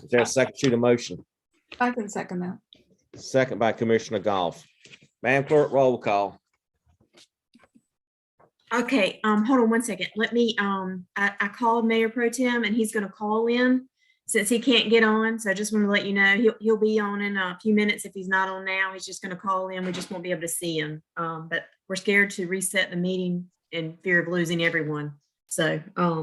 Is there a second to the motion? I can second that. Second by Commissioner Goff. Madam Clerk, roll call. Okay, hold on one second. Let me, I called Mayor Pro Tem and he's gonna call in since he can't get on. So I just want to let you know, he'll be on in a few minutes. If he's not on now, he's just gonna call in. We just won't be able to see him. But we're scared to reset the meeting in fear of losing everyone. So,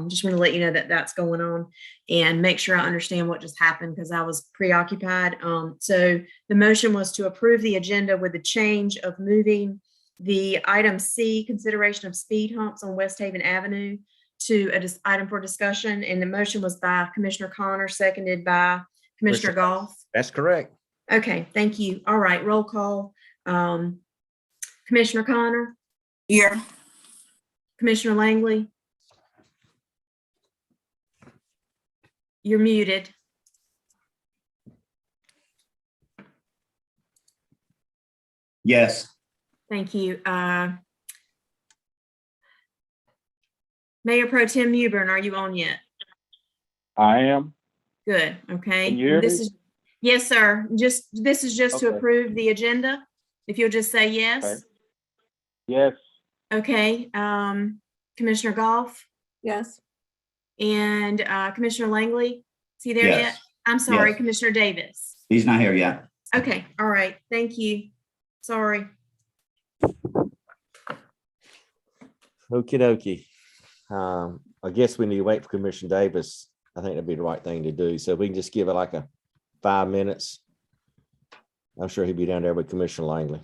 just want to let you know that that's going on and make sure I understand what just happened because I was preoccupied. So the motion was to approve the agenda with the change of moving the item C, consideration of speed humps on West Haven Avenue, to an item for discussion. And the motion was by Commissioner Connor, seconded by Commissioner Goff. That's correct. Okay, thank you. All right, roll call. Commissioner Connor, Here. Commissioner Langley. You're muted. Yes. Thank you. Mayor Pro Tem Mewburn, are you on yet? I am. Good, okay. Can you hear This me? is, yes, sir. This is just to Okay. approve the agenda. If you'll just say yes. Okay. Yes, Okay, Commissioner Goff Yes. and Commissioner Langley, is he there yet? Yes. I'm sorry, Yes. Commissioner Davis. He's not here yet. Okay, all right, thank you. Sorry. Okie dokie. I guess we need to wait for Commissioner Davis. I think that'd be the right thing to do. So we can just give it like a 5 minutes. I'm sure he'll be down there with Commissioner Langley.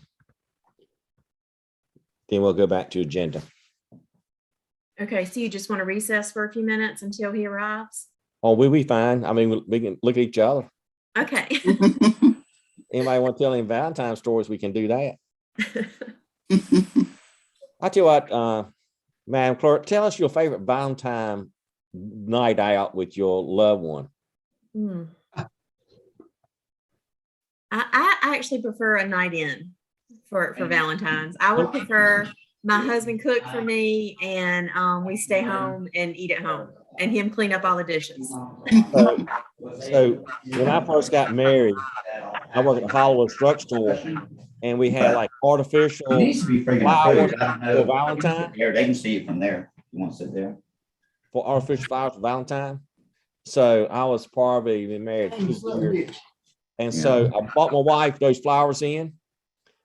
Then we'll go back to agenda. Okay, so you just want to recess for a few minutes until he arrives? Oh, we'll be fine. I mean, we can look at each other. Okay. Anybody want to tell any Valentine stories? We can do that. I tell you what, Madam Clerk, tell us your favorite Valentine night out with your loved one. Hmm. I actually prefer a night in for Valentine's. I would prefer my husband cook for me and we stay home and eat at home and him clean up all the dishes. So when I first got married, I worked at a Hollywood drugstore and we had like artificial He needs to be freaking flowers approved. I don't know. for Valentine. There, they can see it from there. You want to sit there? For artificial flowers for Valentine. So I was probably been married 2 years. And so I bought my wife those flowers in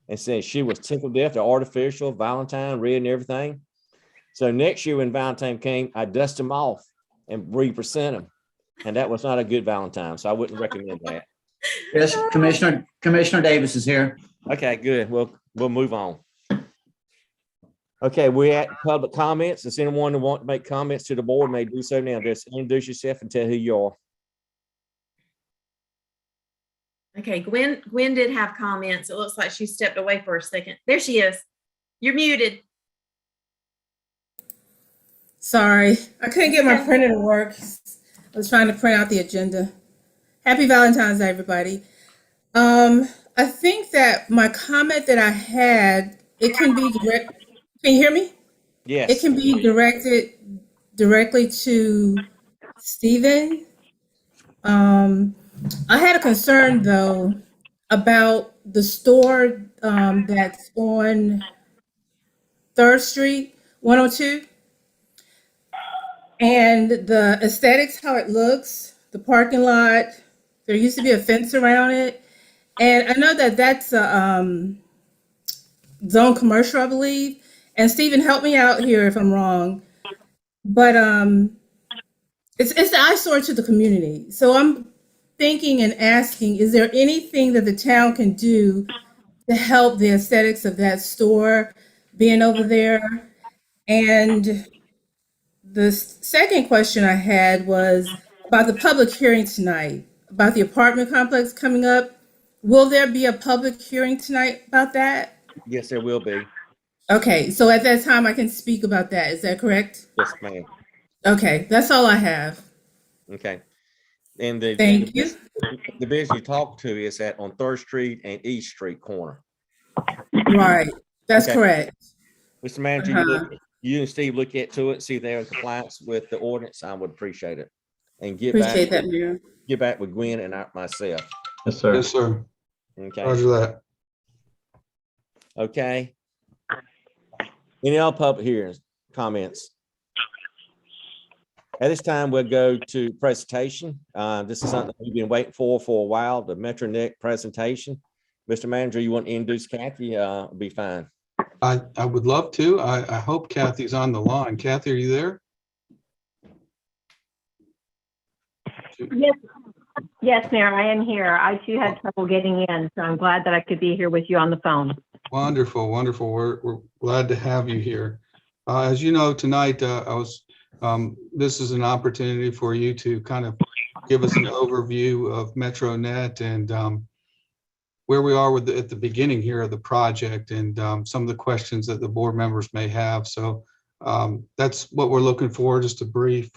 and said she was tickled death. They're artificial, Valentine, red and everything. So next year when Valentine came, I dusted them off and represent them. And that was not a good Valentine. So I wouldn't recommend that. Yes, Commissioner Davis is here. Okay, good. We'll move on. Okay, we're at public comments. Does anyone who want to make comments to the board may do so now. Just introduce yourself and tell who you are. Okay, Gwen did have comments. It looks like she stepped away for a second. There she is. You're muted. Sorry, I couldn't get my printer to work. I was trying to print out the agenda. Happy Valentine's Day, everybody. I think that my comment that I had, it can be direct. Can you hear me? Yes. It can be directed directly to Stephen. I had a concern though about the store that's on 3rd Street, 102. And the aesthetics, how it looks, the parking lot, there used to be a fence around it. And I know that that's a zone commercial, I believe. And Stephen, help me out here if I'm wrong. But it's the eyesore to the community. So I'm thinking and asking, is there anything that the town can do to help the aesthetics of that store being over there? And the second question I had was about the public hearing tonight, about the apartment complex coming up. Will there be a public hearing tonight about that? Yes, there will be. Okay, so at that time I can speak about that. Is that correct? Yes, ma'am. Okay, that's all I have. Okay. And the Thank you. the business you talk to is at on 3rd Street and East Street corner. Right, that's Okay. correct. Mr. Manager, you and Steve look into it, see if they're in compliance with the ordinance. I would appreciate it. and get Appreciate back, that, Mayor. get back with Gwen and myself. Yes, sir. Yes, sir. Okay. Roger that. Okay. Any other public hearings, comments? At this time, we'll go to presentation. This is something we've been waiting for a while, the MetroNet presentation. Mr. Manager, you want to introduce Kathy? Be fine. I would love to. I hope Kathy's on the line. Kathy, are you there? Yes, yes, Mayor, I am here. I too had trouble getting in, so I'm glad that I could be here with you on the phone. Wonderful, wonderful. We're glad to have you here. As you know, tonight, this is an opportunity for you to kind of give us an overview of MetroNet and where we are at the beginning here of the project and some of the questions that the board members may have. So that's what we're looking for, just a brief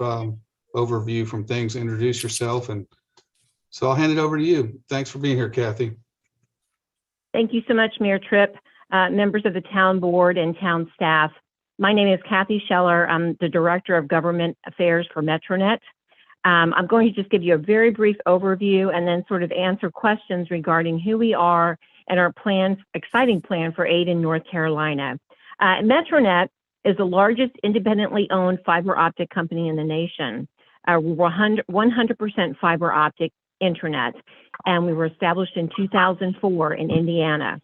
overview from things. Introduce yourself, and so I'll hand it over to you. Thanks for being here, Kathy. Thank you so much, Mayor Tripp, members of the town board and town staff. My name is Kathy Scheller. I'm the Director of Government Affairs for MetroNet. I'm going to just give you a very brief overview and then sort of answer questions regarding who we are and our exciting plan for Ayden, North Carolina. MetroNet is the largest independently owned fiber optic company in the nation. We're 100% fiber optic intranet, and we were established in 2004 in Indiana.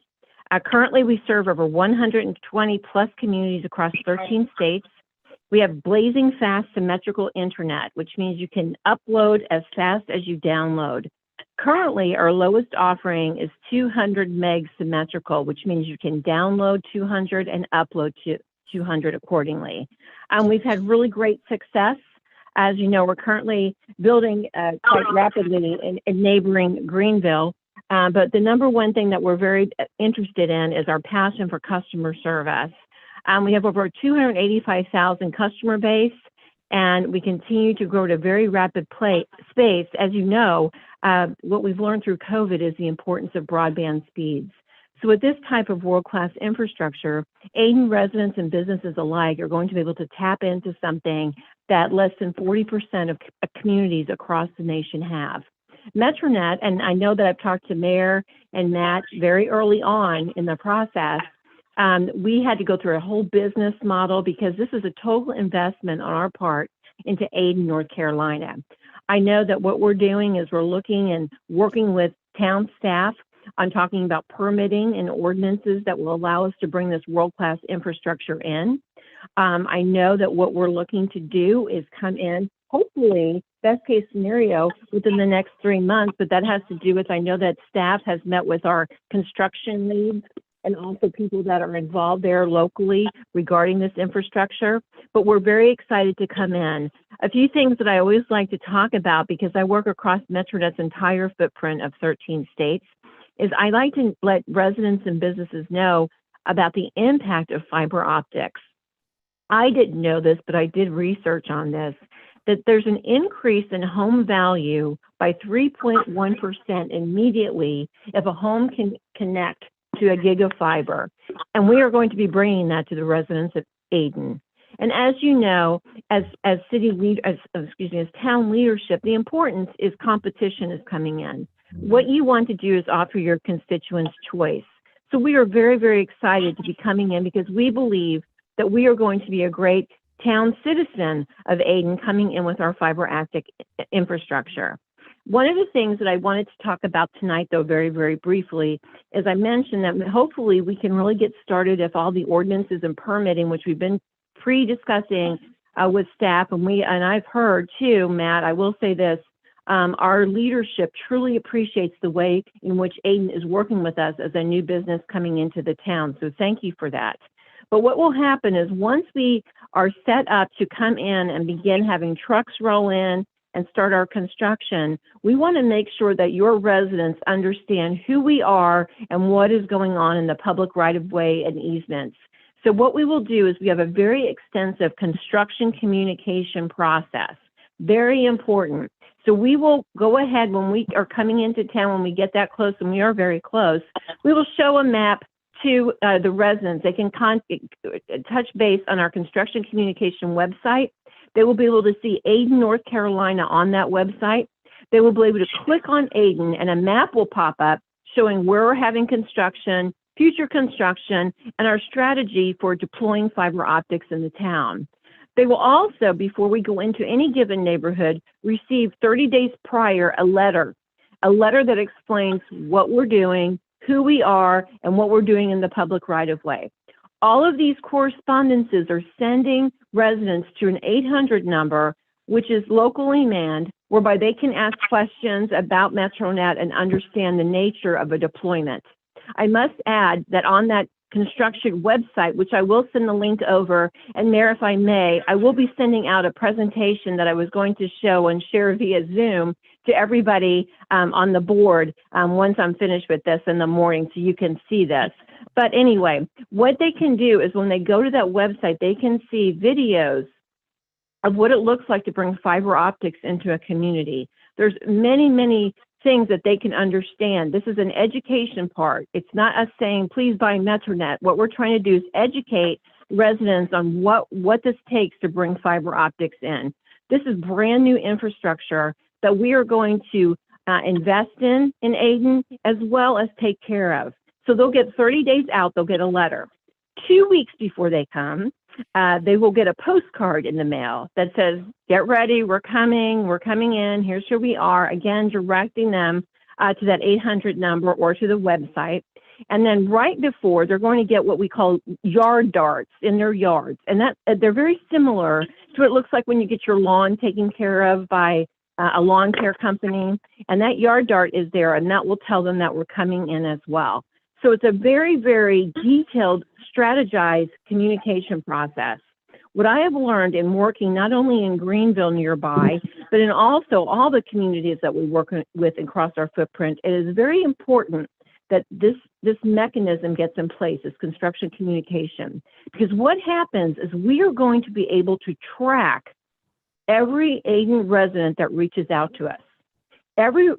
Currently, we serve over 120 plus communities across 13 states. We have blazing fast symmetrical internet, which means you can upload as fast as you download. Currently, our lowest offering is 200 meg symmetrical, which means you can download 200 and upload to 200 accordingly. We've had really great success. As you know, we're currently building quite rapidly in neighboring Greenville. But the number one thing that we're very interested in is our passion for customer service. We have over 285,000 customer base, and we continue to grow at a very rapid pace. As you know, what we've learned through COVID is the importance of broadband speeds. So with this type of world-class infrastructure, Ayden residents and businesses alike are going to be able to tap into something that less than 40% of communities across the nation have. MetroNet, and I know that I've talked to Mayor and Matt very early on in the process, we had to go through a whole business model because this is a total investment on our part into Ayden, North Carolina. I know that what we're doing is we're looking and working with town staff on talking about permitting and ordinances that will allow us to bring this world-class infrastructure in. I know that what we're looking to do is come in, hopefully, best case scenario, within the next 3 months, but that has to do with, I know that staff has met with our construction leads and also people that are involved there locally regarding this infrastructure, but we're very excited to come in. A few things that I always like to talk about, because I work across MetroNet's entire footprint of 13 states, is I like to let residents and businesses know about the impact of fiber optics. I didn't know this, but I did research on this, that there's an increase in home value by 3.1% immediately if a home can connect to a gig of fiber. And we are going to be bringing that to the residents of Ayden. And as you know, as town leadership, the importance is competition is coming in. What you want to do is offer your constituents choice. So we are very, very excited to be coming in because we believe that we are going to be a great town citizen of Ayden coming in with our fiber optic infrastructure. One of the things that I wanted to talk about tonight, though, very, very briefly, is I mentioned that hopefully we can really get started if all the ordinances and permitting, which we've been pre-discussing with staff, and I've heard too, Matt, I will say this, our leadership truly appreciates the way in which Ayden is working with us as a new business coming into the town. So thank you for that. But what will happen is once we are set up to come in and begin having trucks roll in and start our construction, we want to make sure that your residents understand who we are and what is going on in the public right-of-way and easements. So what we will do is we have a very extensive construction communication process, very important. So we will go ahead when we are coming into town, when we get that close, and we are very close, we will show a map to the residents. They can touch base on our construction communication website. They will be able to see Ayden, North Carolina on that website. They will be able to click on Ayden and a map will pop up showing where we're having construction, future construction, and our strategy for deploying fiber optics in the town. They will also, before we go into any given neighborhood, receive 30 days prior a letter that explains what we're doing, who we are, and what we're doing in the public right-of-way. All of these correspondences are sending residents to an 800 number, which is locally manned, whereby they can ask questions about MetroNet and understand the nature of a deployment. I must add that on that construction website, which I will send the link over, and Mayor, if I may, I will be sending out a presentation that I was going to show and share via Zoom to everybody on the board once I'm finished with this in the morning, so you can see this. But anyway, what they can do is when they go to that website, they can see videos of what it looks like to bring fiber optics into a community. There's many, many things that they can understand. This is an education part. It's not us saying, please buy MetroNet. What we're trying to do is educate residents on what this takes to bring fiber optics in. This is brand new infrastructure that we are going to invest in Ayden, as well as take care of. So they'll get 30 days out, they'll get a letter. 2 weeks before they come, they will get a postcard in the mail that says, get ready, we're coming in, here's who we are, again, directing them to that 800 number or to the website. And then right before, they're going to get what we call yard darts in their yards. And that they're very similar to what it looks like when you get your lawn taken care of by a lawn care company. And that yard dart is there, and that will tell them that we're coming in as well. So it's a very, very detailed, strategized communication process. What I have learned in working not only in Greenville nearby, but in also all the communities that we work with across our footprint, it is very important that this mechanism gets in place, this construction communication. Because what happens is we are going to be able to track every Ayden resident that reaches out to us. Every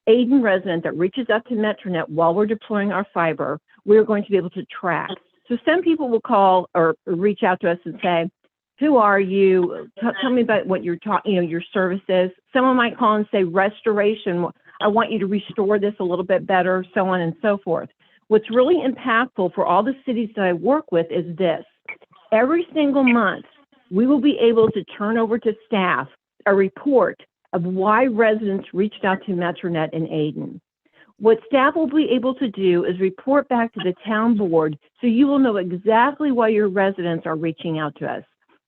Ayden resident that reaches out to MetroNet while we're deploying our fiber, we're going to be able to track. So some people will call or reach out to us and say, who are you? Tell me about what you're talking, your services. Someone might call and say restoration. I want you to restore this a little bit better, so on and so forth. What's really impactful for all the cities that I work with is this. Every single month, we will be able to turn over to staff a report of why residents reached out to MetroNet in Ayden. What staff will be able to do is report back to the town board so you will know exactly why your residents are reaching out to us.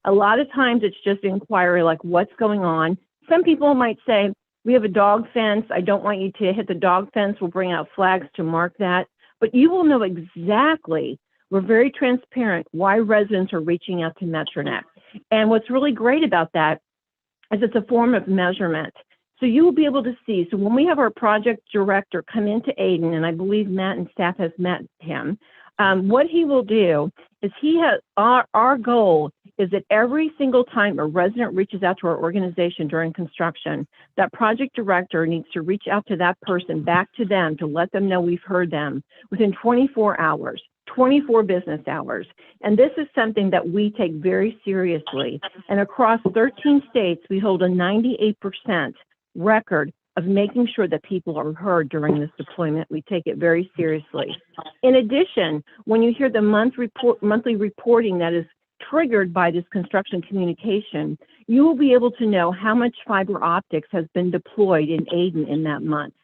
A lot of times it's just inquiry like what's going on. Some people might say, we have a dog fence. I don't want you to hit the dog fence. We'll bring out flags to mark that. But you will know exactly, we're very transparent, why residents are reaching out to MetroNet. And what's really great about that is it's a form of measurement. So you will be able to see, so when we have our project director come into Ayden, and I believe Matt and staff has met him, what he will do is our goal is that every single time a resident reaches out to our organization during construction, that project director needs to reach out to that person, back to them, to let them know we've heard them within 24 hours. 24 business hours. And this is something that we take very seriously. And across 13 states, we hold a 98% record of making sure that people are heard during this deployment. We take it very seriously. In addition, when you hear the monthly reporting that is triggered by this construction communication, you will be able to know how much fiber optics has been deployed in Ayden in that month.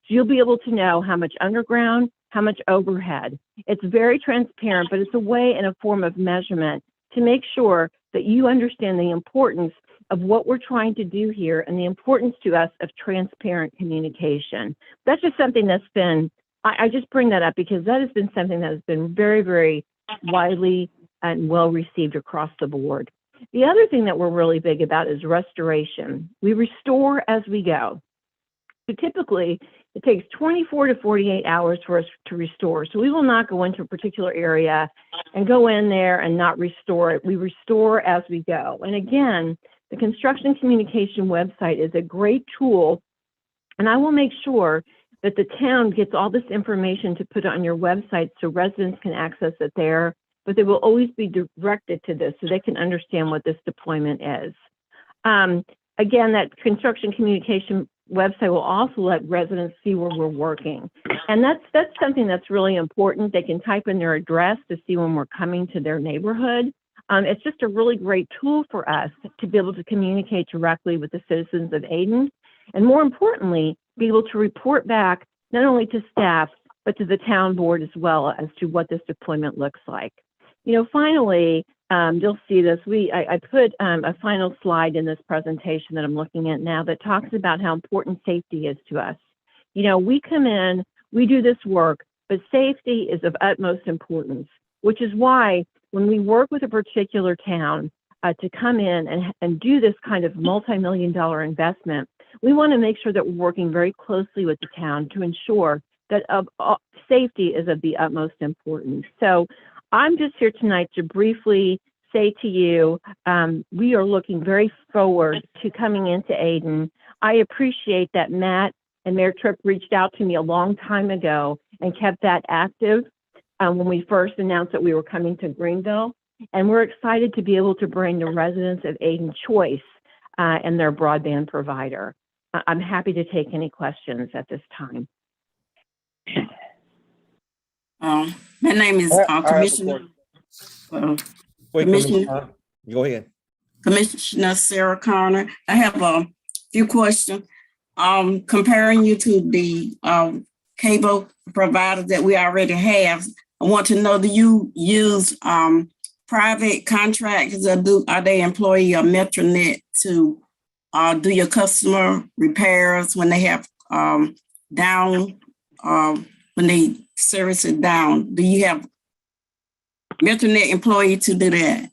So you'll be able to know how much underground, how much overhead. It's very transparent, but it's a way and a form of measurement to make sure that you understand the importance of what we're trying to do here and the importance to us of transparent communication. That's just something that's been, I just bring that up because that has been something that has been very, very widely and well received across the board. The other thing that we're really big about is restoration. We restore as we go. So typically, it takes 24 to 48 hours for us to restore. So we will not go into a particular area and go in there and not restore it. We restore as we go. And again, the construction communication website is a great tool. And I will make sure that the town gets all this information to put on your website so residents can access it there. But they will always be directed to this so they can understand what this deployment is. Again, that construction communication website will also let residents see where we're working. And that's something that's really important. They can type in their address to see when we're coming to their neighborhood. It's just a really great tool for us to be able to communicate directly with the citizens of Ayden, and more importantly, be able to report back not only to staff, but to the town board as well as to what this deployment looks like. You know, finally, you'll see this. I put a final slide in this presentation that I'm looking at now that talks about how important safety is to us. You know, we come in, we do this work, but safety is of utmost importance, which is why when we work with a particular town to come in and do this kind of multi-million-dollar investment, we want to make sure that we're working very closely with the town to ensure that safety is of the utmost importance. So I'm just here tonight to briefly say to you, we are looking very forward to coming into Ayden. I appreciate that Matt and Mayor Tripp reached out to me a long time ago and kept that active when we first announced that we were coming to Greenville. And we're excited to be able to bring the residents of Ayden choice and their broadband provider. I'm happy to take any questions at this time. My name is Commissioner. Wait, Commissioner. Go ahead. Commissioner Sarah Connor. I have a few questions. Comparing you to the cable providers that we already have, I want to know, do you use private contractors, or are they employee of Metronet to do your customer repairs when they have down, when they service it down? Do you have Metronet employee to do that?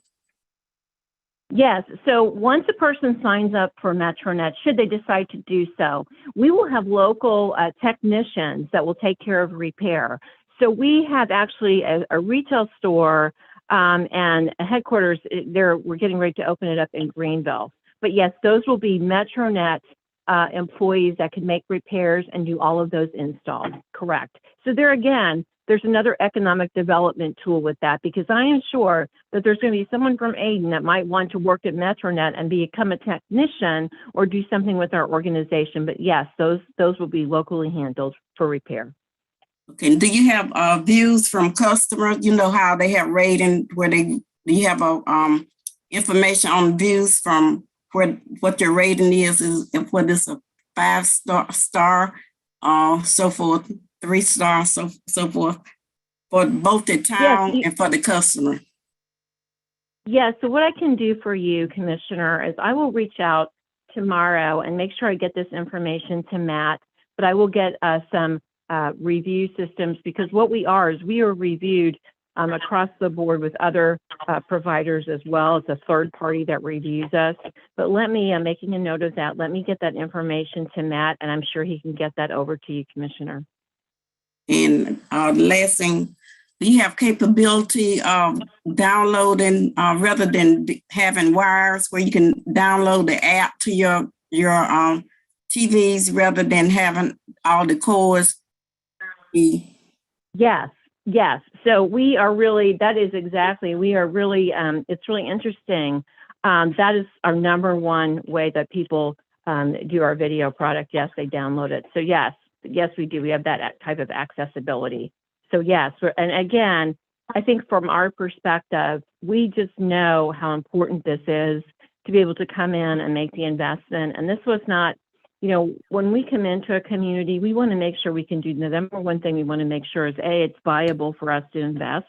Yes. So once a person signs up for Metronet, should they decide to do so, we will have local technicians that will take care of repair. So we have actually a retail store and a headquarters there. We're getting ready to open it up in Greenville. But yes, those will be Metronet employees that can make repairs and do all of those installs. Correct. So there again, there's another economic development tool with that, because I am sure that there's going to be someone from Ayden that might want to work at Metronet and become a technician or do something with our organization. But yes, those will be locally handled for repair. Okay. Do you have views from customers? You know how they have rating where do you have information on views from what your rating is if what is a 5-star, so forth, 3-star, so forth, for both the town and for the customer? Yeah, so what I can do for you, Commissioner, is I will reach out tomorrow and make sure I get this information to Matt, but I will get some review systems, because what we are reviewed across the board with other providers as well as a third party that reviews us. But let me, making a note of that, let me get that information to Matt, and I'm sure he can get that over to you, Commissioner. And last thing, do you have capability of downloading rather than having wires where you can download the app to your TVs rather than having all the cords? Yes. So we are really, we are really, it's really interesting. That is our number one way that people do our video product. Yes, they download it. So yes, we do. We have that type of accessibility. So yes, and again, I think from our perspective, we just know how important this is to be able to come in and make the investment. And this was not, when we come into a community, we want to make sure we can do the number one thing we want to make sure is A, it's viable for us to invest,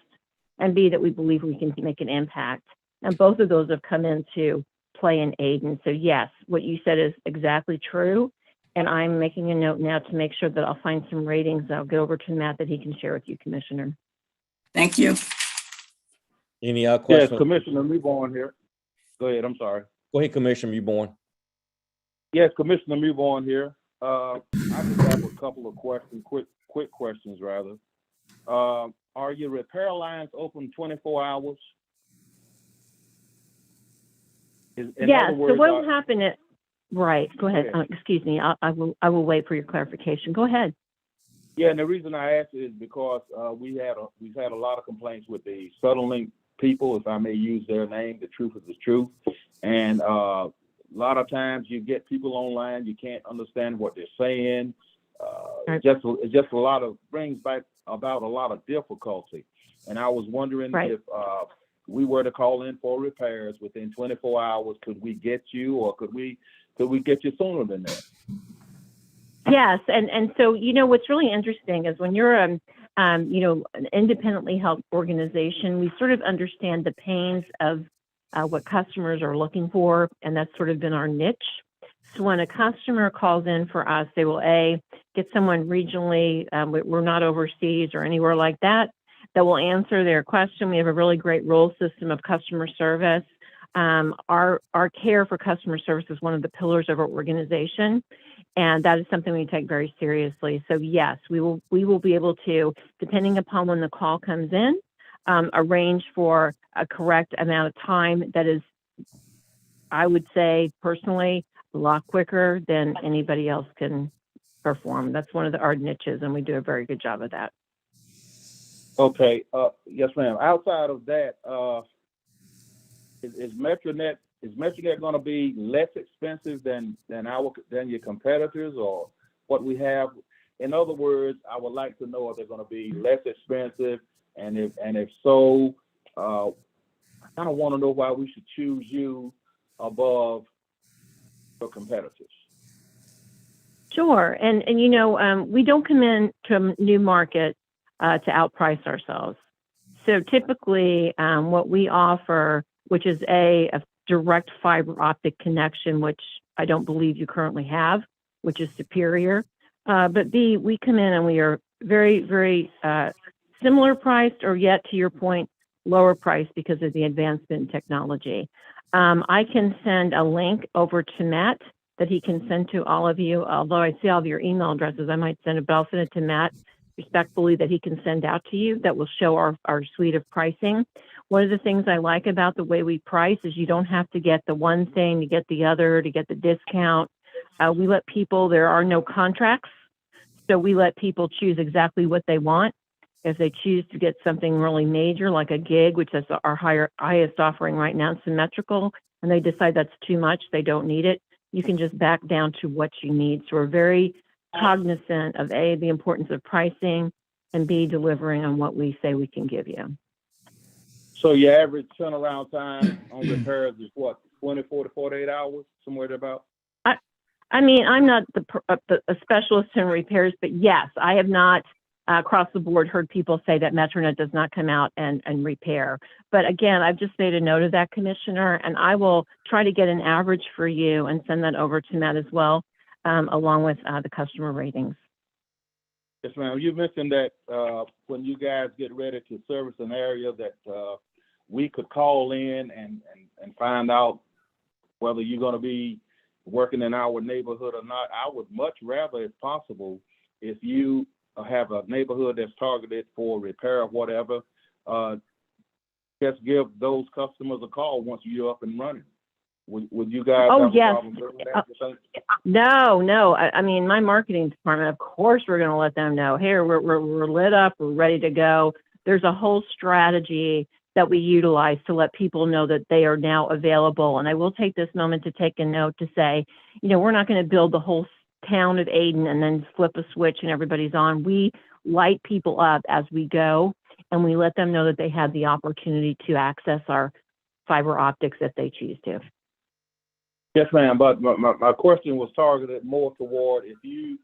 and B, that we believe we can make an impact. And both of those have come into play in Ayden. So yes, what you said is exactly true. And I'm making a note now to make sure that I'll find some ratings that I'll get over to Matt that he can share with you, Commissioner. Thank you. Any other Yes, questions? Commissioner Newborn here. Go ahead, I'm sorry. Go ahead, Commissioner Newborn. Yes, Commissioner Newborn here. I just have a couple of questions, quick questions rather. Are your repair lines open 24 hours? Yes, so what will happen is, right, go ahead. Excuse me, I will wait for your clarification. Go ahead. Yeah, and the reason I asked is because we've had a lot of complaints with the Suddenlink people, if I may use their name. The truth is the truth, and lot of times you get people online, you can't understand what they're saying. Right. It's just a lot of, brings back about a lot of difficulty. And I was wondering Right. if we were to call in for repairs within 24 hours, could we get you, or could we get you sooner than that? Yes, and so what's really interesting is when you're an independently held organization, we sort of understand the pains of what customers are looking for, and that's sort of been our niche. So when a customer calls in for us, they will get someone regionally. We're not overseas or anywhere like that will answer their question. We have a really great role system of customer service. Our care for customer service is one of the pillars of our organization, and that is something we take very seriously. So yes, we will be able to, depending upon when the call comes in, arrange for a correct amount of time that is, I would say personally, a lot quicker than anybody else can perform. That's one of our niches, and we do a very good job of that. Okay, yes, ma'am. Outside of that, is Metronet going to be less expensive than your competitors, or what we have? In other words, I would like to know if they're going to be less expensive, and if so, I kind of want to know why we should choose you above your competitors. Sure, and we don't come in to a new market to outprice ourselves. So typically, what we offer, which is a direct fiber optic connection, which I don't believe you currently have, which is superior. But B, we come in and we are very, very similar priced, or yet to your point, lower priced because of the advancement in technology. I can send a link over to Matt that he can send to all of you. Although I see all of your email addresses, I might send it, but I'll send it to Matt respectfully that he can send out to you that will show our suite of pricing. One of the things I like about the way we price is you don't have to get the one thing to get the other, to get the discount. We let people, there are no contracts, so we let people choose exactly what they want. If they choose to get something really major, like a gig, which is our highest offering right now, symmetrical, and they decide that's too much, they don't need it, you can just back down to what you need. So we're very cognizant of A, the importance of pricing, and B, delivering on what we say we can give you. So your average turnaround time on repairs is what, 24 to 48 hours, somewhere about? I mean, I'm not a specialist in repairs, but yes, I have not across the board heard people say that Metronet does not come out and repair. But again, I've just made a note of that, Commissioner, and I will try to get an average for you and send that over to Matt as well, along with the customer ratings. Yes, ma'am. You mentioned that when you guys get ready to service an area that we could call in and find out whether you're going to be working in our neighborhood or not. I would much rather, if possible, if you have a neighborhood that's targeted for repair or whatever, just give those customers a call once you're up and running. Would you guys have a problem doing that, you think? No. I mean, my marketing department, of course, we're going to let them know, hey, we're lit up, we're ready to go. There's a whole strategy that we utilize to let people know that they are now available. And I will take this moment to take a note to say, we're not going to build the whole town of Ayden and then flip a switch and everybody's on. We light people up as we go, and we let them know that they have the opportunity to access our fiber optics if they choose to. Yes, ma'am. But my question was targeted more toward if you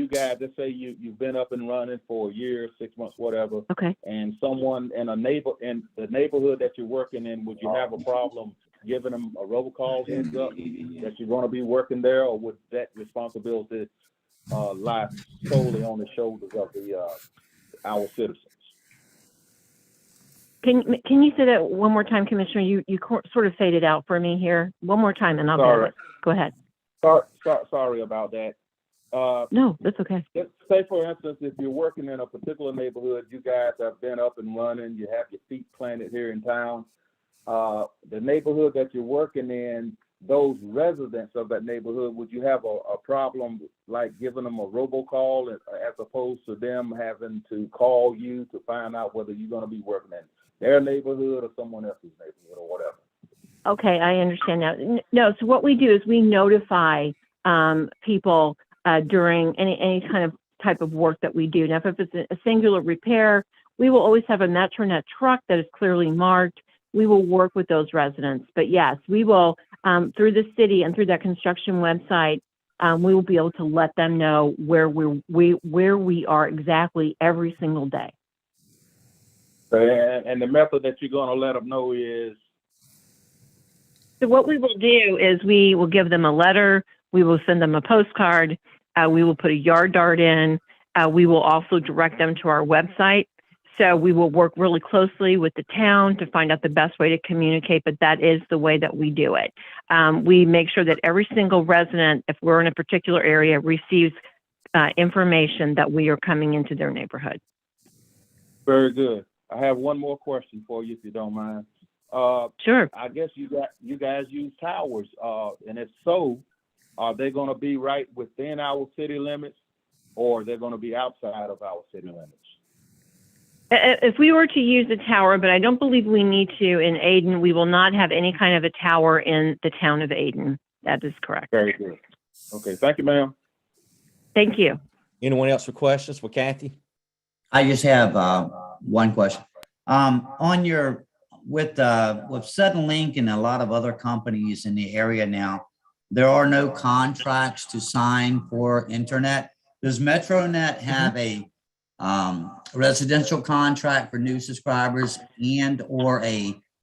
guys, let's say you've been up and running for a year, 6 months, whatever. Okay. And someone in the neighborhood that you're working in, would you have a problem giving them a robocall heads up that you're going to be working there, or would that responsibility lie solely on the shoulders of our citizens? Can you say that one more time, Commissioner? You sort of faded out for me here. One more time, and I'll Sorry. go ahead. Sorry about that. No, that's okay. Let's say, for instance, if you're working in a particular neighborhood, you guys have been up and running, you have your feet planted here in town. The neighborhood that you're working in, those residents of that neighborhood, would you have a problem like giving them a robocall as opposed to them having to call you to find out whether you're going to be working in their neighborhood or someone else's neighborhood or whatever? Okay, I understand now. No, so what we do is we notify people during any type of work that we do. Now, if it's a singular repair, we will always have a MetroNet truck that is clearly marked. We will work with those residents. But yes, we will, through the city and through that construction website, we will be able to let them know where we are exactly every single day. And the method that you're gonna let them know is, So what we will do is we will give them a letter. We will send them a postcard. We will put a yard dart in. We will also direct them to our website. So we will work really closely with the town to find out the best way to communicate, but that is the way that we do it. We make sure that every single resident, if we're in a particular area, receives information that we are coming into their neighborhood. very good. I have one more question for you, if you don't mind. Sure. I guess you guys use towers, and if so, are they gonna be right within our city limits, or they're gonna be outside of our city limits? If we were to use a tower, but I don't believe we need to in Aden, we will not have any kind of a tower in the town of Aden. That is correct. Very good. Okay, thank you, ma'am. Thank you. Anyone else with questions for Kathy? I just have one question. On your, with Suddenlink and a lot of other companies in the area now, there are no contracts to sign for internet. Does MetroNet have a residential contract for new subscribers and or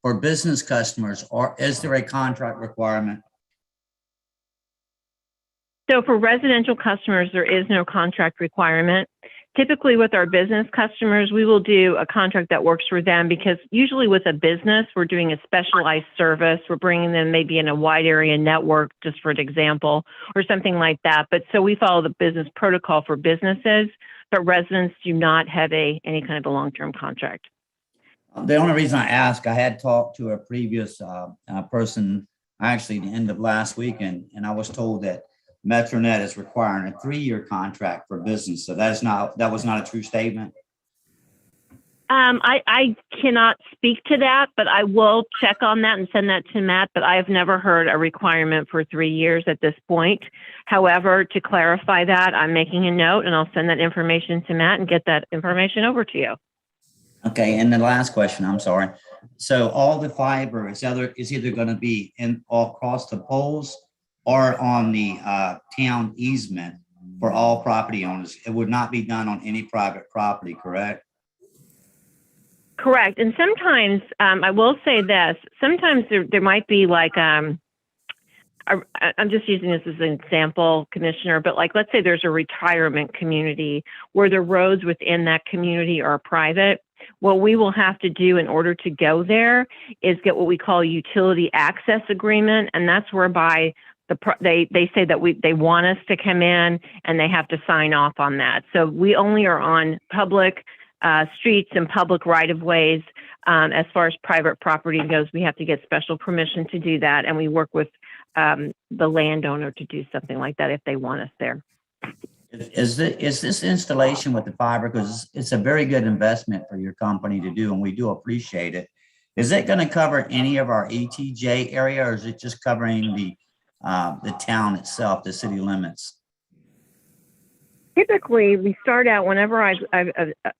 for business customers, or is there a contract requirement? So for residential customers, there is no contract requirement. Typically with our business customers, we will do a contract that works for them, because usually with a business, we're doing a specialized service. We're bringing them maybe in a wide area network, just for an example, or something like that. But so we follow the business protocol for businesses, but residents do not have any kind of a long-term contract. The only reason I ask, I had talked to a previous person, actually the end of last week, and I was told that MetroNet is requiring a 3-year contract for business. So that was not a true statement. I cannot speak to that, but I will check on that and send that to Matt, but I have never heard a requirement for 3 years at this point. However, to clarify that, I'm making a note and I'll send that information to Matt and get that information over to you. Okay, and the last question, I'm sorry. So all the fiber is either going to be all across the poles or on the town easement for all property owners. It would not be done on any private property, correct? Correct. And sometimes, I will say this, sometimes there might be like, I'm just using this as an example, Commissioner, but like, let's say there's a retirement community where the roads within that community are private. What we will have to do in order to go there is get what we call a utility access agreement. And that's whereby they say that they want us to come in and they have to sign off on that. So we only are on public streets and public right-of-ways. As far as private property goes, we have to get special permission to do that. And we work with the landowner to do something like that if they want us there. Is this installation with the fiber, because it's a very good investment for your company to do, and we do appreciate it. Is it going to cover any of our ETJ area, or is it just covering the town itself, the city limits? Typically, we start out, whenever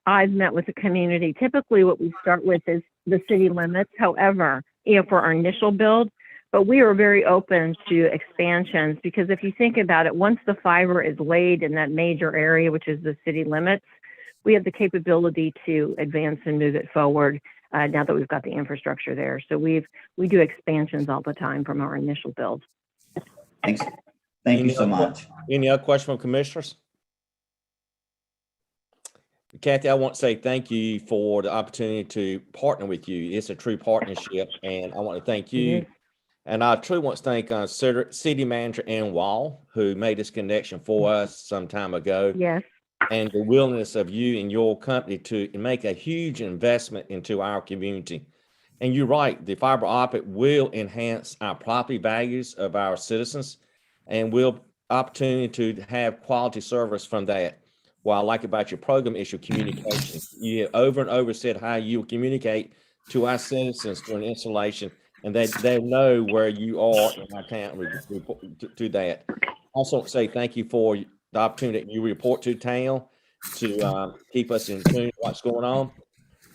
I've met with the community, typically what we start with is the city limits. However, for our initial build, but we are very open to expansions, because if you think about it, once the fiber is laid in that major area, which is the city limits, we have the capability to advance and move it forward now that we've got the infrastructure there. So we do expansions all the time from our initial build. Thanks. Thank you so much. Any other questions from commissioners? Kathy, I want to say thank you for the opportunity to partner with you. It's a true partnership, and I want to thank you. And I truly want to thank City Manager Ann Wall, who made this connection for us some time ago. Yes. And the willingness of you and your company to make a huge investment into our community. And you're right, the fiber optic will enhance our property values of our citizens, and will opportunity to have quality service from that. What I like about your program is your communication. You have over and over said how you communicate to our citizens during installation, and they know where you are in our town to that. Also say thank you for the opportunity that you report to town to keep us in tune with what's going on.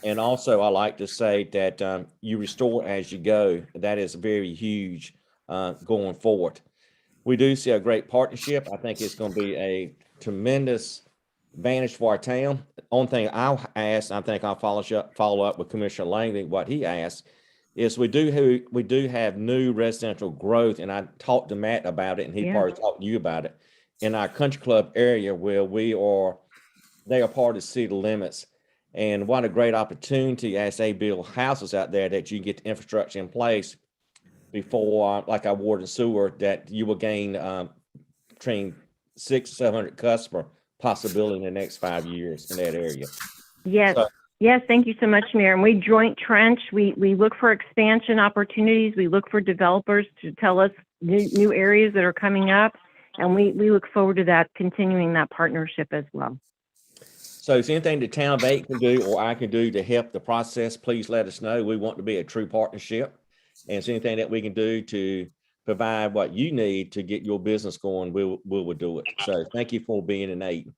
And also, I like to say that you restore as you go. That is very huge going forward. We do see a great partnership. I think it's going to be a tremendous advantage for our town. Only thing I'll ask, I think I'll follow up with Commissioner Langley, what he asked, is we do have new residential growth, and I talked to Matt about it, and he Yeah. probably talked to you about it, in our country club area where they are part of city limits. And what a great opportunity as they build houses out there that you get the infrastructure in place before, like our water and sewer, that you will gain between 600 to 700 customer possibility in the next 5 years in that area. Yes. So- Yes, thank you so much, Mayor. And we joint trench. We look for expansion opportunities. We look for developers to tell us new areas that are coming up. And we look forward to that, continuing that partnership as well. So is anything the town of Aiken can do or I can do to help the process, please let us know. We want to be a true partnership. And is anything that we can do to provide what you need to get your business going, we will do it. So thank you for being in Aiken.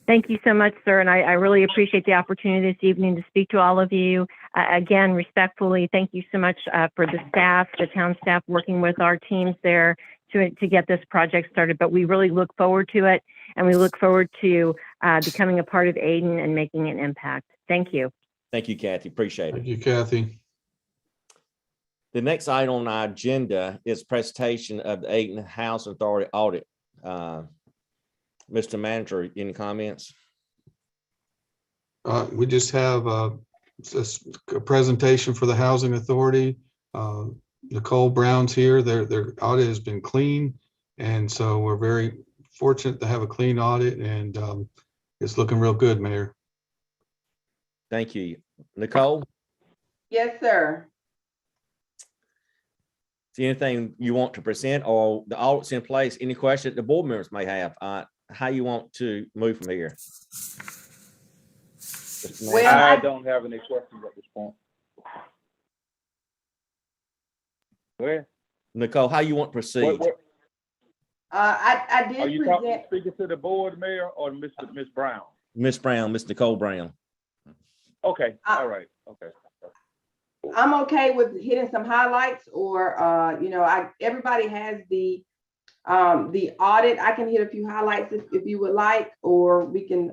Thank you so much, sir. And I really appreciate the opportunity this evening to speak to all of you. Again, respectfully, thank you so much for the staff, the town staff working with our teams there to get this project started. But we really look forward to it, and we look forward to becoming a part of Aiken and making an impact. Thank you. Thank you, Kathy. Appreciate it. Thank you, Kathy. The next item on our agenda is presentation of the Aiken Housing Authority audit. Mr. Manager, any comments? We just have a presentation for the Housing Authority. Nicole Brown's here. Their audit has been clean. And so we're very fortunate to have a clean audit, and it's looking real good, Mayor. Thank you. Nicole, Yes, sir. is there anything you want to present or the audit's in place? Any questions the board members may have? How you want to move from here? Mr. Well, Manager? I don't have any questions at this point. Go ahead. Nicole, how you want to proceed? I Are did you present, speaking to the board, Mayor, or Miss Brown? Miss Brown, Miss Nicole Brown. Okay, all right, okay. I'm okay with hitting some highlights, or, everybody has the audit. I can hit a few highlights if you would like, or we can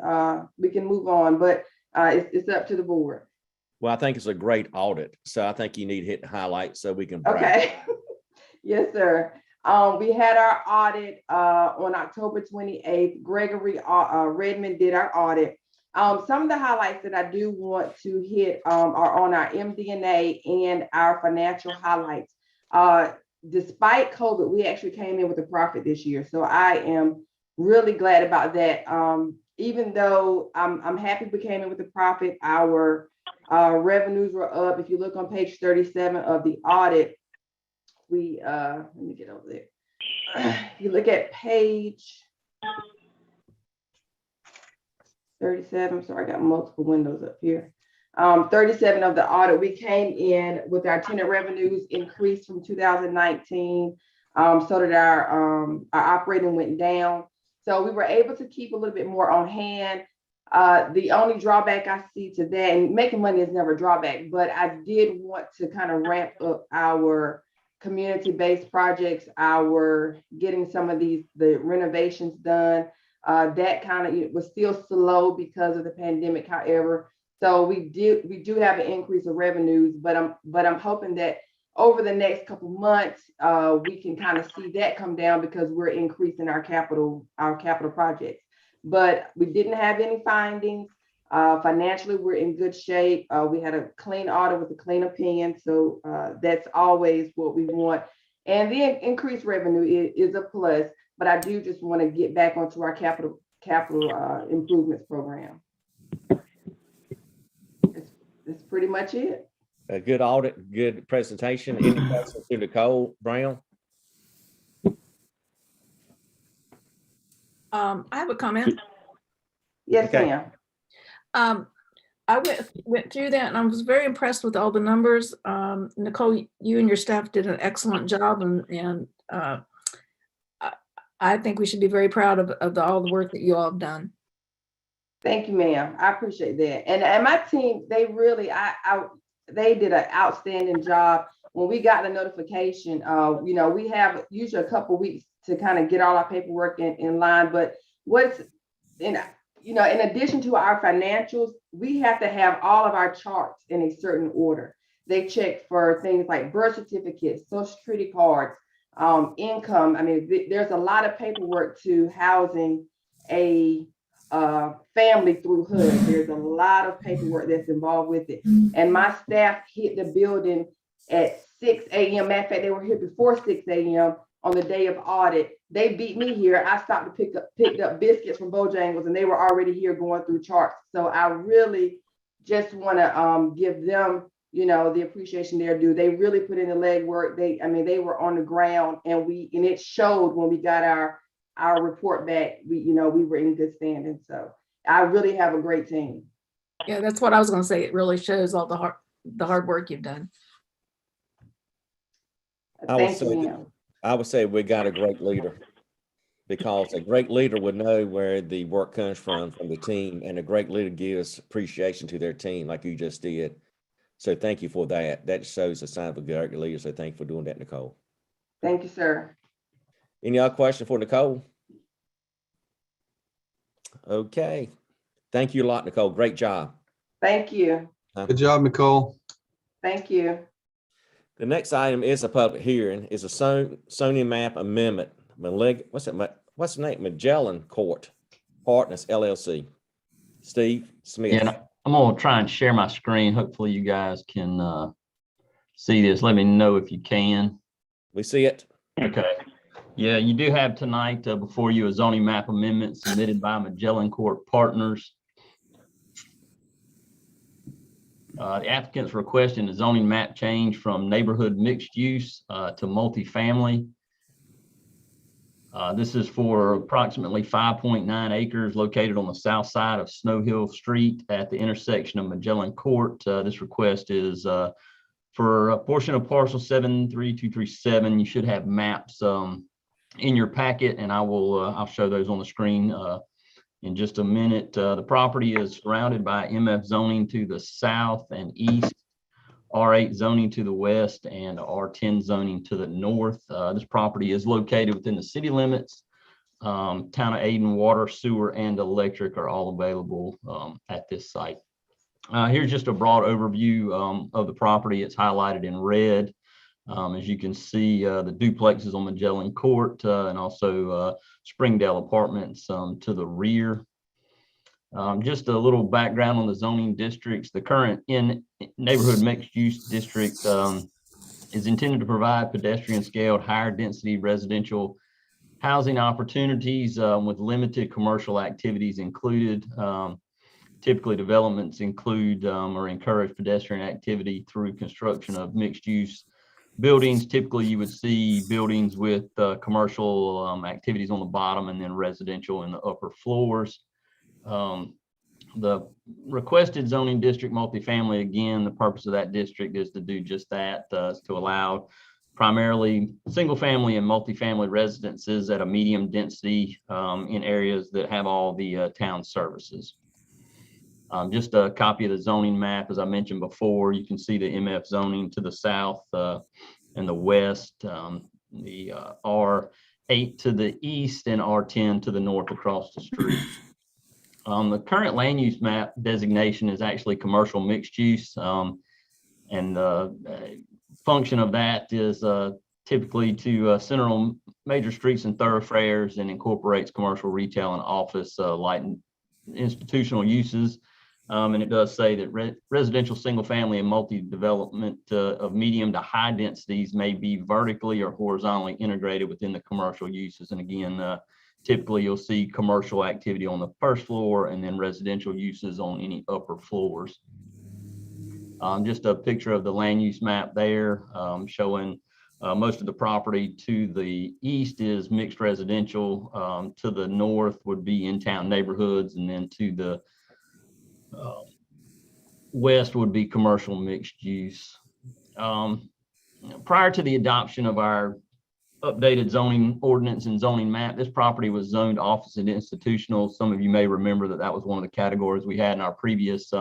move on, but it's up to the board. Well, I think it's a great audit, so I think you need to hit the highlights so we can brag. Okay. Yes, sir. We had our audit on October 28th. Gregory Redmond did our audit. Some of the highlights that I do want to hit are on our MD&A and our financial highlights. Despite COVID, we actually came in with a profit this year. So I am really glad about that. Even though I'm happy we came in with a profit, our revenues were up. If you look on page 37 of the audit, let me get over there. If you look at page 37, sorry, I got multiple windows up here. 37 of the audit, we came in with our tenant revenues increased from 2019, so that our operating went down. So we were able to keep a little bit more on hand. The only drawback I see to that, and making money is never a drawback, but I did want to kind of ramp up our community-based projects, our getting some of the renovations done. That kind of was still slow because of the pandemic, however. So we do have an increase of revenues, but I'm hoping that over the next couple months, we can kind of see that come down because we're increasing our capital projects. But we didn't have any findings. Financially, we're in good shape. We had a clean audit with a clean opinion. So that's always what we want. And the increased revenue is a plus, but I do just want to get back onto our capital improvements program. That's pretty much it. A good audit, good presentation. Any questions to Nicole Brown? I have a comment. Yes, Okay. ma'am. I went through that and I was very impressed with all the numbers. Nicole, you and your staff did an excellent job, and I think we should be very proud of all the work that you all have done. Thank you, ma'am. I appreciate that. And my team, they really, they did an outstanding job. When we got the notification, you know, we have usually a couple weeks to kind of get all our paperwork in line. But what's in, you know, in addition to our financials, we have to have all of our charts in a certain order. They check for things like birth certificates, social security cards, income. I mean, there's a lot of paperwork to housing a family through HUD. There's a lot of paperwork that's involved with it. And my staff hit the building at 6 a.m. Matter of fact, they were here before 6 a.m. on the day of audit. They beat me here. I stopped to picked up biscuits from Bojangles, and they were already here going through charts. So I really just want to give them, you know, the appreciation they're due. They really put in the legwork. They were on the ground, and it showed when we got our report back. We were in good standing. So I really have a great team. Yeah, that's what I was going to say. It really shows all the hard work you've done. Thank you, ma'am. I would say we got a great leader, because a great leader would know where the work comes from the team, and a great leader gives appreciation to their team like you just did. So thank you for that. That shows a sign of a great leader. So thank you for doing that, Nicole. Thank you, sir. Any other question for Nicole? Okay. Thank you a lot, Nicole. Great job. Thank you. Good job, Nicole. Thank you. The next item is a public hearing. It's a Sony map amendment. What's the name? Magellan Court Partners LLC. Steve Smith. Yeah, I'm gonna try and share my screen. Hopefully you guys can see this. Let me know if you can. We see it. Okay. Yeah, you do have tonight before you a zoning map amendment submitted by Magellan Court Partners. The applicant's requesting a zoning map change from neighborhood mixed use to multifamily. This is for approximately 5.9 acres located on the south side of Snow Hill Street at the intersection of Magellan Court. This request is for a portion of parcel 73237. You should have maps in your packet, and I'll show those on the screen in just a minute. The property is surrounded by MF zoning to the south and east, R8 zoning to the west, and R10 zoning to the north. This property is located within the city limits. Town of Ayden water, sewer, and electric are all available at this site. Here's just a broad overview of the property. It's highlighted in red. As you can see, the duplexes on Magellan Court and also Springdale Apartments to the rear. Just a little background on the zoning districts. The current neighborhood mixed use district is intended to provide pedestrian scaled higher density residential housing opportunities with limited commercial activities included. Typically developments include or encourage pedestrian activity through construction of mixed use buildings. Typically you would see buildings with commercial activities on the bottom and then residential in the upper floors. The requested zoning district multifamily, again, the purpose of that district is to do just that, is to allow primarily single family and multifamily residences at a medium density in areas that have all the town services. Just a copy of the zoning map. As I mentioned before, you can see the MF zoning to the south and the west, the R8 to the east, and R10 to the north across the street. The current land use map designation is actually commercial mixed use, and the function of that is typically to center on major streets and thoroughfares, and incorporates commercial, retail, and office light and institutional uses. And it does say that residential, single family, and multi-development of medium to high densities may be vertically or horizontally integrated within the commercial uses. And again, typically you'll see commercial activity on the first floor and then residential uses on any upper floors. Just a picture of the land use map there, showing most of the property to the east is mixed residential. To the north would be in-town neighborhoods, and then to the west would be commercial mixed use. Prior to the adoption of our updated zoning ordinance and zoning map, this property was zoned office and institutional. Some of you may remember that that was one of the categories we had in our previous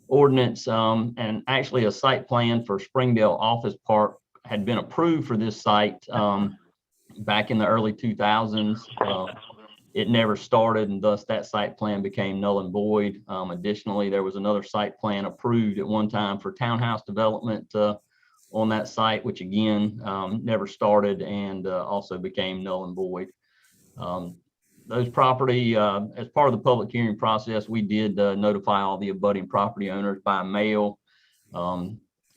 ordinance. And actually a site plan for Springdale Office Park had been approved for this site back in the early 2000s. It never started, and thus that site plan became null and void. Additionally, there was another site plan approved at one time for townhouse development on that site, which again never started and also became null and void. Those property, as part of the public hearing process, we did notify all the abutting property owners by mail,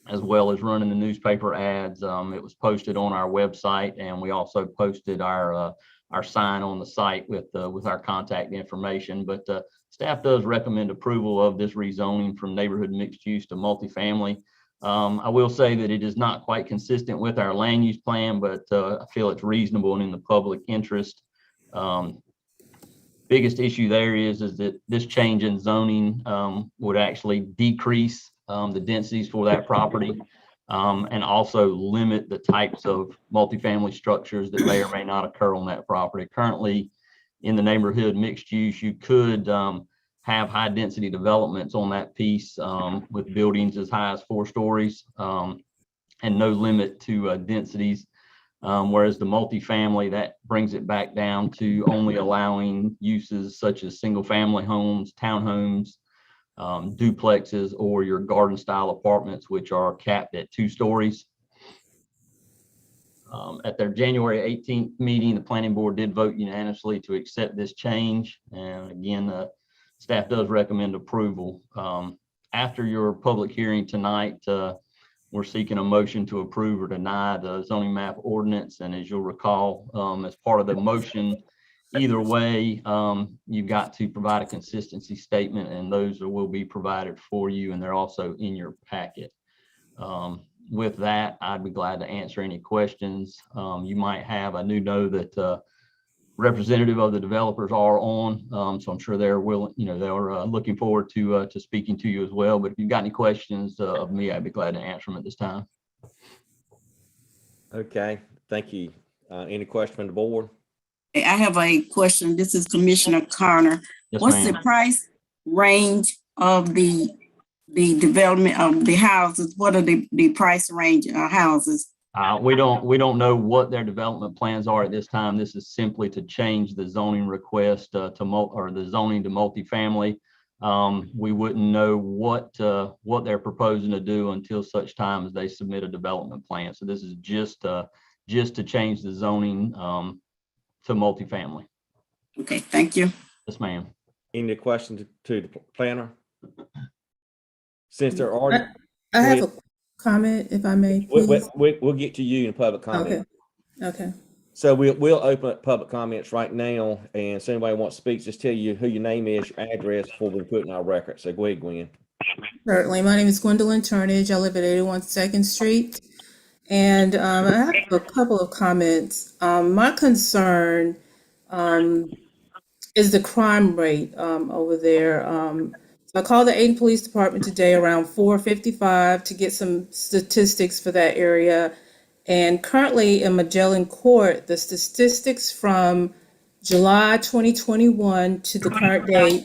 as well as running the newspaper ads. It was posted on our website, and we also posted our sign on the site with our contact information. But staff does recommend approval of this rezoning from neighborhood mixed use to multifamily. I will say that it is not quite consistent with our land use plan, but I feel it's reasonable and in the public interest. Biggest issue there is that this change in zoning would actually decrease the densities for that property, and also limit the types of multifamily structures that may or may not occur on that property. Currently, in the neighborhood mixed use, you could have high density developments on that piece with buildings as high as 4 stories and no limit to densities. Whereas the multifamily, that brings it back down to only allowing uses such as single family homes, townhomes, duplexes, or your garden style apartments, which are capped at 2 stories. At their January 18th meeting, the planning board did vote unanimously to accept this change. And again, staff does recommend approval. After your public hearing tonight, we're seeking a motion to approve or deny the zoning map ordinance. And as you'll recall, as part of the motion, either way, you've got to provide a consistency statement, and those will be provided for you, and they're also in your packet. With that, I'd be glad to answer any questions you might have. I do know that representative of the developers are on, so I'm sure they're willing, they're looking forward to speaking to you as well. But if you've got any questions of me, I'd be glad to answer them at this time. Okay, thank you. Any question from the board? I have a question. This is Commissioner Connor. Yes, What's ma'am. the price range of the development of the houses? What are the price range of houses? We don't know what their development plans are at this time. This is simply to change the zoning request the zoning to multifamily. We wouldn't know what they're proposing to do until such time as they submit a development plan. So this is just to change the zoning to multifamily. Okay, thank you. Yes, ma'am. Any questions to the planner? Since there are, I have a comment, if I may, please. we'll get to you in public comment. Okay. So we'll open up public comments right now, and so anybody wants to speak, just tell you who your name is, your address before we put in our record. So go ahead, Gwen. Certainly. My name is Gwendolyn Turnage. I live at 81 2nd Street. And I have a couple of comments. My concern is the crime rate over there. So I called the Ayden Police Department today around 4:55 to get some statistics for that area. And currently in Magellan Court, the statistics from July 2021 to the current date,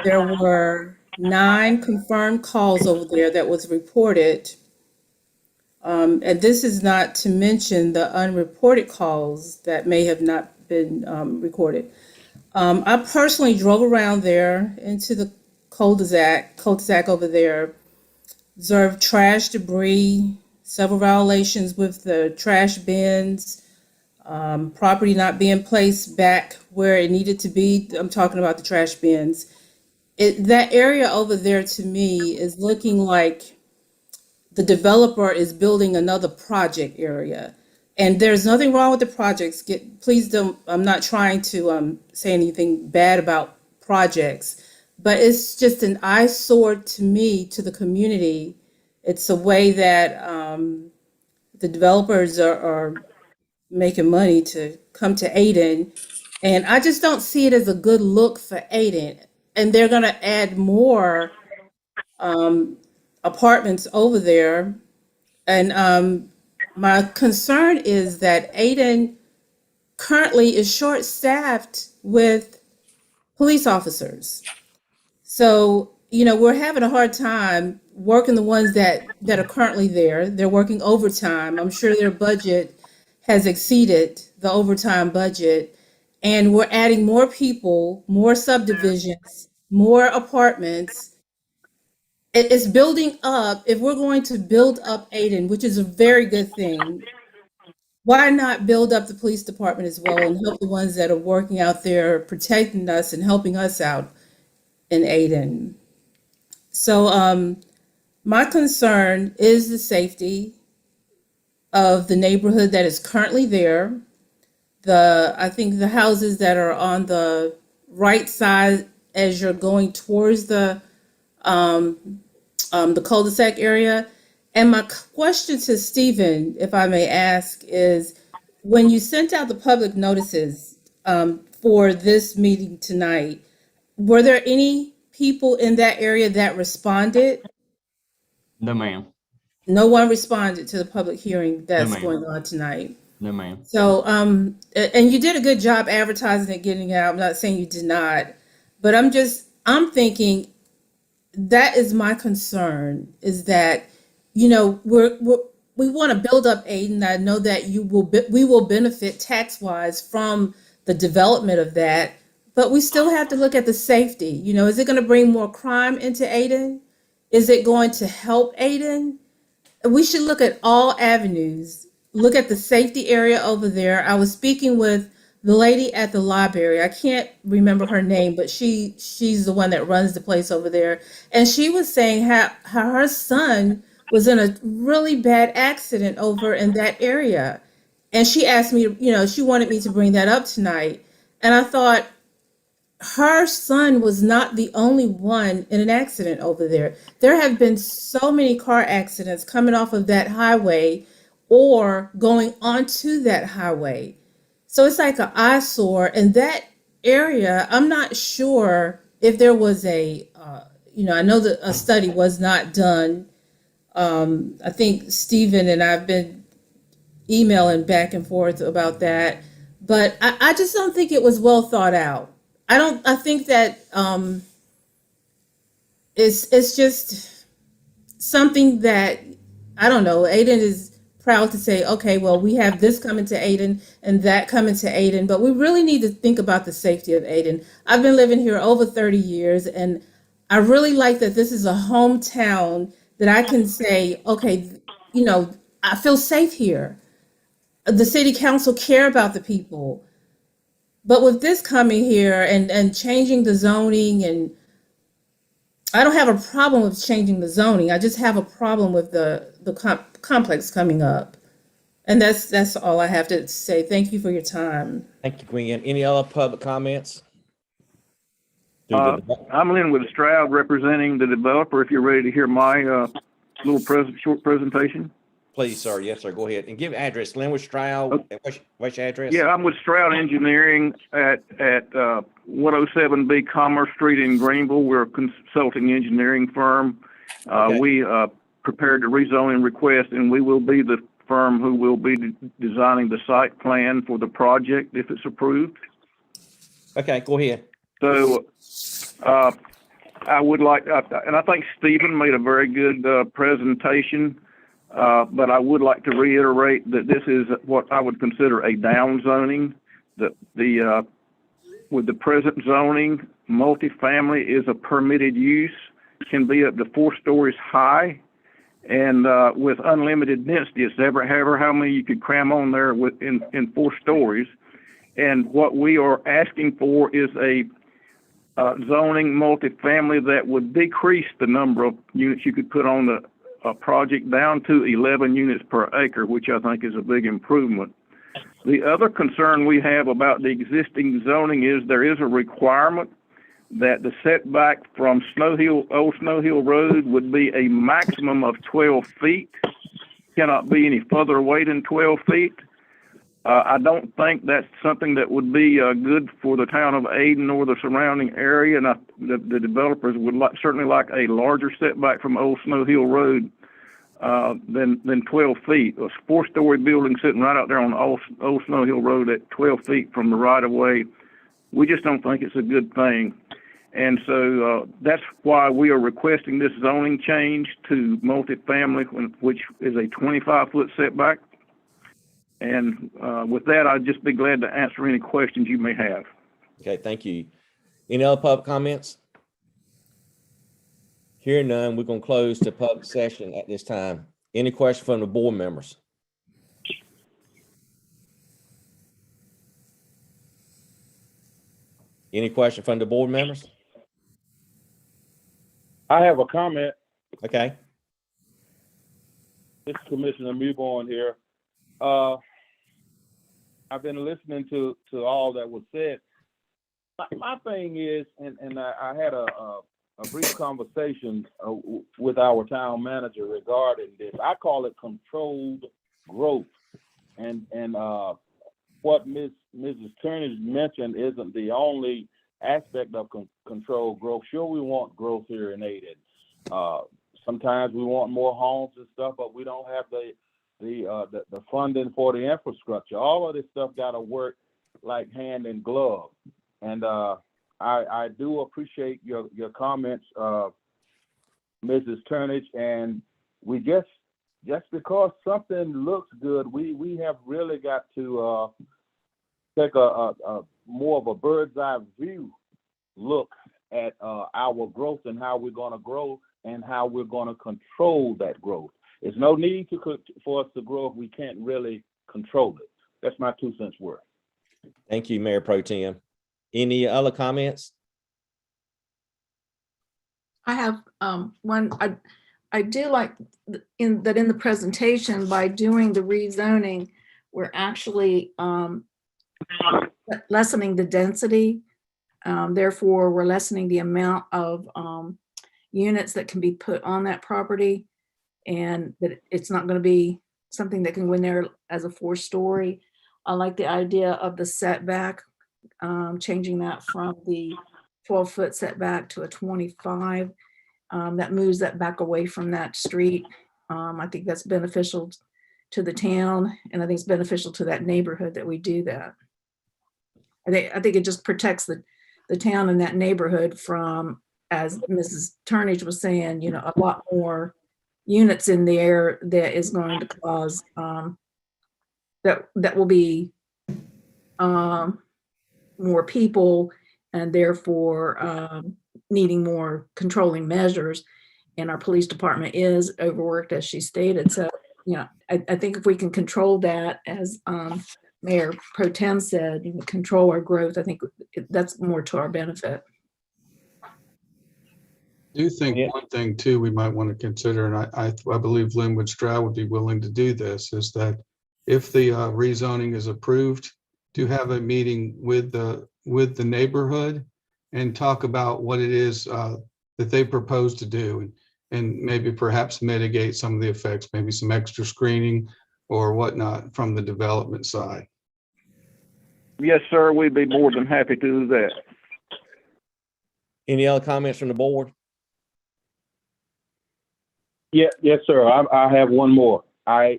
there were 9 confirmed calls over there that was reported. And this is not to mention the unreported calls that may have not been recorded. I personally drove around there into the cul-de-sac over there, observed trash debris, several violations with the trash bins, property not being placed back where it needed to be. I'm talking about the trash bins. That area over there to me is looking like the developer is building another project area. And there's nothing wrong with the projects. Please don't, I'm not trying to say anything bad about projects, but it's just an eyesore to me, to the community. It's a way that the developers are making money to come to Ayden. And I just don't see it as a good look for Ayden. And they're gonna add more apartments over there. And my concern is that Aden currently is short-staffed with police officers. So, we're having a hard time working the ones that are currently there. They're working overtime. I'm sure their budget has exceeded the overtime budget. And we're adding more people, more subdivisions, more apartments. It's building up. If we're going to build up Aden, which is a very good thing, why not build up the police department as well and help the ones that are working out there protecting us and helping us out in Aden? So my concern is the safety of the neighborhood that is currently there. I think the houses that are on the right side as you're going towards the cul-de-sac area. And my question to Stephen, if I may ask, is when you sent out the public notices for this meeting tonight, were there any people in that area that responded? No, ma'am. No one responded to the public hearing that's ma'am. going on tonight. No, ma'am. So, and you did a good job advertising it, getting it out. I'm not saying you did not, but I'm thinking that is my concern, is that, we want to build up Aden. I know that we will benefit tax-wise from the development of that, but we still have to look at the safety. Is it going to bring more crime into Aden? Is it going to help Aden? We should look at all avenues. Look at the safety area over there. I was speaking with the lady at the library. I can't remember her name, but she's the one that runs the place over there. And she was saying how her son was in a really bad accident over in that area. And she asked me, she wanted me to bring that up tonight. And I thought, her son was not the only one in an accident over there. There have been so many car accidents coming off of that highway or going onto that highway. So it's like an eyesore. And that area, I'm not sure if there was I know that a study was not done. I think Stephen and I've been emailing back and forth about that, but I just don't think it was well thought out. I think that it's just something that, I don't know, Aden is proud to say, okay, well, we have this coming to Aden and that coming to Aden, but we really need to think about the safety of Aden. I've been living here over 30 years, and I really like that this is a hometown that I can say, okay, I feel safe here. The city council care about the people. But with this coming here and changing the zoning, and I don't have a problem with changing the zoning. I just have a problem with the complex coming up. And that's all I have to say. Thank you for your time. Thank you, Gwen. Any other public comments? I'm Linwood Stroud, representing the developer. If you're ready to hear my short presentation. Please, sir. Yes, sir. Go ahead and give address. Linwood Stroud. What's your address? Yeah, I'm with Stroud Engineering at 107B Commerce Street in Greenville. We're a consulting engineering firm. Okay. We prepared the rezoning request, and we will be the firm who will be designing the site plan for the project if it's approved. Okay, go ahead. So I would like, and I think Stephen made a very good presentation. But I would like to reiterate that this is what I would consider a downzoning. With the present zoning, multifamily is a permitted use, can be up to 4 stories high, and with unlimited density, it's however how many you could cram on there in 4 stories. And what we are asking for is a zoning multifamily that would decrease the number of units you could put on a project down to 11 units per acre, which I think is a big improvement. The other concern we have about the existing zoning is there is a requirement that the setback from Old Snow Hill Road would be a maximum of 12 feet, cannot be any further away than 12 feet. I don't think that's something that would be good for the town of Ayden or the surrounding area, and the developers would certainly like a larger setback from Old Snow Hill Road than 12 feet. A 4-story building sitting right out there on Old Snow Hill Road at 12 feet from the right of way. We just don't think it's a good thing. And so that's why we are requesting this zoning change to multifamily, which is a 25-foot setback. And with that, I'd just be glad to answer any questions you may have. Okay, thank you. Any other public comments? Hearing none, we're gonna close the public session at this time. Any question from the board members? Any question from the board members? I have a comment. Okay, This is Commissioner Mewborn here. I've been listening to all that was said. My thing is, and I had a brief conversation with our town manager regarding this. I call it controlled growth. And what Mrs. Turner mentioned isn't the only aspect of controlled growth. Sure, we want growth here in Ayden. Sometimes we want more homes and stuff, but we don't have the funding for the infrastructure. All of this stuff got to work like hand in glove. And I do appreciate your comments, Mrs. Turnage. And we just because something looks good, we have really got to take a more of a bird's eye view look at our growth and how we're going to grow and how we're going to control that growth. There's no need for us to grow if we can't really control it. That's my 2 cents worth. thank you, Mayor Pro Tem. Any other comments? I have one. I do like in the presentation, by doing the rezoning, we're actually lessening the density. Therefore, we're lessening the amount of units that can be put on that property, and that it's not going to be something that can go in there as a 4-story. I like the idea of the setback, changing that from the 12-foot setback to a 25. That moves that back away from that street. I think that's beneficial to the town, and I think it's beneficial to that neighborhood that we do that. I think it just protects the town and that neighborhood from, as Mrs. Turnage was saying, a lot more units in there that is going to cause that will be more people, and therefore needing more controlling measures. And our police department is overworked, as she stated. So, I think if we can control that, as Mayor Pro Tem said, control our growth, I think that's more to our benefit. I do think one thing too we might want to consider, and I believe Linwood Stroud would be willing to do this, is that if the rezoning is approved, to have a meeting with the neighborhood and talk about what it is that they propose to do, and maybe perhaps mitigate some of the effects, maybe some extra screening or whatnot from the development side. Yes, sir. We'd be more than happy to do that. Any other comments from the board? Yes, sir. I have one more. I've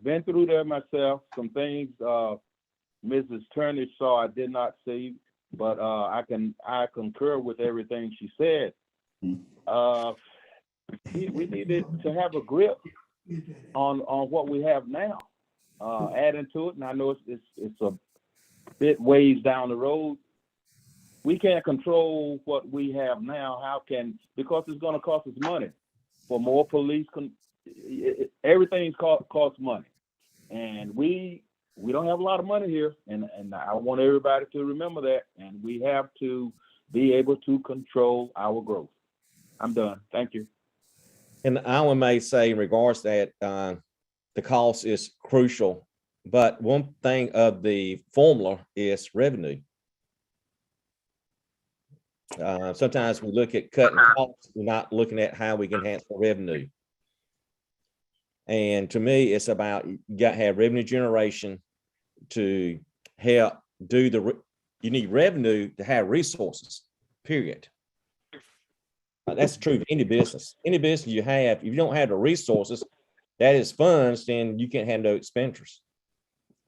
been through there myself. Some things Mrs. Turnage saw I did not see, but I concur with everything she said. We needed to have a grip on what we have now. Adding to it, and I know it's a bit ways down the road. We can't control what we have now. Because it's going to cost us money for more police. Everything's costs money, and we don't have a lot of money here, and I want everybody to remember that. And we have to be able to control our growth. I'm done. Thank you. And I may say in regards to that, the cost is crucial, but one thing of the formula is revenue. Sometimes we look at cutting costs, we're not looking at how we can enhance the revenue. And to me, it's about, you got to have revenue generation to help do you need revenue to have resources, period. That's true of any business. Any business you have, if you don't have the resources, that is funds, then you can't have no expenditures.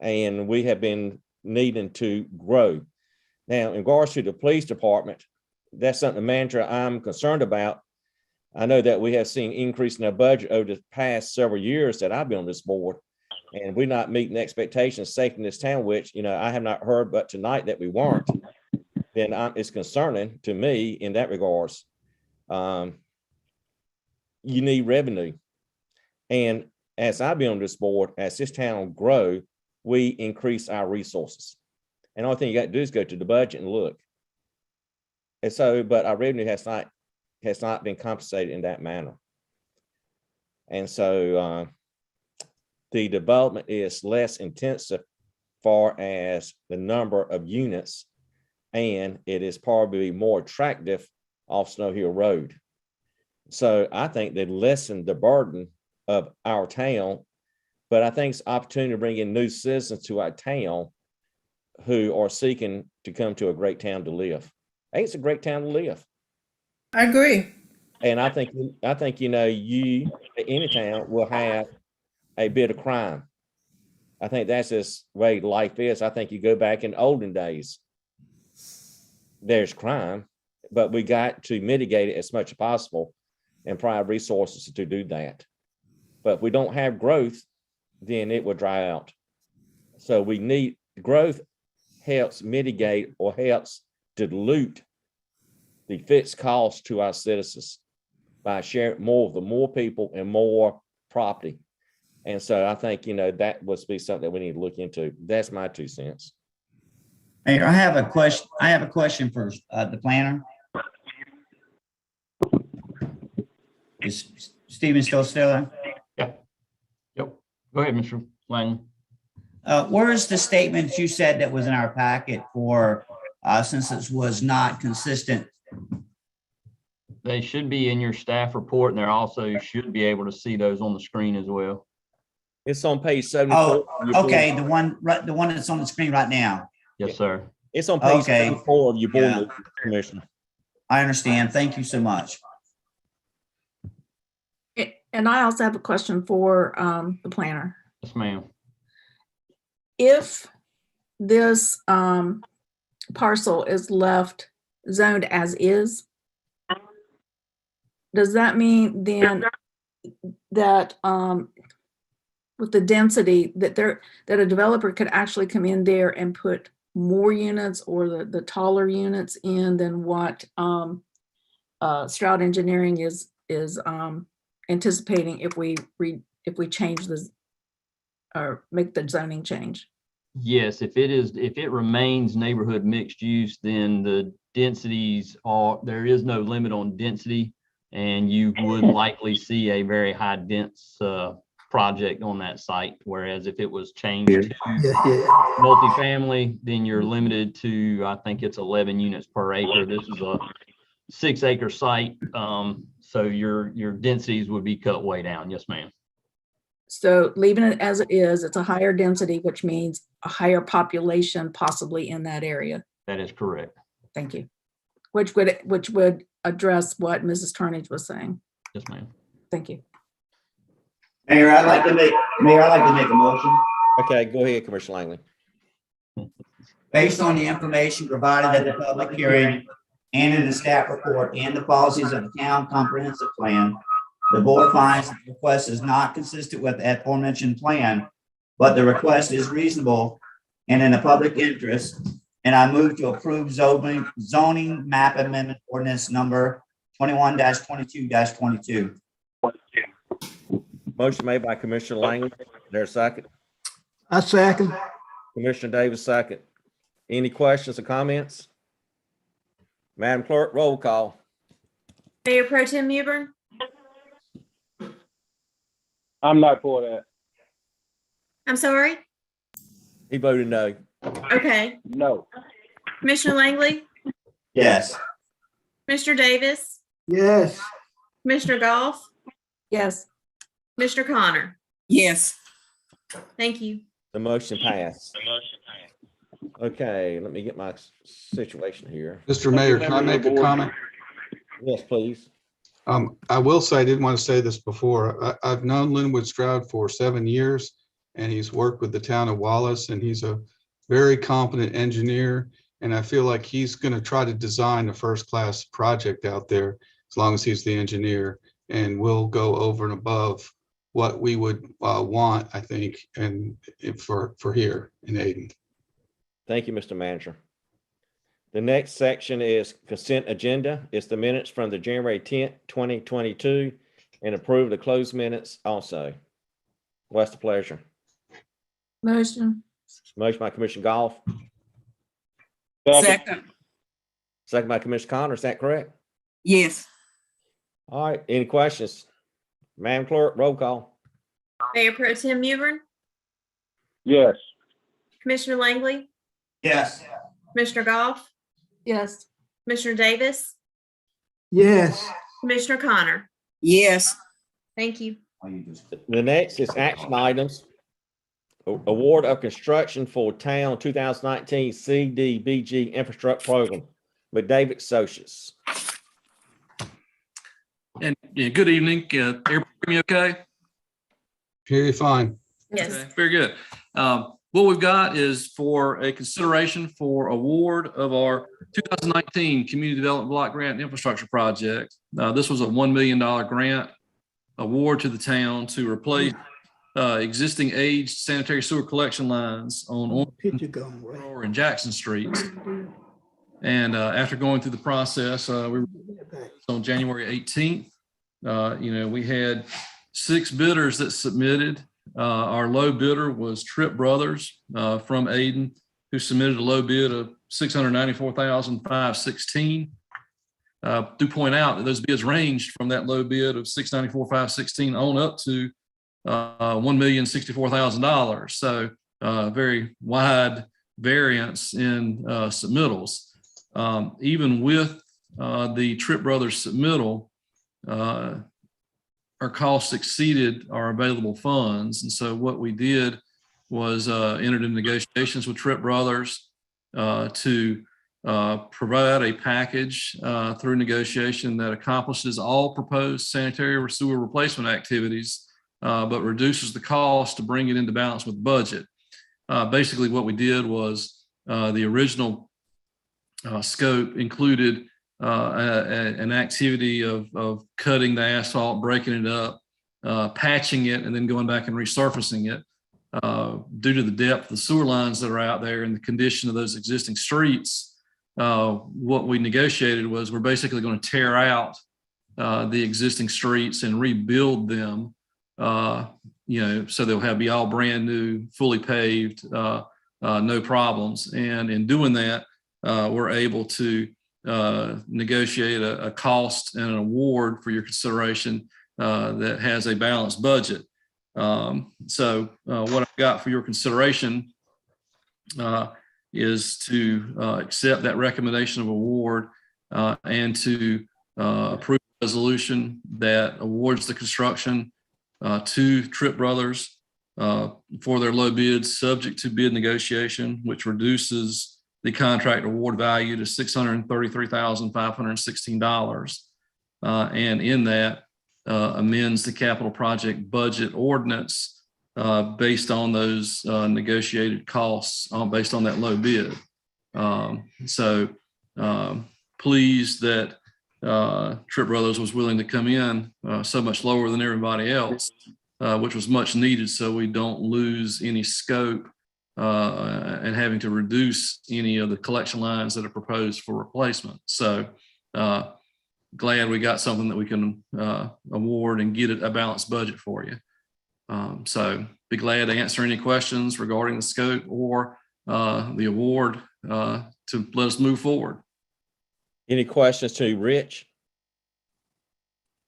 And we have been needing to grow. Now, in regards to the police department, that's something, the manager, I'm concerned about. I know that we have seen increase in our budget over the past several years that I've been on this board, and we're not meeting the expectations safe in this town, which, I have not heard but tonight that we weren't. Then it's concerning to me in that regards. You need revenue. And as I've been on this board, as this town grow, we increase our resources. And the only thing you got to do is go to the budget and look. And so, but our revenue has not been compensated in that manner. And so the development is less intensive far as the number of units, and it is probably more attractive off Snow Hill Road. So I think they lessen the burden of our town, but I think it's an opportunity to bring in new citizens to our town who are seeking to come to a great town to live. I think it's a great town to live. I agree. And I think, you any town will have a bit of crime. I think that's just the way life is. I think you go back in olden days, there's crime, but we got to mitigate it as much as possible and provide resources to do that. But if we don't have growth, then it will dry out. So we need growth, helps mitigate or helps dilute the fixed cost to our citizens by sharing more people and more property. And so I think, that would be something that we need to look into. That's my 2 cents. Mayor, I have a question for the planner. Is Stephen still there? Yeah. Yep. Go ahead, Mr. Lang. Where's the statement you said that was in our packet for, since it was not consistent? They should be in your staff report, and they're also should be able to see those on the screen as well. It's on page 74. Oh, okay, the one that's on the screen right now. Yes, sir. It's on page Okay. 74 of your board, Yeah. Commissioner. I understand. Thank you so much. And I also have a question for the planner. Yes, ma'am. If this parcel is left zoned as is, does that mean then that with the density that a developer could actually come in there and put more units or the taller units in than what Stroud Engineering is anticipating if we change this or make the zoning change? Yes, if it remains neighborhood mixed use, then the densities there is no limit on density, and you would likely see a very high dense project on that site. Whereas if it was changed to multifamily, then you're limited to, I think it's 11 units per acre. This is a 6-acre site. So your densities would be cut way down. Yes, ma'am. So leaving it as it is, it's a higher density, which means a higher population possibly in that area. That is correct. Thank you. Which would address what Mrs. Turnage was saying. Yes, ma'am. Thank you. Mayor, I'd like to make a motion. Okay, go ahead, Commissioner Langley. Based on the information provided at the public hearing and in the staff report and the policies of the town comprehensive plan, the board finds the request is not consistent with the aforementioned plan, but the request is reasonable and in the public interest. And I move to approve zoning map amendment ordinance number 21-22-22. Motion made by Commissioner Langley. There's a second. I second. Commissioner Davis, second. Any questions or comments? Madam Clerk, roll call. Mayor Pro Tem Mewburn, I'm not for that. I'm sorry. He voted no. Okay. No. Commissioner Langley, Yes. Mr. Davis, Yes. Commissioner Goff, Yes. Mr. Connor. Yes. Thank you. The motion passed. Okay, let me get my situation here. Mr. Mayor, can I make a comment? Yes, please. I will say, I didn't want to say this before. I've known Linwood Stroud for 7 years, and he's worked with the town of Wallace, and he's a very competent engineer. And I feel like he's going to try to design a first-class project out there, as long as he's the engineer, and we'll go over and above what we would want, I think, and for here in Ayden. Thank you, Mr. Manager. The next section is consent agenda. It's the minutes from the January 10th, 2022, and approve the closed minutes also. What's the pleasure? Motion. Motion by Commissioner Goff, Second. second by Commissioner Connor. Is that correct? Yes. All right, any questions? Madam Clerk, roll call. Mayor Pro Tem Mewburn, Yes. Commissioner Langley, Yes. Commissioner Goff, Yes. Commissioner Davis, Yes. Commissioner Connor. Yes. Thank you. The next is action items. Award of construction for town 2019 CDBG infrastructure program with David Associates. And yeah, good evening. Everybody hear me okay? Hear you fine. Yes. Okay, very good. What we've got is for a consideration for award of our 2019 Community Development Block Grant Infrastructure Project. This was a $1 million grant award to the town to replace existing aged sanitary sewer collection lines on Picture going right. Aurora and Jackson Streets. And after going through the process, we were on January 18th. We had 6 bidders that submitted. Our low bidder was Tripp Brothers from Ayden, who submitted a low bid of $694,516. Do point out that those bids ranged from that low bid of $694,516 on up to $1,064,000. So very wide variance in submittals. Even with the Tripp Brothers submittal, our costs exceeded our available funds. And so what we did was entered into negotiations with Tripp Brothers to provide a package through negotiation that accomplishes all proposed sanitary or sewer replacement activities, but reduces the cost to bring it into balance with the budget. Basically, what we did was the original scope included an activity of cutting the asphalt, breaking it up, patching it, and then going back and resurfacing it. Due to the depth of the sewer lines that are out there and the condition of those existing streets, what we negotiated was we're basically going to tear out the existing streets and rebuild them, so they'll be all brand new, fully paved, no problems. And in doing that, we're able to negotiate a cost and an award for your consideration that has a balanced budget. So what I've got for your consideration is to accept that recommendation of award and to approve a resolution that awards the construction to Tripp Brothers for their low bids, subject to bid negotiation, which reduces the contract award value to $633,516. And in that, amends the capital project budget ordinance based on those negotiated costs based on that low bid. Pleased that Tripp Brothers was willing to come in so much lower than everybody else, which was much needed, so we don't lose any scope and having to reduce any of the collection lines that are proposed for replacement. So glad we got something that we can award and get a balanced budget for you. So be glad to answer any questions regarding the scope or the award to let us move forward. Any questions to Rich?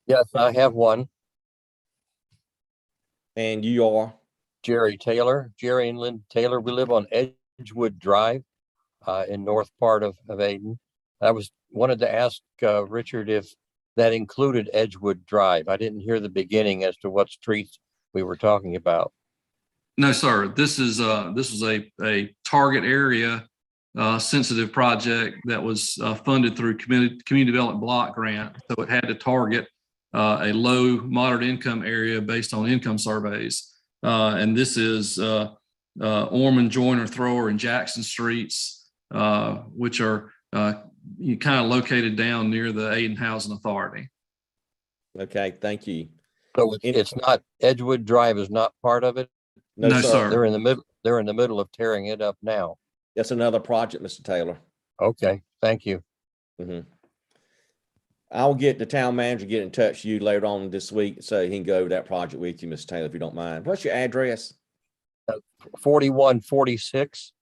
Yes, I have one. And you are? Jerry Taylor, Jerry and Lynn Taylor. We live on Edgewood Drive in north part of Ayden. I wanted to ask Richard if that included Edgewood Drive. I didn't hear the beginning as to what streets we were talking about? No, sir. This was a target area sensitive project that was funded through community development block grant. So it had to target a low moderate income area based on income surveys. And this is Ormond, Joyner, Thrower, and Jackson Streets, which are kind of located down near the Aden Housing Authority. Okay, thank you. So it's not, Edgewood Drive is not part of it? No, sir. They're in the middle of tearing it up now. That's another project, Mr. Taylor. Okay, thank you. Mhm. I'll get the town manager, get in touch with you later on this week so he can go over that project with you, Mr. Taylor, if you don't mind. What's your address? 4146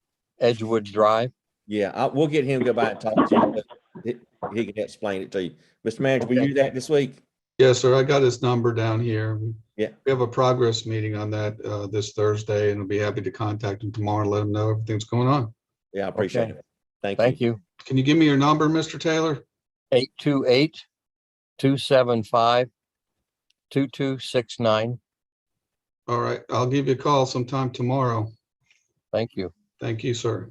Edgewood Drive. Yeah, we'll get him to go by and talk to you. But he can explain it to you. Mr. Manager, will you do that this week? Yes, sir. I got his number down here. Yeah. We have a progress meeting on that this Thursday, and I'll be happy to contact him tomorrow and let him know everything's going on. Yeah, I appreciate Okay. it. Thank Thank you. you. Can you give me your number, Mr. Taylor? 828-275-2269. All right, I'll give you a call sometime tomorrow. Thank you. Thank you, sir.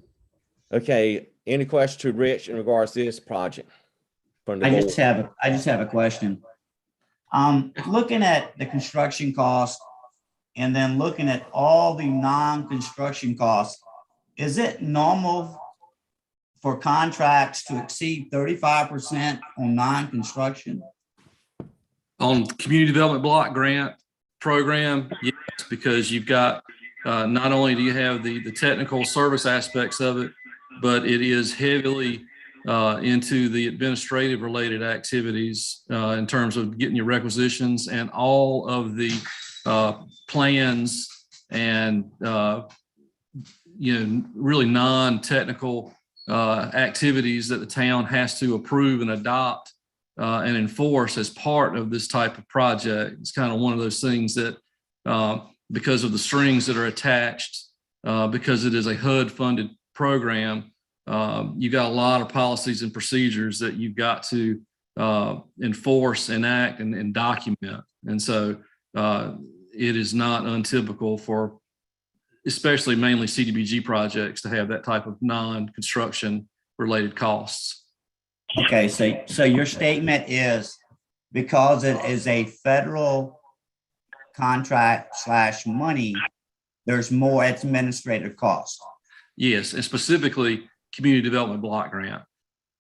Okay, any questions to Rich in regards to this project? From the I board? just have a question. Looking at the construction cost and then looking at all the non-construction costs, is it normal for contracts to exceed 35% on non-construction? On community development block grant program, yes, because you've got, not only do you have the technical service aspects of it, but it is heavily into the administrative related activities in terms of getting your requisitions and all of the plans and really non-technical activities that the town has to approve and adopt and enforce as part of this type of project. It's kind of one of those things that because of the strings that are attached, because it is a HUD funded program, you got a lot of policies and procedures that you've got to enforce, enact, and document. And so it is not untypical for, especially mainly CDBG projects, to have that type of non-construction related costs. Okay, so your statement is because it is a federal contract / money, there's more administrative cost. Yes, and specifically community development block grant.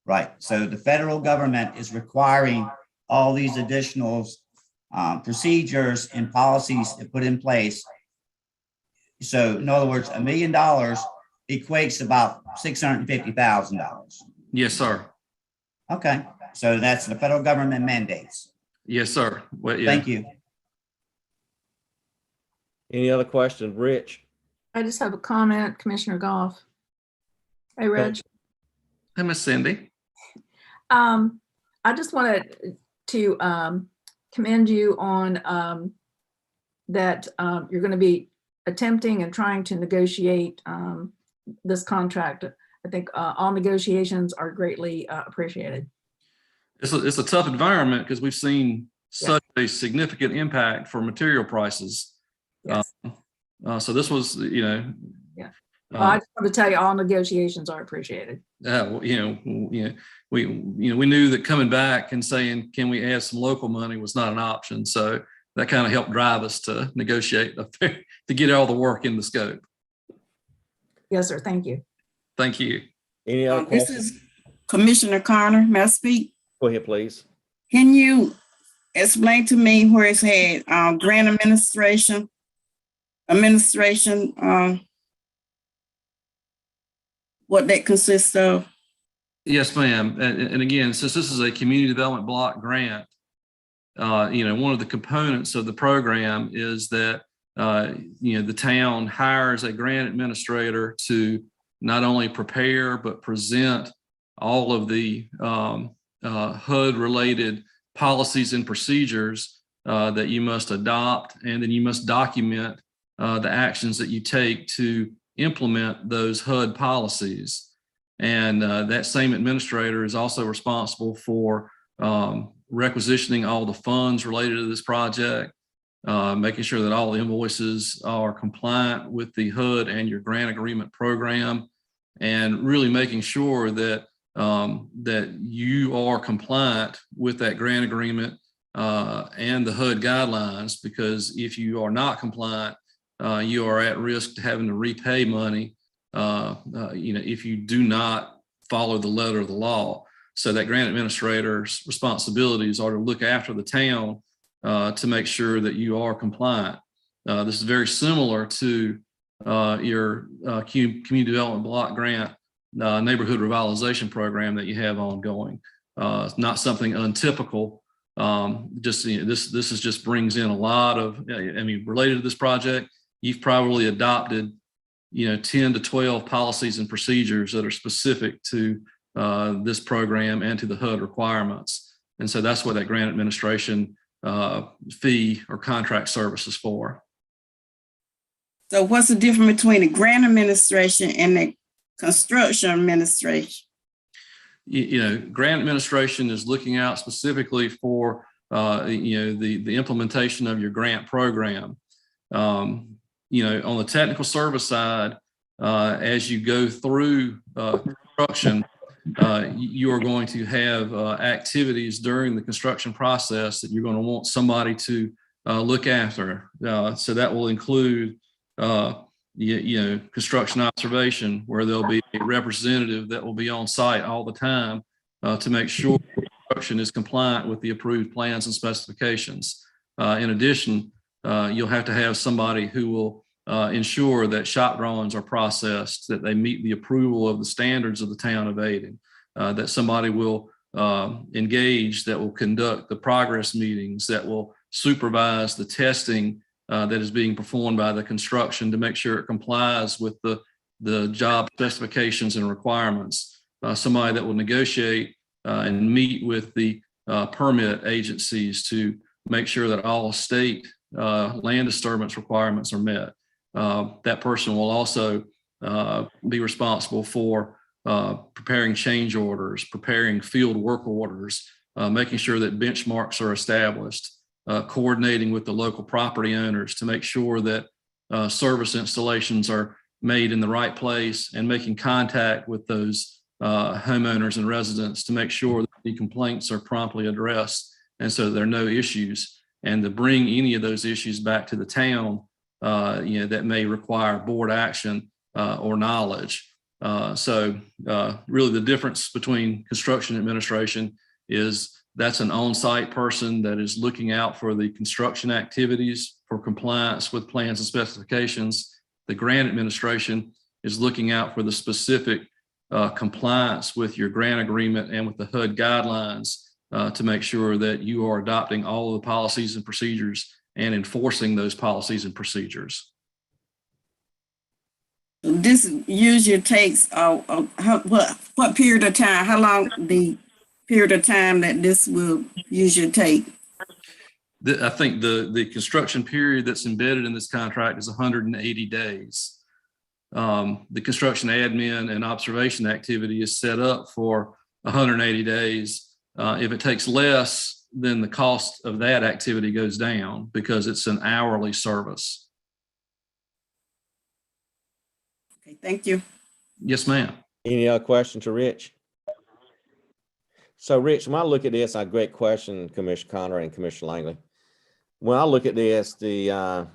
Right, so the federal government is requiring all these additional procedures and policies to put in place. So in other words, $1 million equates to about $650,000. Yes, sir. Okay, so that's the federal government mandates. Yes, sir. Well, yeah. Thank you. Any other questions, Rich? I just have a comment, Commissioner Goff. Hey, Reg. Hey, Miss Cindy. I just wanted to commend you on that you're going to be attempting and trying to negotiate this contract. I think all negotiations are greatly appreciated. It's a tough environment because we've seen such a significant impact for material prices. Yes. So this was, Yeah. Well, I just want to tell you, all negotiations are appreciated. we knew that coming back and saying, can we add some local money was not an option. So that kind of helped drive us to negotiate to get all the work in the scope. Yes, sir. Thank you. Thank you. Any other This questions? is Commissioner Connor. May I speak? Go ahead, please. Can you explain to me where it's had grant administration, what that consists of? Yes, ma'am. And again, since this is a community development block grant, one of the components of the program is that, the town hires a grant administrator to not only prepare, but present all of the HUD-related policies and procedures that you must adopt, and then you must document the actions that you take to implement those HUD policies. And that same administrator is also responsible for requisitioning all the funds related to this project, making sure that all invoices are compliant with the HUD and your grant agreement program, and really making sure that that you are compliant with that grant agreement and the HUD guidelines, because if you are not compliant, you are at risk to having to repay money, if you do not follow the letter of the law. So that grant administrator's responsibilities are to look after the town to make sure that you are compliant. This is very similar to your community development block grant neighborhood revitalization program that you have ongoing. It's not something untypical. This is just brings in a lot of, related to this project, you've probably adopted, 10 to 12 policies and procedures that are specific to this program and to the HUD requirements. And so that's what that grant administration fee or contract service is for. So what's the difference between the grant administration and the construction administration? Grant administration is looking out specifically for, the implementation of your grant program. On the technical service side, as you go through construction, you are going to have activities during the construction process that you're going to want somebody to look after. So that will include, construction observation, where there'll be a representative that will be on site all the time to make sure construction is compliant with the approved plans and specifications. In addition, you'll have to have somebody who will ensure that shop drawings are processed, that they meet the approval of the standards of the town of Ayden, that somebody will engage, that will conduct the progress meetings, that will supervise the testing that is being performed by the construction to make sure it complies with the job specifications and requirements. Somebody that will negotiate and meet with the permit agencies to make sure that all state land disturbance requirements are met. That person will also be responsible for preparing change orders, preparing field work orders, making sure that benchmarks are established, coordinating with the local property owners to make sure that service installations are made in the right place, and making contact with those homeowners and residents to make sure that the complaints are promptly addressed, and so there are no issues, and to bring any of those issues back to the town that may require board action or knowledge. So really the difference between construction administration is that's an on-site person that is looking out for the construction activities for compliance with plans and specifications. The grant administration is looking out for the specific compliance with your grant agreement and with the HUD guidelines to make sure that you are adopting all of the policies and procedures and enforcing those policies and procedures. This usually takes what period of time? How long the period of time that this will usually take? I think the construction period that's embedded in this contract is 180 days. The construction admin and observation activity is set up for 180 days. If it takes less, then the cost of that activity goes down because it's an hourly service. Okay, thank you. Yes, ma'am. Any other questions to Rich? So Rich, when I look at this, a great question, Commissioner Conner and Commissioner Langley. When I look at this, the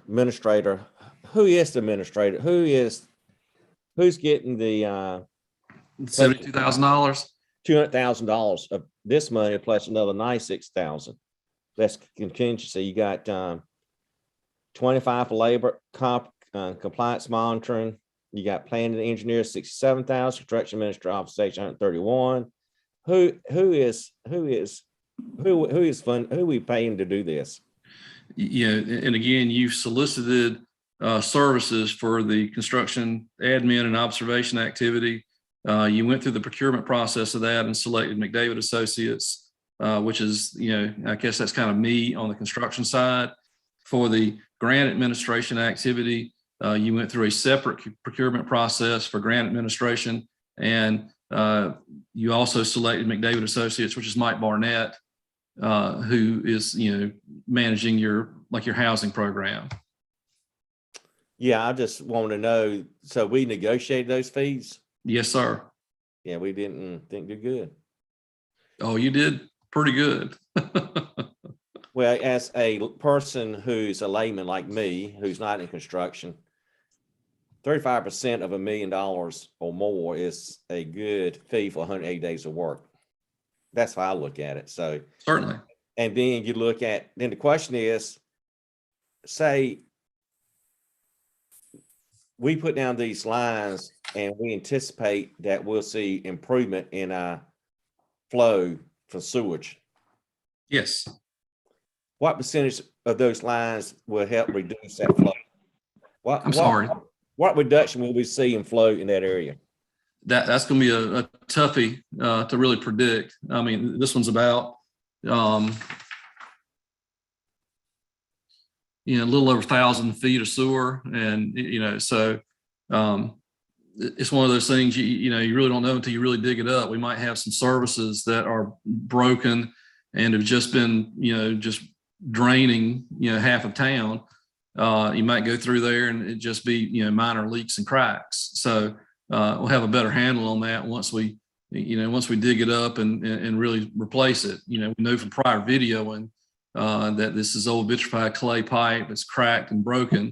administrator, who is the administrator? Who's getting the $72,000? $200,000 of this money plus another $96,000. That's contingency. You got 25 for labor compliance monitoring. You got planning engineer 67,000, construction administrator observation 131. Who are we paying to do this? And again, you've solicited services for the construction admin and observation activity. You went through the procurement process of that and selected McDavid Associates, which is, I guess that's kind of me on the construction side. For the grant administration activity, you went through a separate procurement process for grant administration, and you also selected McDavid Associates, which is Mike Barnett. who is, managing your housing program. Yeah, I just want to know, so we negotiated those fees? Yes, sir. Yeah, we didn't think they're good. Oh, you did pretty good. Well, as a person who's a layman like me, who's not in construction, 35% of $1 million or more is a good fee for 180 days of work. That's how I look at it. So Certainly. and then you look at, then the question is, say we put down these lines and we anticipate that we'll see improvement in our flow for sewage. Yes. What percentage of those lines will help reduce that flow? I'm sorry. What reduction will we see in flow in that area? That's going to be a toughie to really predict. I mean, this one's about, a little over 1,000 feet of sewer. And, so it's one of those things, you really don't know until you really dig it up. We might have some services that are broken and have just been, just draining, half of town. You might go through there and it just be, minor leaks and cracks. So we'll have a better handle on that once we dig it up and really replace it. We know from prior videoing that this is old vitrified clay pipe. It's cracked and broken.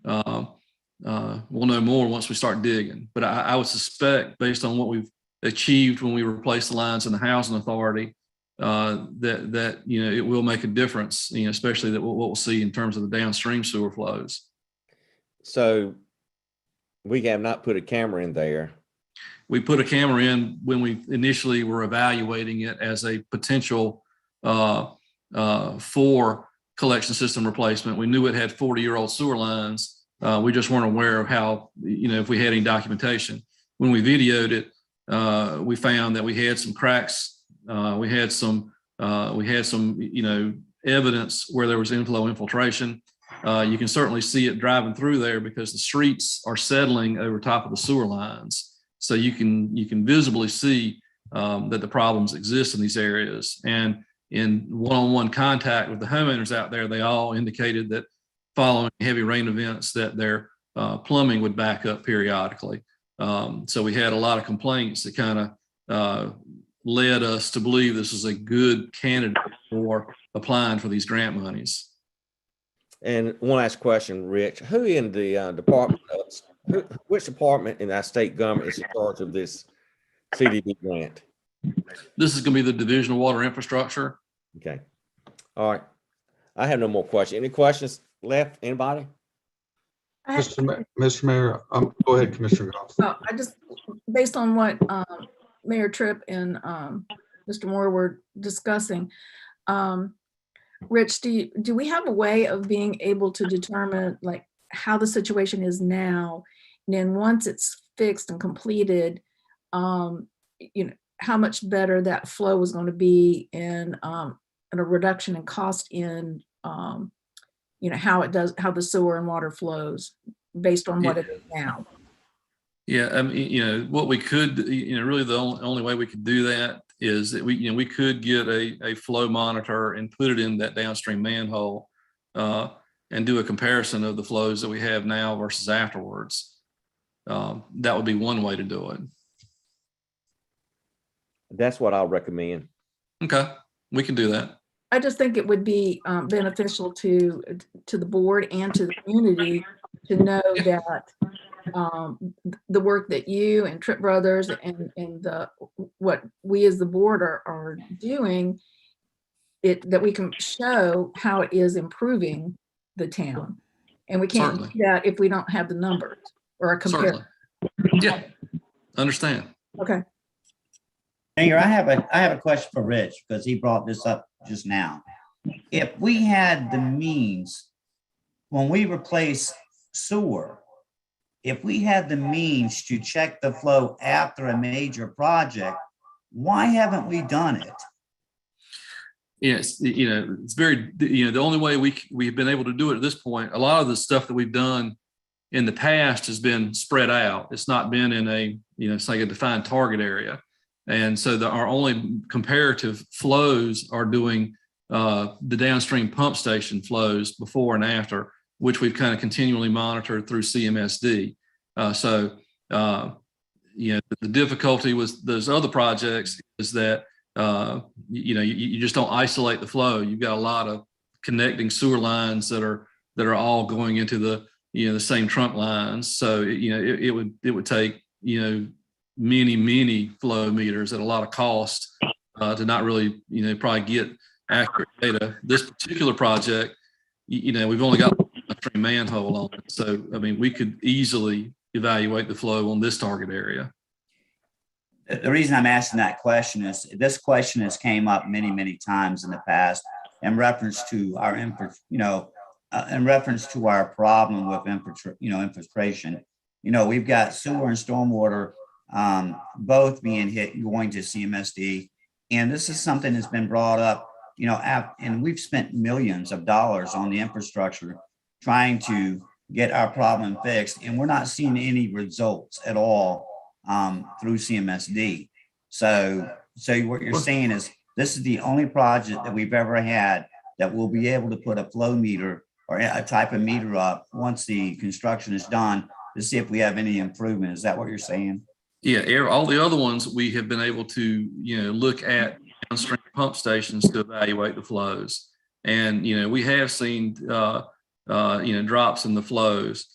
We'll know more once we start digging. But I would suspect, based on what we've achieved when we replaced the lines in the housing authority, that it will make a difference, especially that what we'll see in terms of the downstream sewer flows. So we have not put a camera in there. We put a camera in when we initially were evaluating it as a potential for collection system replacement. We knew it had 40-year-old sewer lines. We just weren't aware of how, if we had any documentation. When we videoed it, we found that we had some cracks. We had some evidence where there was inflow infiltration. You can certainly see it driving through there because the streets are settling over top of the sewer lines. So you can visibly see that the problems exist in these areas. And in one-on-one contact with the homeowners out there, they all indicated that following heavy rain events that their plumbing would back up periodically. So we had a lot of complaints that kind of led us to believe this is a good candidate for applying for these grant monies. And one last question, Rich, who in the which department in our state government is in charge of this CDB grant? This is going to be the Division of Water Infrastructure. Okay. All right. I have no more questions. Any questions left? Anybody? Mr. Mayor, go ahead, Commissioner Goff. I just, based on what Mayor Tripp and Mr. Moore were discussing, Rich, do we have a way of being able to determine like how the situation is now? And then once it's fixed and completed, how much better that flow is going to be in a reduction in cost in, how the sewer and water flows based on what it is now? Yeah, I mean, what we could, really the only way we could do that is that we could get a flow monitor and put it in that downstream manhole and do a comparison of the flows that we have now versus afterwards. That would be one way to do it. That's what I'll recommend. Okay, we can do that. I just think it would be beneficial to the board and to the community to know that the work that you and Tripp Brothers and what we as the board are doing, that we can show how it is improving the town. And we can't do that if we don't have the numbers or a comparison. Yeah, understand. Okay. Mayor, I have a question for Rich because he brought this up just now. If we had the means, when we replace sewer, if we had the means to check the flow after a major project, why haven't we done it? Yes, it's very, the only way we've been able to do it at this point, a lot of the stuff that we've done in the past has been spread out. It's not been in it's like a defined target area. And so our only comparative flows are doing the downstream pump station flows before and after, which we've kind of continually monitored through CMSD. The difficulty with those other projects is that, you just don't isolate the flow. You've got a lot of connecting sewer lines that are all going into the same trunk lines. So, it would take, many flow meters at a lot of cost to not really, probably get accurate data. This particular project, we've only got a manhole on it. So, I mean, we could easily evaluate the flow on this target area. The reason I'm asking that question is this question has came up many, many times in the past in reference to our in reference to our problem with infiltration. We've got sewer and stormwater both being hit going to CMSD, and this is something that's been brought up. And we've spent millions of dollars on the infrastructure trying to get our problem fixed, and we're not seeing any results at all through CMSD. So what you're saying is this is the only project that we've ever had that will be able to put a flow meter or a type of meter up once the construction is done to see if we have any improvement. Is that what you're saying? Yeah, all the other ones we have been able to, look at downstream pump stations to evaluate the flows. And, we have seen, drops in the flows.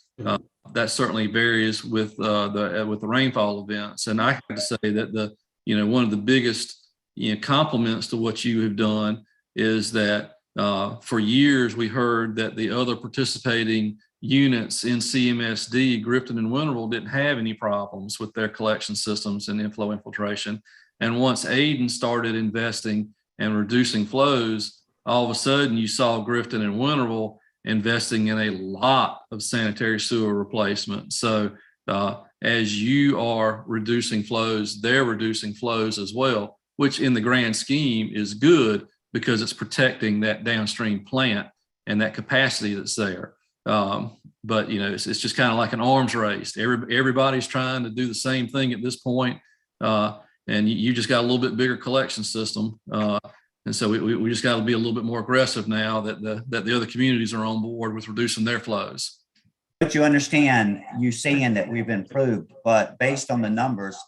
That certainly varies with the rainfall events. And I have to say that one of the biggest, compliments to what you have done is that for years we heard that the other participating units in CMSD, Grifton and Winterville, didn't have any problems with their collection systems and inflow infiltration. And once Ayden started investing and reducing flows, all of a sudden you saw Grifton and Winterville investing in a lot of sanitary sewer replacement. So as you are reducing flows, they're reducing flows as well, which in the grand scheme is good because it's protecting that downstream plant and that capacity that's there. But it's just kind of like an arms race. Everybody's trying to do the same thing at this point. And you just got a little bit bigger collection system. And so we just got to be a little bit more aggressive now that the other communities are on board with reducing their flows. But you understand, you're saying that we've improved, but based on the numbers,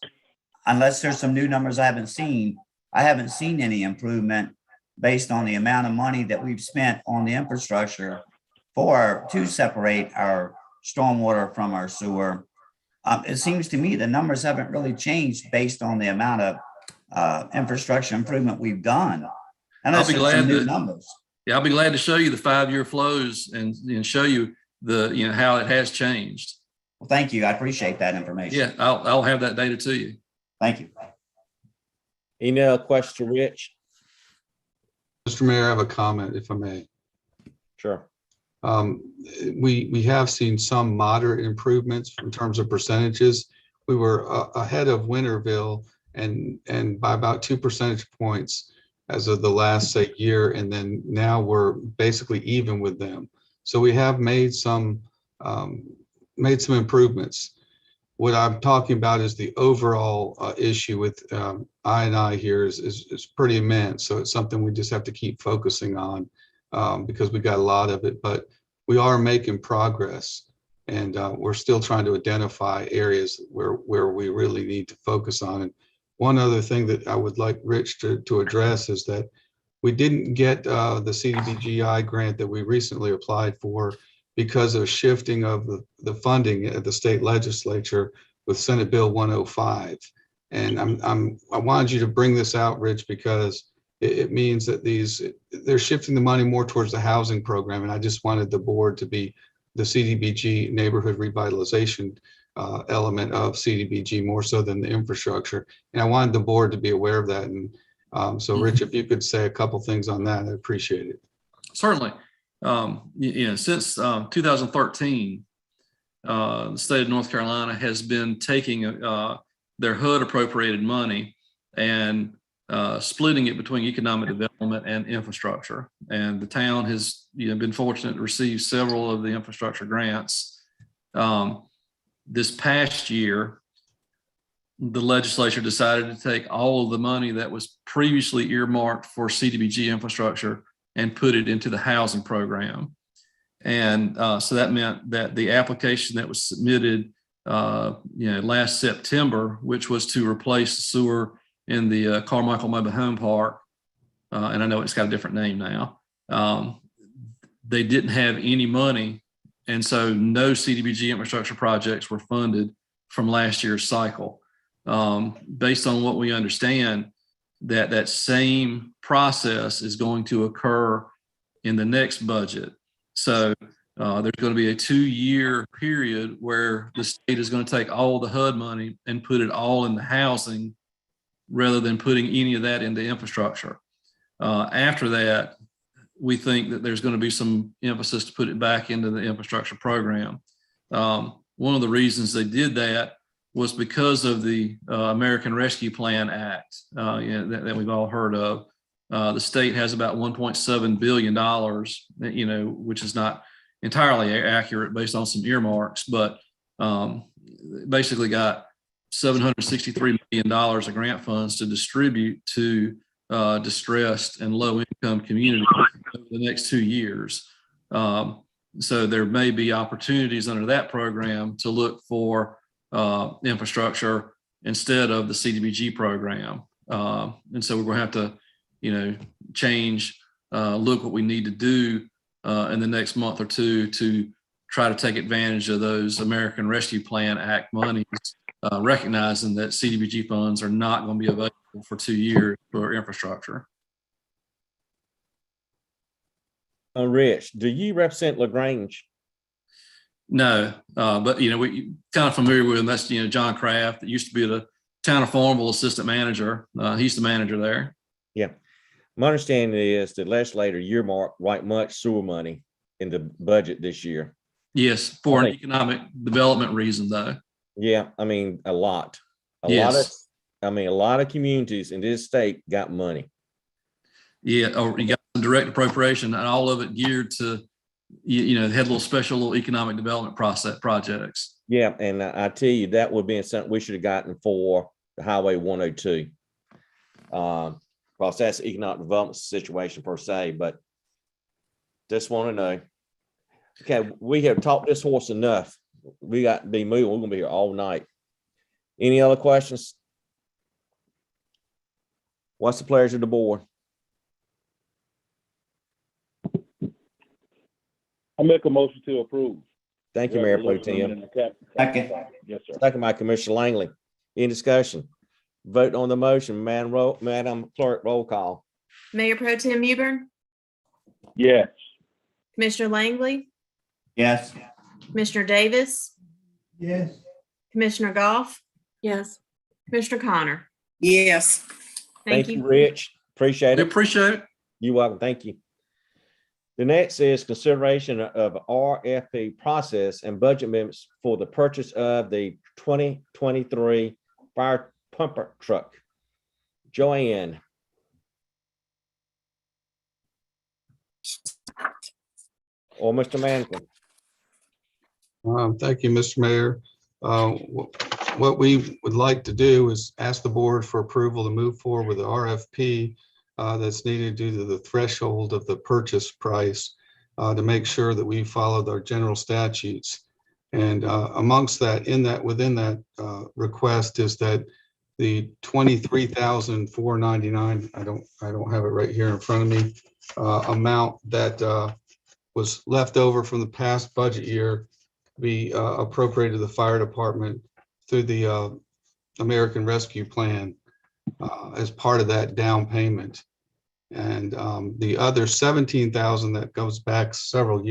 unless there's some new numbers I haven't seen any improvement based on the amount of money that we've spent on the infrastructure to separate our stormwater from our sewer. It seems to me the numbers haven't really changed based on the amount of infrastructure improvement we've done. And I'll be glad new numbers. Yeah, I'll be glad to show you the 5-year flows and show you how it has changed. Well, thank you. I appreciate that information. Yeah, I'll have that data to you. Thank you. Any other question, Rich? Mr. Mayor, I have a comment, if I may. Sure. We have seen some moderate improvements in terms of percentages. We were ahead of Winterville and by about 2 percentage points as of the last year, and then now we're basically even with them. So we have made some improvements. What I'm talking about is the overall issue with I&I here is pretty immense. So it's something we just have to keep focusing on because we got a lot of it, but we are making progress, and we're still trying to identify areas where we really need to focus on. And one other thing that I would like Rich to address is that we didn't get the CDBGI grant that we recently applied for because of shifting of the funding at the state legislature with Senate Bill 105. And I wanted you to bring this out, Rich, because it means that they're shifting the money more towards the housing program. And I just wanted the board to be the CDBG neighborhood revitalization element of CDBG more so than the infrastructure. And I wanted the board to be aware of that. And so Rich, if you could say a couple things on that, I'd appreciate it. Certainly. Since 2013, the state of North Carolina has been taking their HUD appropriated money and splitting it between economic development and infrastructure. And the town has been fortunate to receive several of the infrastructure grants. This past year, the legislature decided to take all of the money that was previously earmarked for CDBG infrastructure and put it into the housing program. And so that meant that the application that was submitted last September, which was to replace the sewer in the Carmichael Mobile Home Park, and I know it's got a different name now, they didn't have any money. And so no CDBG infrastructure projects were funded from last year's cycle. Based on what we understand, that same process is going to occur in the next budget. So there's going to be a 2-year period where the state is going to take all the HUD money and put it all in the housing rather than putting any of that into infrastructure. After that, we think that there's going to be some emphasis to put it back into the infrastructure program. One of the reasons they did that was because of the American Rescue Plan Act that we've all heard of. The state has about $1.7 billion, which is not entirely accurate based on some earmarks, but basically got $763 million of grant funds to distribute to distressed and low-income communities over the next 2 years. So there may be opportunities under that program to look for infrastructure instead of the CDBG program. And so we're going to have to, change, look what we need to do in the next month or two to try to take advantage of those American Rescue Plan Act monies, recognizing that CDBG funds are not going to be available for 2 years for infrastructure. Rich, do you represent LaGrange? No, but we kind of familiar with him. That's John Kraft, that used to be the town of Farmville assistant manager. He's the manager there. Yeah, my understanding is the legislator earmarked right much sewer money in the budget this year. Yes, for an economic development reason, though. Yeah, I mean a lot. A lot of communities in this state got money. Yeah, or you got direct appropriation, and all of it geared to, they had little economic development projects. Yeah, and I tell you, that would have been something we should have gotten for the Highway 102. Because that's economic development situation per se, but just want to know. Okay, we have talked this horse enough. We got to be moving. We're going to be here all night. Any other questions? What's the pleasure of the board? I make a motion to approve. Thank you, Mayor Pro Tem. Second. Yes, sir. Second by Commissioner Langley. Any discussion? Vote on the motion. Madam Clerk, roll call. Mayor Pro Tem Mewburn, Yes. Commissioner Langley, Yes. Commissioner Davis, Yes. Commissioner Goff, Yes. Commissioner Connor. Yes. Thank you. Rich. Appreciate We it. appreciate it. You're welcome. Thank you. The next is consideration of RFP process and budget amendments for the purchase of the 2023 fire pumper truck. Joanne. Or Mr. Mankin. Thank you, Mr. Mayor. What we would like to do is ask the board for approval to move forward with the RFP that's needed due to the threshold of the purchase price to make sure that we followed our general statutes. And amongst that, within that request is that the $23,499, I don't have it right here in front of me, amount that was left over from the past budget year be appropriated to the fire department through the American Rescue Plan as part of that down payment. And the other 17,000 that goes back several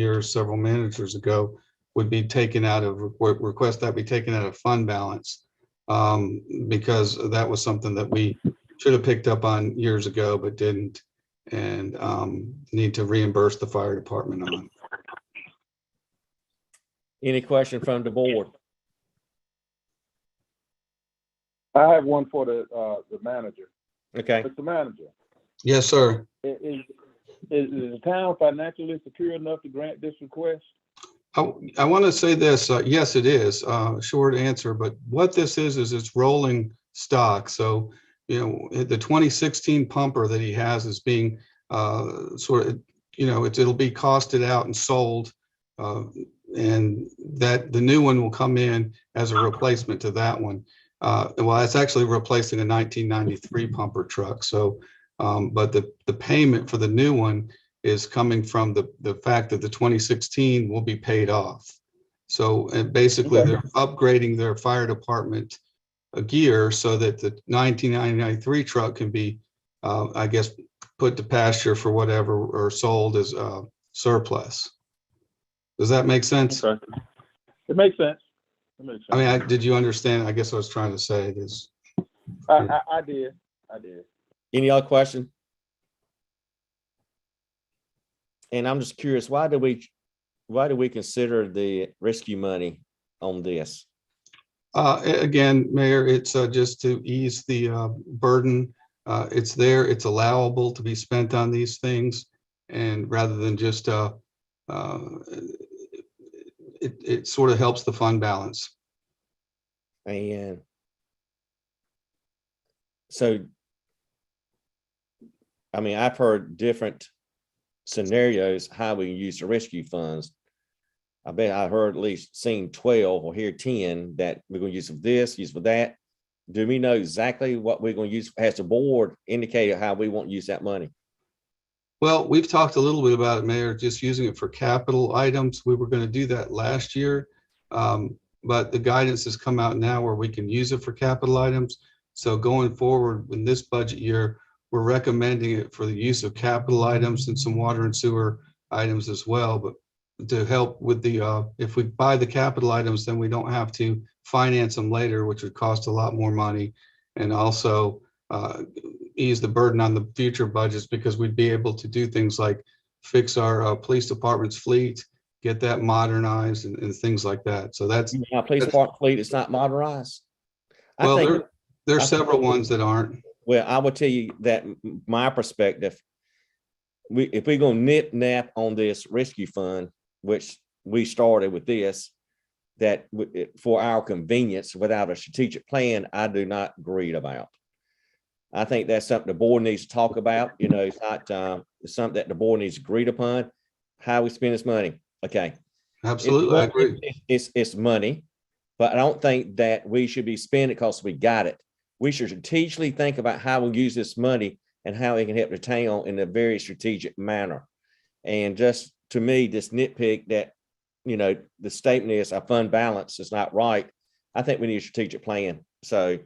managers ago would be taken out of, request that be taken out of fund balance because that was something that we should have picked up on years ago, but didn't, and need to reimburse the fire department on. Any question from the board? I have one for the manager. Okay. Mr. Manager, Yes, sir. is the town financially secure enough to grant this request? I want to say this, yes, it is, short answer, but what this is it's rolling stock. So, the 2016 pumper that he has is being sort of it'll be costed out and sold. And that the new one will come in as a replacement to that one. Well, it's actually replacing a 1993 pumper truck. So, but the payment for the new one is coming from the fact that the 2016 will be paid off. So, and basically they're upgrading their fire department gear so that the 1993 truck can be, I guess, put to pasture for whatever or sold as surplus. Does that make sense? Okay. It makes sense. It makes sense. I mean, did you understand? I guess I was trying to say this. I did. Any other question? And I'm just curious, why do we consider the rescue money on this? Again, Mayor, it's just to ease the burden. It's there, it's allowable to be spent on these things. And rather than just, it sort of helps the fund balance. And so, I mean, I've heard different scenarios how we can use the rescue funds. I bet I heard at least seen 12 or hear 10 that we're going to use for this, use for that. Do we know exactly what we're going to use? Has the board indicated how we want to use that money? Well, we've talked a little bit about it, Mayor, just using it for capital items. We were going to do that last year. But the guidance has come out now where we can use it for capital items. So going forward in this budget year, we're recommending it for the use of capital items and some water and sewer items as well. But to help with the, if we buy the capital items, then we don't have to finance them later, which would cost a lot more money. And also ease the burden on the future budgets, because we'd be able to do things like fix our police department's fleet, get that modernized and things like that. So that's Our police department fleet is not modernized. well, there's several ones that aren't. Well, I will tell you that my perspective, if we're going to nap on this rescue fund, which we started with this, that for our convenience without a strategic plan, I do not agree about. I think that's something the board needs to talk about. It's not it's something that the board needs agreed upon, how we spend this money. Okay. Absolutely, I agree. It's money, but I don't think that we should be spending it because we got it. We should strategically think about how we use this money and how it can help the town in a very strategic manner. And just to me, this nitpick that, the statement is our fund balance is not right. I think we need a strategic plan. So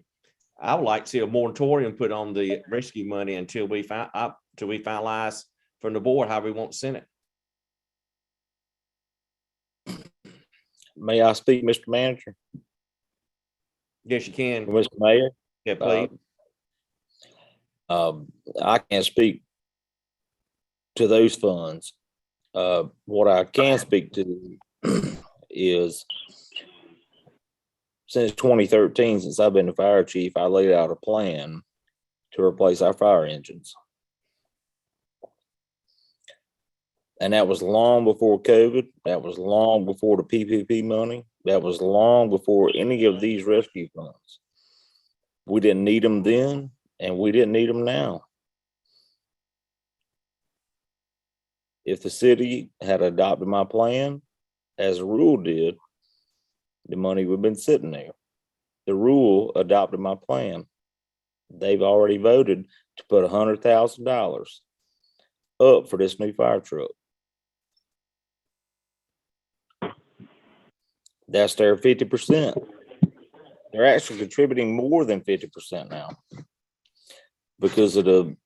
I would like to see a moratorium put on the rescue money until we finalize from the board how we want to send it. May I speak, Mr. Manager? Yes, you can. Mr. Mayor? Yeah, please. I can't speak to those funds. What I can speak to is since 2013, since I've been the fire chief, I laid out a plan to replace our fire engines. And that was long before COVID. That was long before the PPP money. That was long before any of these rescue funds. We didn't need them then, and we didn't need them now. If the city had adopted my plan, as the rule did, the money would have been sitting there. The rule adopted my plan. They've already voted to put $100,000 up for this new fire truck. That's their 50%. They're actually contributing more than 50% now because of the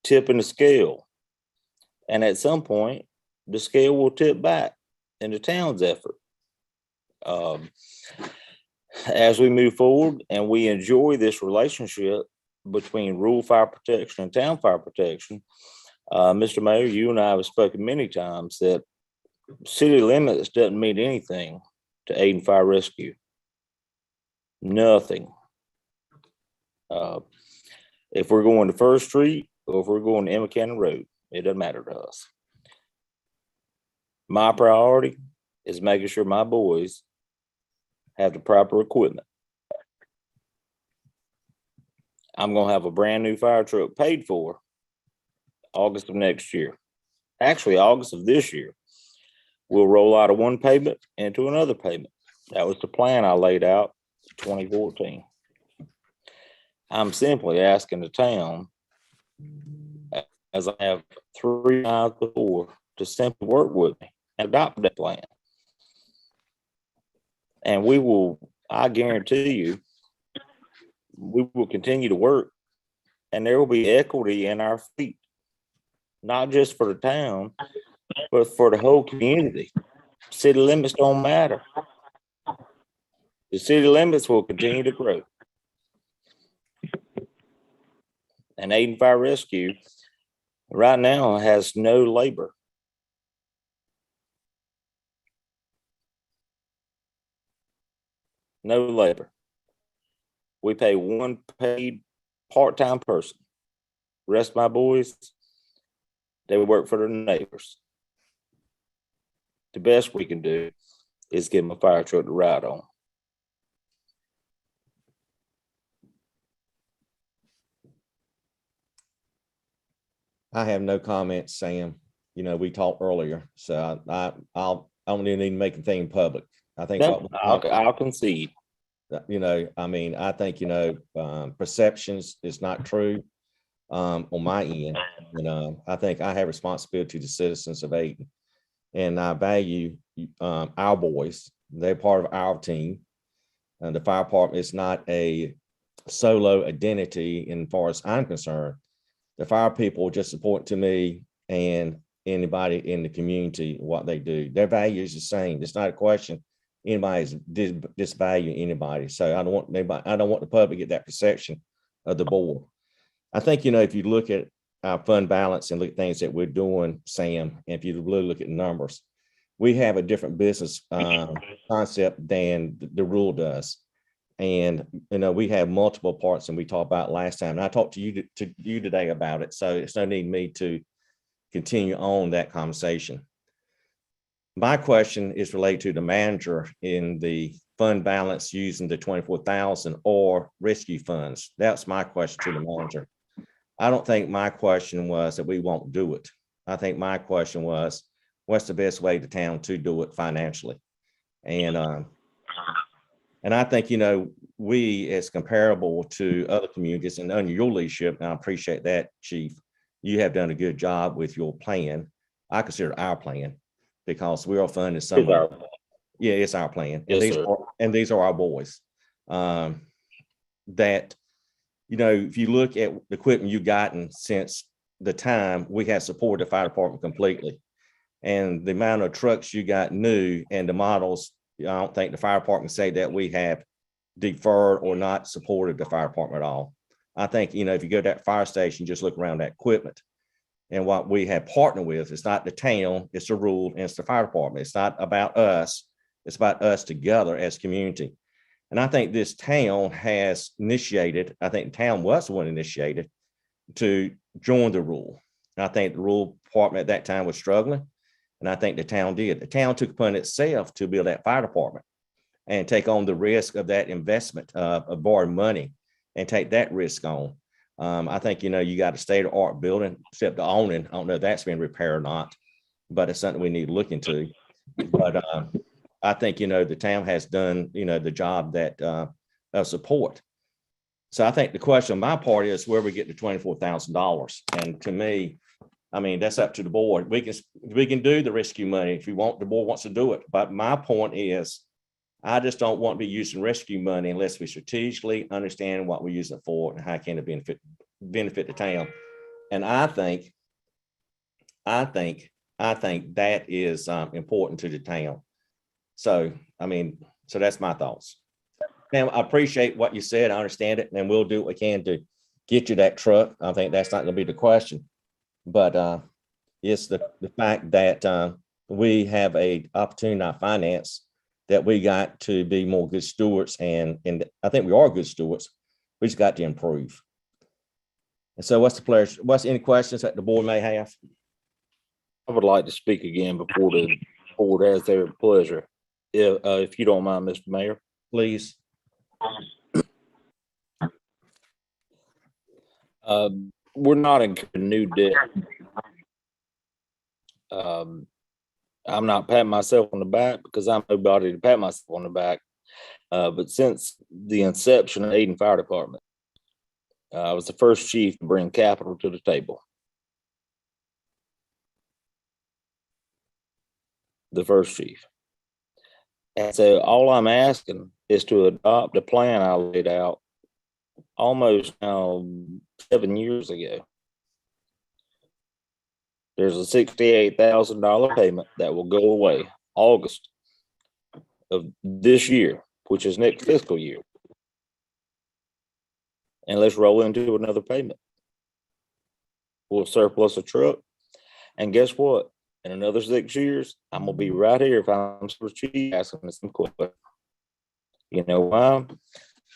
tip in the scale. And at some point, the scale will tip back in the town's effort. As we move forward and we enjoy this relationship between rural fire protection and town fire protection, Mr. Mayor, you and I have spoken many times that city limits doesn't mean anything to aid and fire rescue. Nothing. If we're going to First Street or if we're going to Emma County Road, it doesn't matter to us. My priority is making sure my boys have the proper equipment. I'm going to have a brand new fire truck paid for August of next year. actually August of this year, we'll roll out of one payment into another payment. That was the plan I laid out in 2014. I'm simply asking the town, as I have 3 times before, to simply work with me and adopt that plan. And we will, I guarantee you, we will continue to work, and there will be equity in our fleet, not just for the town, but for the whole community. City limits don't matter. The city limits will continue to grow. And Ayden Fire Rescue right now has no labor. No labor. We pay one paid part-time person. Rest of my boys, they work for their neighbors. The best we can do is give them a fire truck to ride on. I have no comments, Sam. You know, we talked earlier, so I don't even need to make anything public. I think No, I'll concede. you know, I mean, I think, you know, perceptions is not true on my end. And I think I have responsibility to citizens of Ayden. And I value our boys. They're part of our team. And the fire department is not a solo identity in far as I'm concerned. The fire people just support to me and anybody in the community what they do. Their value is the same. It's not a question anybody's disvalue anybody. So I don't want anybody, I don't want the public to get that perception of the board. I think, you know, if you look at our fund balance and look at things that we're doing, Sam, and if you really look at numbers, we have a different business concept than the rule does. And, you know, we have multiple parts and we talked about last time. And I talked to you today about it. So it's no need me to continue on that conversation. My question is related to the manager in the fund balance using the 24,000 or rescue funds. That's my question to the manager. I don't think my question was that we won't do it. I think my question was, what's the best way the town to do it financially? And I think, you know, we as comparable to other communities and under your leadership, and I appreciate that, Chief, you have done a good job with your plan. I consider our plan because we are funding some. Yeah, it's our plan. Yes, and these are our boys. That, you know, if you look at the equipment you've gotten since the time we have supported the fire department completely, and the amount of trucks you got new and the models, I don't think the fire department say that we have deferred or not supported the fire department at all. I think, you know, if you go to that fire station, just look around that equipment and what we have partnered with, it's not the town, it's the rule, and it's the fire department. It's not about us. It's about us together as community. And I think this town has initiated, I think the town was the one initiated to join the rule. And I think the rule department at that time was struggling. And I think the town did. The town took upon itself to build that fire department and take on the risk of that investment of borrowing money and take that risk on. I think, you know, you got a state-of-the-art building, except the awning. I don't know if that's been repaired or not, but it's something we need to look into. But I think, you know, the town has done, you know, the job that of support. So I think the question on my part is where we get the $24,000. And to me, I mean, that's up to the board. We can do the rescue money if you want, the board wants to do it. But my point is, I just don't want to be using rescue money unless we strategically understand what we use it for and how can it benefit the town. And I think that is important to the town. So, I mean, so that's my thoughts. Now, I appreciate what you said. I understand it, and we'll do what we can to get you that truck. I think that's not going to be the question. But it's the fact that we have a opportunity in our finance that we got to be more good stewards, and I think we are good stewards. We just got to improve. And so what's the pleasure? What's any questions that the board may have? I would like to speak again before the board has their pleasure. If you don't mind, Mr. Mayor. Please. We're not incurring new debt I'm not patting myself on the back because I'm nobody to pat myself on the back. But since the inception of Ayden Fire Department, I was the first chief to bring capital to the table. The first chief. And so all I'm asking is to adopt a plan I laid out almost now 7 years ago. There's a $68,000 payment that will go away August of this year, which is next fiscal year. And let's roll into another payment. We'll surplus a truck. And guess what? In another 6 years, I'm gonna be right here if I'm chief asking some questions. You know why?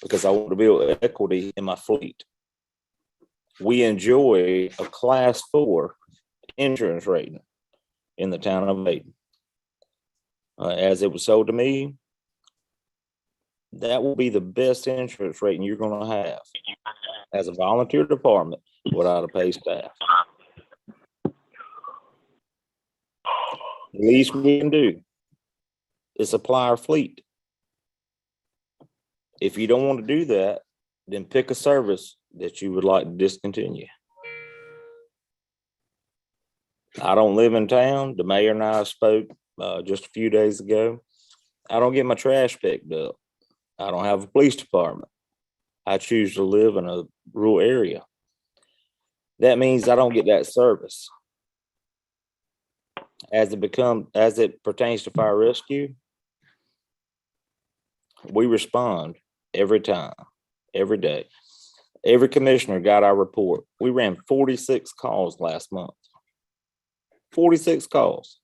Because I want to build equity in my fleet. We enjoy a class 4 insurance rating in the town of Ayden. As it was sold to me, that will be the best insurance rating you're going to have as a volunteer department without a paid staff. The least we can do is supply our fleet. If you don't want to do that, then pick a service that you would like to discontinue. I don't live in town. The mayor and I spoke just a few days ago. I don't get my trash picked up. I don't have a police department. I choose to live in a rural area. That means I don't get that service. As it pertains to fire rescue, we respond every time, every day. Every commissioner got our report. We ran 46 calls last month. 46 calls.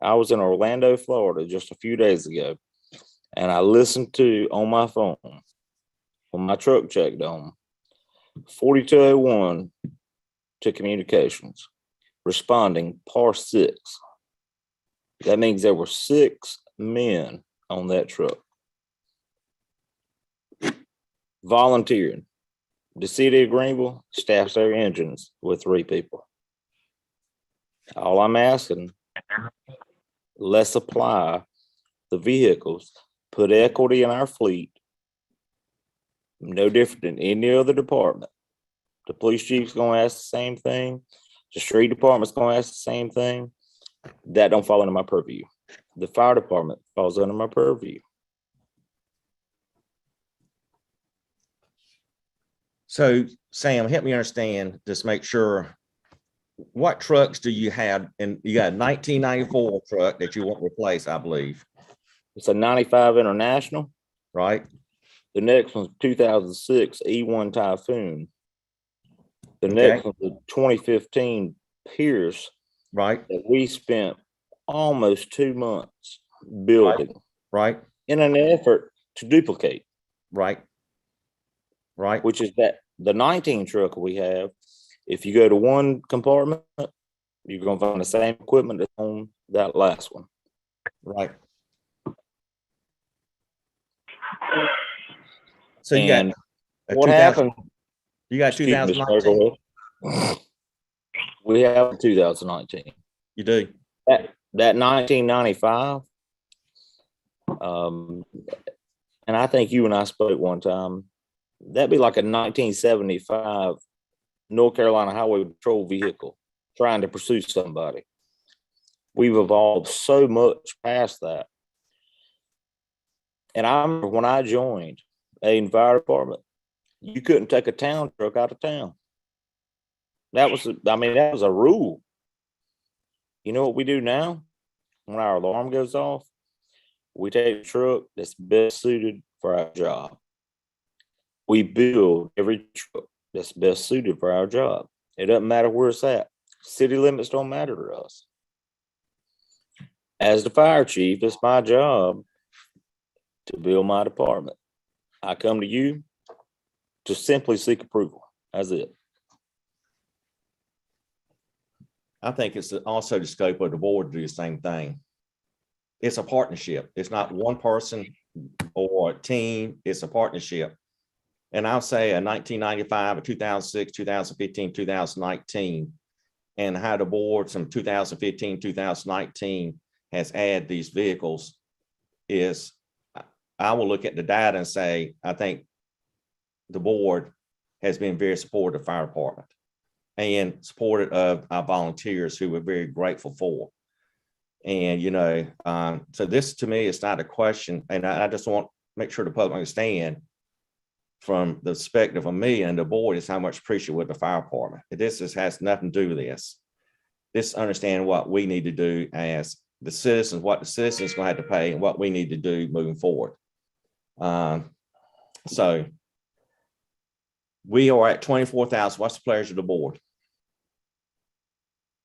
I was in Orlando, Florida just a few days ago, and I listened to on my phone when my truck checked on 4201 to communications, responding par 6. That means there were 6 men on that truck. Volunteering. The city of Greenville staffs their engines with 3 people. All I'm asking, let's supply the vehicles, put equity in our fleet, no different than any other department. The police chief's gonna ask the same thing. The street department's gonna ask the same thing. That don't fall under my purview. The fire department falls under my purview. So Sam, help me understand, just make sure, what trucks do you have? And you got a 1994 truck that you want to replace, I believe. It's a 95 International. Right? The next one's 2006 E1 Typhoon. The next one's a 2015 Pierce. Right. That we spent almost 2 months building. Right. In an effort to duplicate. Right. Right. Which is that the 19 truck we have, if you go to one compartment, you're going to find the same equipment that's on that last one. Right. So you got what happened? You got 2019. We have 2019. You do. That 1995. And I think you and I spoke one time. That'd be like a 1975 North Carolina Highway Patrol vehicle trying to pursue somebody. We've evolved so much past that. And I remember when I joined Ayden Fire Department, you couldn't take a town truck out of town. That was a rule. You know what we do now? When our alarm goes off, we take a truck that's best suited for our job. We build every truck that's best suited for our job. It doesn't matter where it's at. City limits don't matter to us. As the fire chief, it's my job to build my department. I come to you to simply seek approval. That's it. I think it's also the scope of the board to do the same thing. It's a partnership. It's not one person or a team. It's a partnership. And I'll say a 1995, a 2006, 2015, 2019, and how the board from 2015, 2019 has added these vehicles is I will look at the data and say, I think the board has been very supportive of the fire department and supportive of our volunteers who we're very grateful for. And, so this to me is not a question, and I just want to make sure the public understand from the perspective of me and the board is how much appreciate with the fire department. Has nothing to do with this. This understand what we need to do as the citizens, what the citizens gonna have to pay and what we need to do moving forward. So we are at 24,000. What's the pleasure of the board?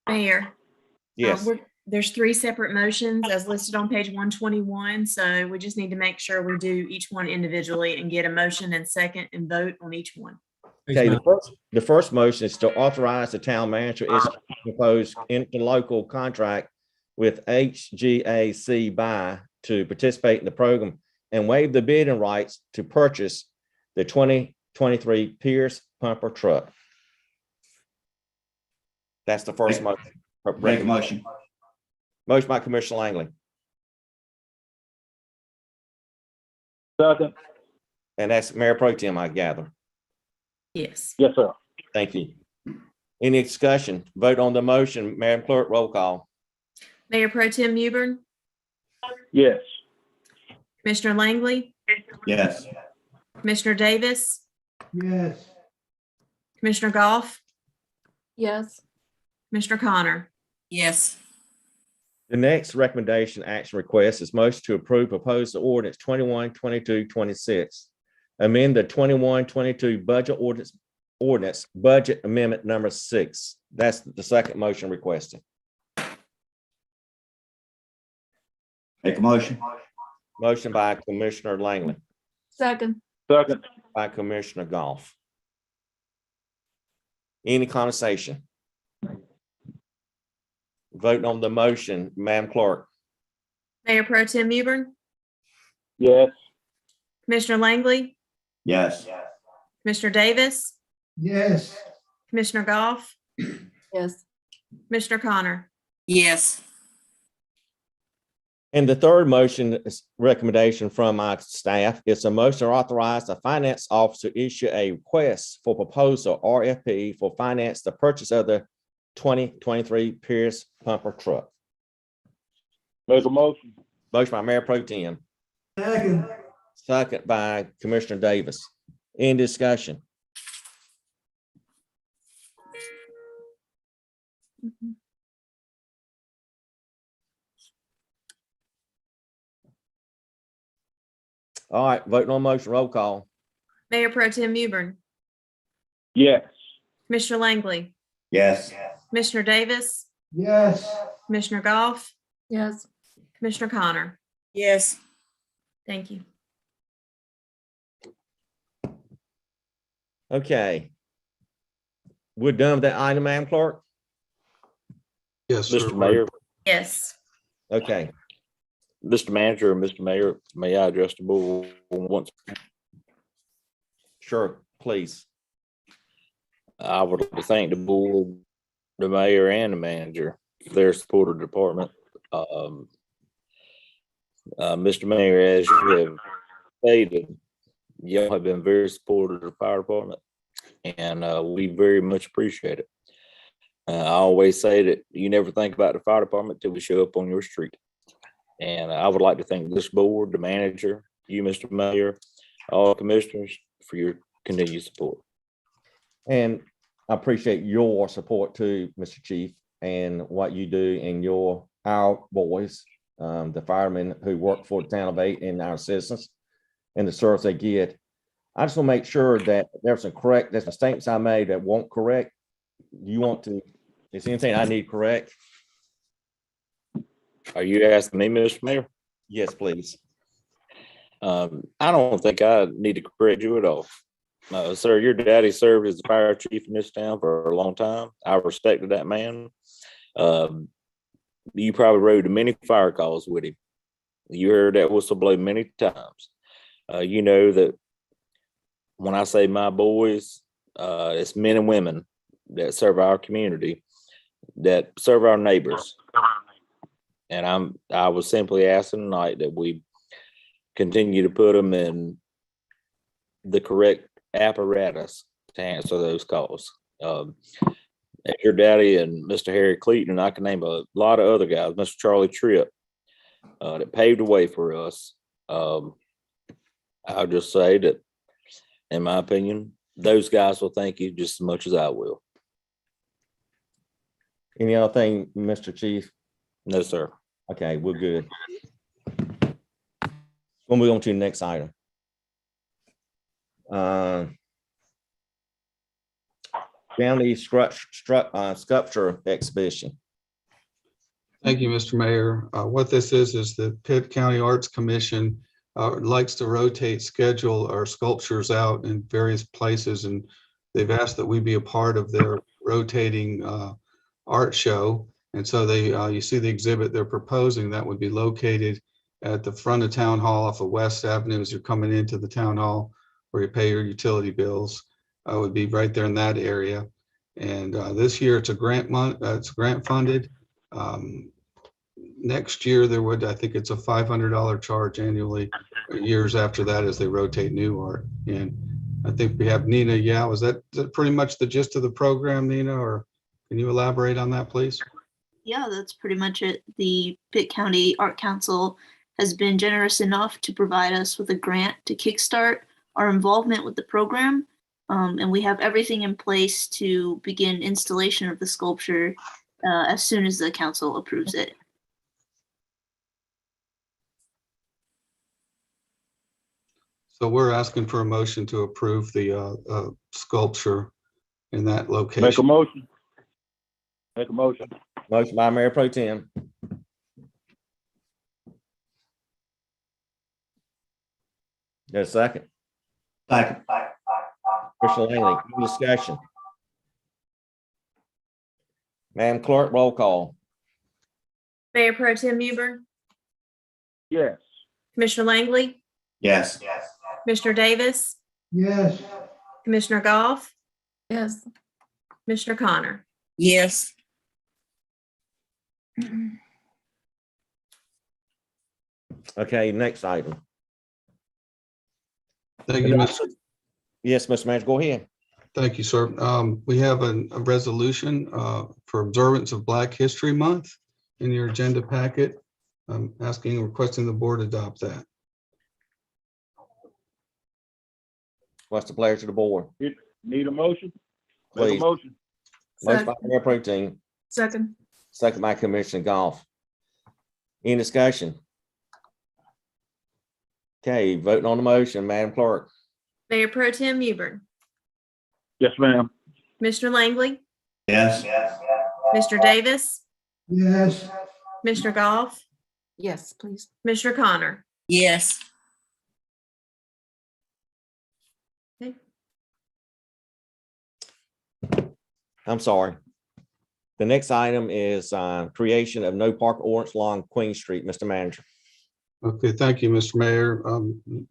Mayor. Yes. There's 3 separate motions as listed on page 121. So we just need to make sure we do each one individually and get a motion and second and vote on each one. Okay, the first motion is to authorize the town manager is to propose interlocal contract with HGAC BUY to participate in the program and waive the bidding rights to purchase the 2023 Pierce pumper truck. That's the first motion. Make a motion. Motion by Commissioner Langley. Second. And that's Mayor Pro Tem, I gather. Yes. Yes, sir. Thank you. Any discussion? Vote on the motion. Madam Clerk, roll call. Mayor Pro Tem Mewburn, Yes. Commissioner Langley, Yes. Commissioner Davis, Yes. Commissioner Goff, Yes. Commissioner Connor. Yes. The next recommendation action request is motion to approve proposed ordinance 21-22-26. Amend the 21-22 budget ordinance budget amendment number 6. That's the second motion requested. Make a motion. Motion by Commissioner Langley, Second. Second. by Commissioner Goff. Any conversation? Voting on the motion, Madam Clerk. Mayor Pro Tem Mewburn, Yes. Commissioner Langley, Yes. Commissioner Davis, Yes. Commissioner Goff, Yes. Commissioner Connor. Yes. And the third motion is recommendation from our staff. It's a motion to authorize the finance officer to issue a request for proposal RFP for finance the purchase of the 2023 Pierce pumper truck. Make a motion. Motion by Mayor Pro Tem, Second. second by Commissioner Davis. Any discussion? All right, voting on motion, roll call. Mayor Pro Tem Mewburn, Yes. Commissioner Langley, Yes. Commissioner Davis, Yes. Commissioner Goff, Yes. Commissioner Connor. Yes. Thank you. Okay. We're done with that item, Madam Clerk? Yes, sir. Mr. Mayor, Yes. Okay, Mr. Manager, and Mr. Mayor, may I address the board once? sure, please. I would like to thank the board, the mayor and the manager for their support of the department. Mr. Mayor, as you have stated, y'all have been very supportive of the fire department, and we very much appreciate it. I always say that you never think about the fire department till we show up on your street. And I would like to thank this board, the manager, you, Mr. Mayor, all commissioners for your continued support. And I appreciate your support too, Mr. Chief, and what you do and our boys, the firemen who work for the town of Ayton and our citizens and the service they get. I just want to make sure that there's some statements I made that won't correct. Is there anything I need correct? Are you asking me, Mr. Mayor? Yes, please. I don't think I need to correct you at all. Sir, your daddy served as the fire chief in this town for a long time. I respected that man. You probably rode many fire calls with him. You heard that whistle blow many times. You know that when I say my boys, it's men and women that serve our community. that serve our neighbors. And I was simply asking tonight that we continue to put them in the correct apparatus to answer those calls. Your daddy and Mr. Harry Cleaton, and I can name a lot of other guys, Mr. Charlie Tripp, that paved the way for us. I'll just say that, in my opinion, those guys will thank you just as much as I will. Any other thing, Mr. Chief? No, sir. Okay, we're good. We'll move on to the next item. County sculpture exhibition. Thank you, Mr. Mayor. What this is the Pitt County Arts Commission likes to rotate, schedule our sculptures out in various places, and they've asked that we be a part of their rotating art show. And so you see the exhibit they're proposing that would be located at the front of Town Hall off of West Avenue as you're coming into the Town Hall where you pay your utility bills. Would be right there in that area. And this year it's it's grant funded. Next year there would, I think it's a $500 charge annually. Years after that as they rotate new art. And I think we have Nina. Yeah, was that pretty much the gist of the program, Nina, or can you elaborate on that, please? Yeah, that's pretty much it. The Pitt County Art Council has been generous enough to provide us with a grant to kickstart our involvement with the program. And we have everything in place to begin installation of the sculpture as soon as the council approves it. So we're asking for a motion to approve the sculpture in that location. Make a motion. Make a motion. Motion by Mayor Pro Tem. There's a second. Second. Commissioner Langley, any discussion? Madam Clerk, roll call. Mayor Pro Tem Mewburn, Yes. Commissioner Langley, Yes. Commissioner Davis, Yes. Commissioner Goff, Yes. Commissioner Connor. Yes. Okay, next item. Thank you, Mr. Yes, Mr. Manager, go ahead. Thank you, sir. We have a resolution for observance of Black History Month in your agenda packet. I'm requesting the board adopt that. What's the pleasure of the board? Need a motion? Make Please. a motion. Motion by Mayor Pro Tem, Second. second by Commissioner Goff. Any discussion? Okay, voting on the motion, Madam Clerk. Mayor Pro Tem Mewburn, Yes, ma'am. Commissioner Langley, Yes. Mr. Davis, Yes. Commissioner Goff, Yes, please. Commissioner Connor. Yes. I'm sorry. The next item is creation of no park ordinance along Queen Street, Mr. Manager. Okay, thank you, Mr. Mayor.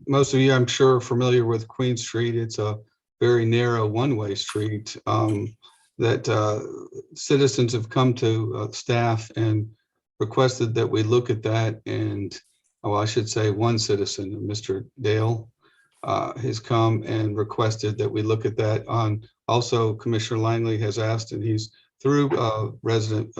Most of you, I'm sure, are familiar with Queen Street. It's a very narrow one-way street that citizens have come to staff and requested that we look at that. And, I should say one citizen, Mr. Dale, has come and requested that we look at that on. Also, Commissioner Langley has asked, and he's through resident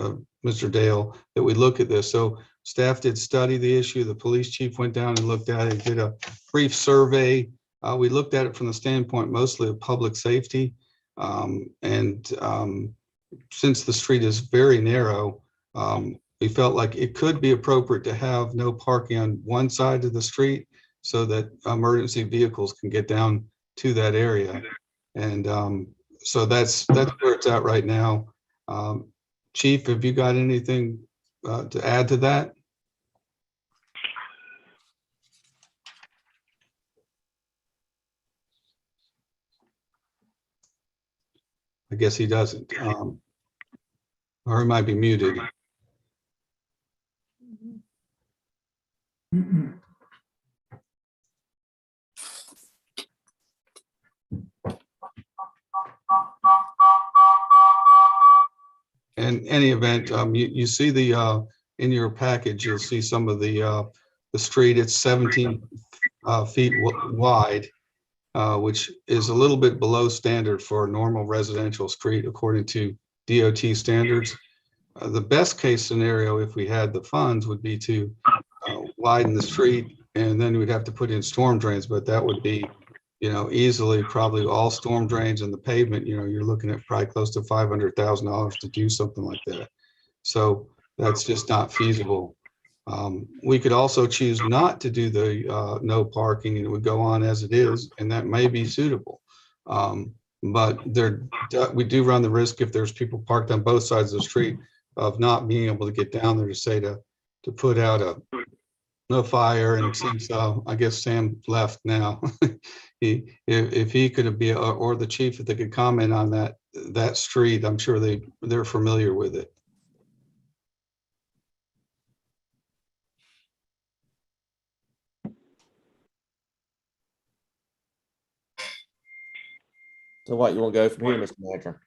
Mr. Dale, that we look at this. So staff did study the issue. The police chief went down and looked at it, did a brief survey. We looked at it from the standpoint mostly of public safety. Since the street is very narrow, we felt like it could be appropriate to have no parking on one side of the street so that emergency vehicles can get down to that area. And so that's where it's at right now. Chief, have you got anything to add to that? I guess he doesn't. Or he might be muted. in any event, you see in your package, you'll see some of the street. It's 17 feet wide, which is a little bit below standard for a normal residential street according to DOT standards. The best case scenario, if we had the funds, would be to widen the street, and then we'd have to put in storm drains, but that would be, easily probably all storm drains and the pavement, you're looking at probably close to $500,000 to do something like that. So that's just not feasible. We could also choose not to do the no parking, and it would go on as it is, and that may be suitable. But we do run the risk, if there's people parked on both sides of the street, of not being able to get down there to put out no fire. And since I guess Sam left now, if he could be, or the chief, if they could comment on that street, I'm sure they're familiar with it. So what, you want to go from here, Mr. Manager?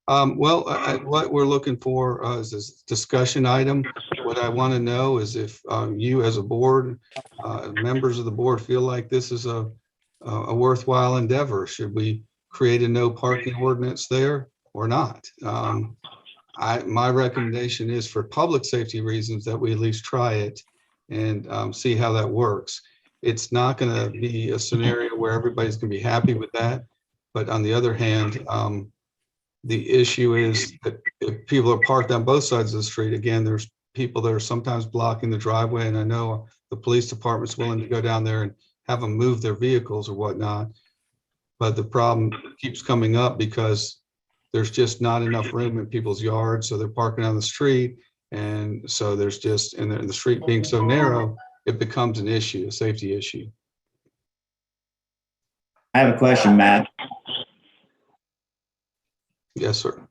Well, what we're looking for is this discussion item. What I want to know is if you as a board, members of the board, feel like this is a worthwhile endeavor. Should we create a no parking ordinance there or not? My recommendation is, for public safety reasons, that we at least try it and see how that works. It's not going to be a scenario where everybody's going to be happy with that. But on the other hand, the issue is that if people are parked on both sides of the street, again, there's people that are sometimes blocking the driveway. And I know the police department's willing to go down there and have them move their vehicles or whatnot. But the problem keeps coming up because there's just not enough room in people's yards. So they're parking on the street. And so there's just, and the street being so narrow, it becomes an issue, a safety issue. I have a question, Matt. Yes, sir.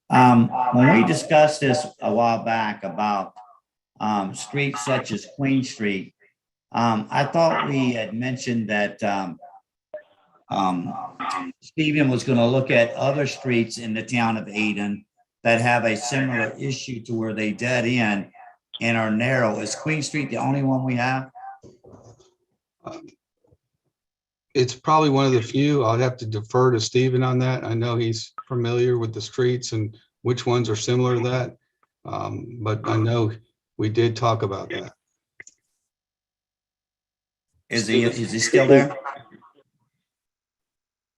When we discussed this a while back about streets such as Queen Street, I thought we had mentioned that Stephen was going to look at other streets in the town of Ayden that have a similar issue to where they dead end and are narrow. Is Queen Street the only one we have? It's probably one of the few. I'd have to defer to Stephen on that. I know he's familiar with the streets and which ones are similar to that. But I know we did talk about that. Is he still there?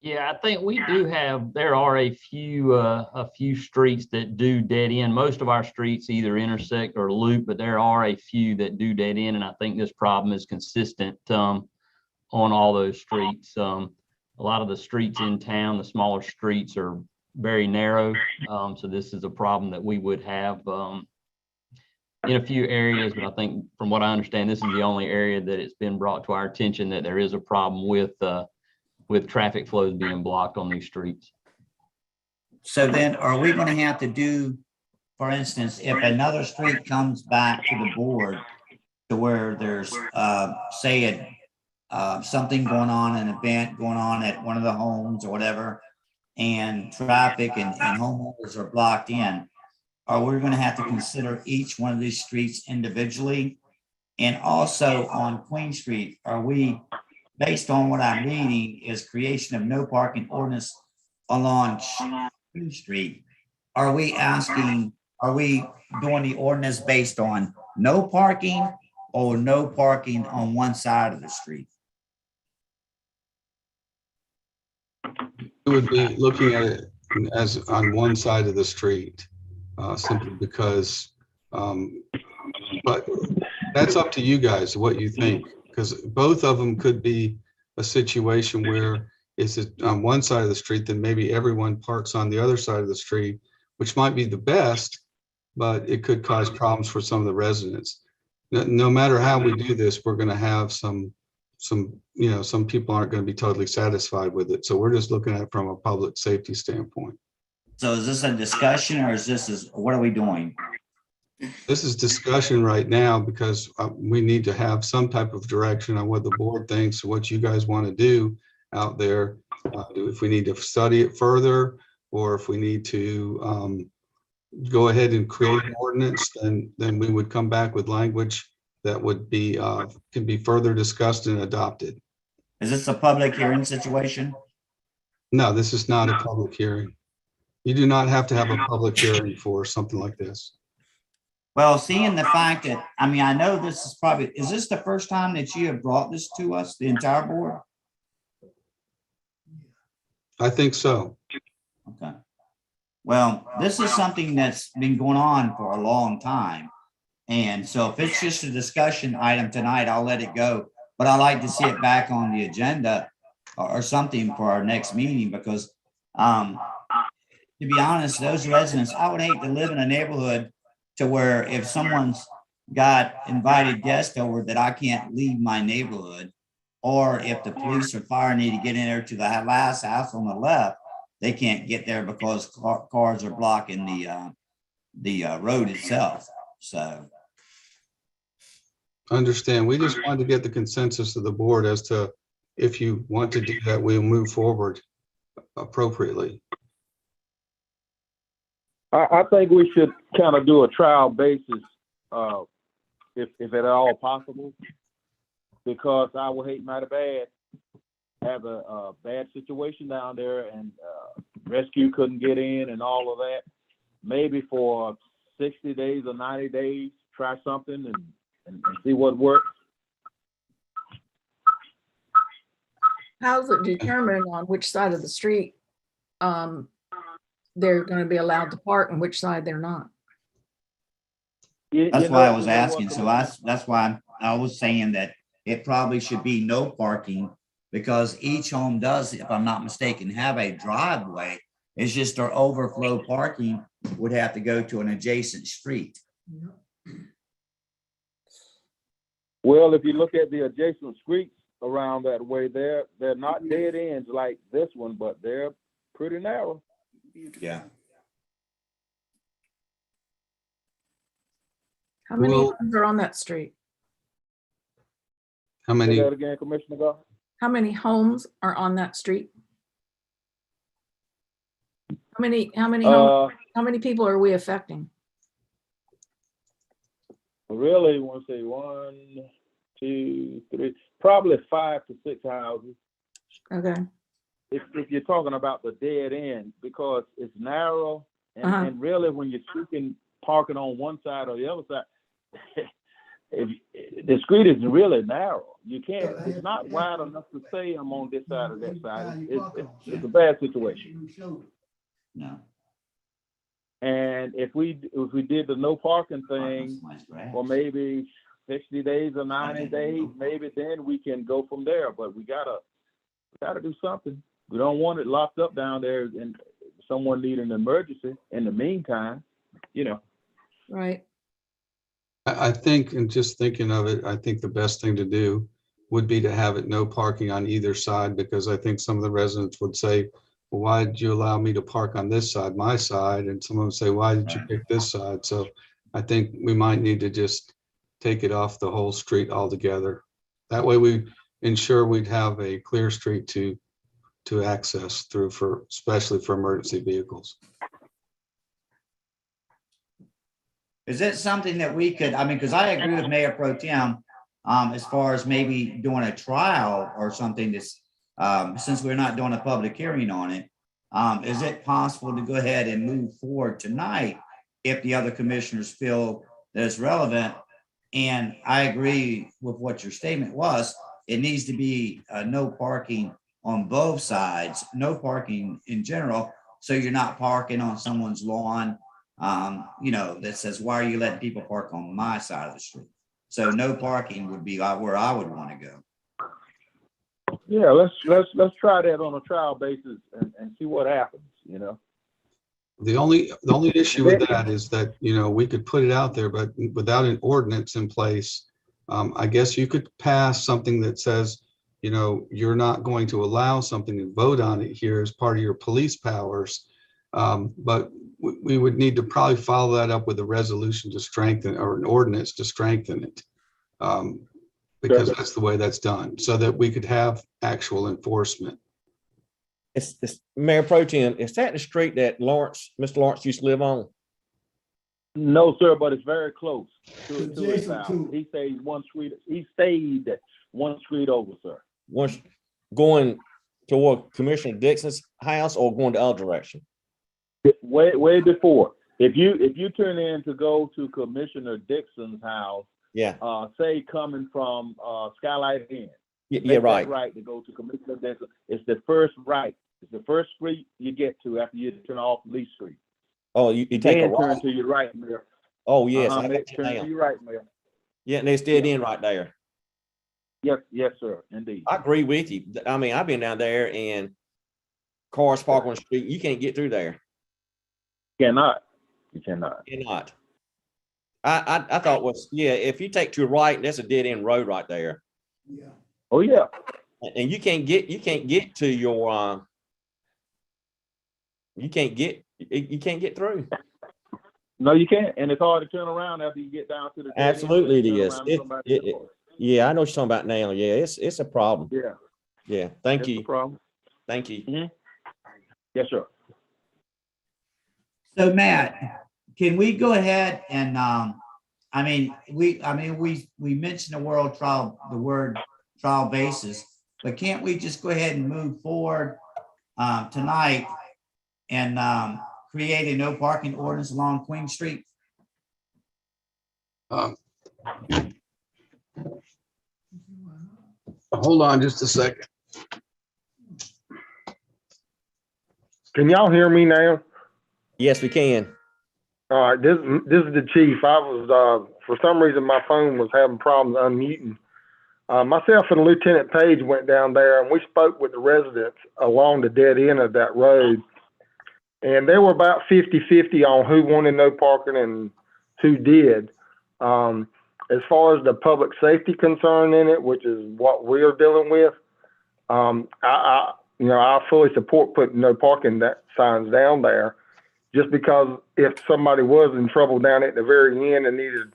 Yeah, I think we do have, there are a few streets that do dead end. Most of our streets either intersect or loop, but there are a few that do dead end. And I think this problem is consistent on all those streets. A lot of the streets in town, the smaller streets, are very narrow. So this is a problem that we would have in a few areas, but I think from what I understand, this is the only area that it's been brought to our attention that there is a problem with traffic flows being blocked on these streets. So then are we going to have to do, for instance, if another street comes back to the board to where there's, say, something going on, an event going on at one of the homes or whatever, and traffic and homeowners are blocked in, are we going to have to consider each one of these streets individually? And also on Queen Street, are we, based on what I'm reading, is creation of no parking ordinance along Queen Street? Are we doing the ordinance based on no parking or no parking on one side of the street? We would be looking at it as on one side of the street, simply because, but that's up to you guys, what you think, because both of them could be a situation where it's on one side of the street, then maybe everyone parks on the other side of the street, which might be the best, but it could cause problems for some of the residents. No matter how we do this, we're going to have some people aren't going to be totally satisfied with it. So we're just looking at it from a public safety standpoint. So is this a discussion, or what are we doing? This is discussion right now because we need to have some type of direction on what the board thinks, what you guys want to do out there. If we need to study it further, or if we need to, go ahead and create an ordinance, then we would come back with language that would be, can be further discussed and adopted. Is this a public hearing situation? No, this is not a public hearing. You do not have to have a public hearing for something like this. Well, seeing the fact that, I mean, I know this is probably, is this the first time that you have brought this to us, the entire board? I think so. Okay. Well, this is something that's been going on for a long time. And so if it's just a discussion item tonight, I'll let it go. But I'd like to see it back on the agenda or something for our next meeting, because to be honest, those residents, I would hate to live in a neighborhood to where if someone's got invited guests over that I can't leave my neighborhood, or if the police or fire need to get in there to the last house on the left, they can't get there because cars are blocking the road itself. So. Understand. We just wanted to get the consensus of the board as to if you want to do that, we'll move forward appropriately. I think we should kind of do a trial basis, if at all possible, because I would hate mighty bad have a bad situation down there and rescue couldn't get in and all of that. Maybe for 60 days or 90 days, try something and see what works. How's it determined on which side of the street they're going to be allowed to park and which side they're not? That's why I was asking. So that's why I was saying that it probably should be no parking, because each home does, if I'm not mistaken, have a driveway. It's just their overflow parking would have to go to an adjacent street. Well, if you look at the adjacent streets around that way, they're not dead ends like this one, but they're pretty narrow. Yeah. How many Well- homes are on that street? How Say many? that again, Commissioner Goff? How many homes are on that street? How many homes, how many people are we affecting? Really, want to say 1, 2, 3, probably 5 to 6 houses. Okay. If you're talking about the dead end, because it's narrow, and really when you're speaking parking on one side or the other side, the street is really narrow. You can't. It's not wide enough to say I'm on this side or that side. It's a bad situation. No. And if we did the no parking thing for maybe 60 days or 90 days, maybe then we can go from there. But we gotta do something. We don't want it locked up down there and someone need an emergency in the meantime, you know. Right. I think, and just thinking of it, I think the best thing to do would be to have it no parking on either side, because I think some of the residents would say, well, why did you allow me to park on this side, my side? And someone would say, why did you pick this side? So I think we might need to just take it off the whole street altogether. That way we ensure we'd have a clear street to access through, for especially for emergency vehicles. Is it something that we could, I mean, because I agree with Mayor Pro Tem, as far as maybe doing a trial or something that's, since we're not doing a public hearing on it, is it possible to go ahead and move forward tonight if the other commissioners feel that it's relevant? And I agree with what your statement was. It needs to be no parking on both sides, no parking in general. So you're not parking on someone's lawn, that says, why are you letting people park on my side of the street? So no parking would be where I would want to go. Yeah, let's try that on a trial basis and see what happens, you know. The only issue with that is that, we could put it out there, but without an ordinance in place, I guess you could pass something that says, you're not going to allow something and vote on it here as part of your police powers. But we would need to probably follow that up with a resolution to strengthen, or an ordinance to strengthen it. Because that's the way that's done, so that we could have actual enforcement. It's Mayor Pro Tem, is that the street that Mr. Lawrence used to live on? No, sir, but it's very close to his Adjacent house. to. He stayed one street over, sir. Once going toward Commissioner Dixon's house or going the other direction? Way before. If you turn in to go to Commissioner Dixon's house, Yeah, say coming from Skylight Inn. yeah, Make that right. right to go to Commissioner Dixon. It's the first right. It's the first street you get to after you turn off Lee Street. Oh, you take a Then turn right. to your right, Mayor. Oh, yes, I Make- got you turn to now. your right, Mayor. Yeah, and it's dead end right there. Yes, sir, indeed. I agree with you. I mean, I've been down there and cars parked on the street. You can't get through there. You cannot. You're not. I thought was, yeah, if you take to the right, that's a dead end road right there. Yeah. Oh, yeah. And you can't get to your, you can't get through. No, you can't. And it's hard to turn around after you get down to the. Absolutely it Turn is. around and come back to the car. Yeah, I know what you're talking about now. Yeah, it's a problem. Yeah. Yeah, thank That's the you. problem. Thank you. Yes, sir. So Matt, can we go ahead and, we mentioned the word trial basis, but can't we just go ahead and move forward tonight and create a no parking ordinance along Queen Street? Hold on just a second. Can y'all hear me now? Yes, we can. All right, this is the chief. I was for some reason my phone was having problems unmuting. Myself and Lieutenant Page went down there and we spoke with the residents along the dead end of that road. And they were about 50-50 on who wanted no parking and who did. As far as the public safety concern in it, which is what we're dealing with, I fully support putting no parking signs down there. Just because if somebody was in trouble down at the very end and needed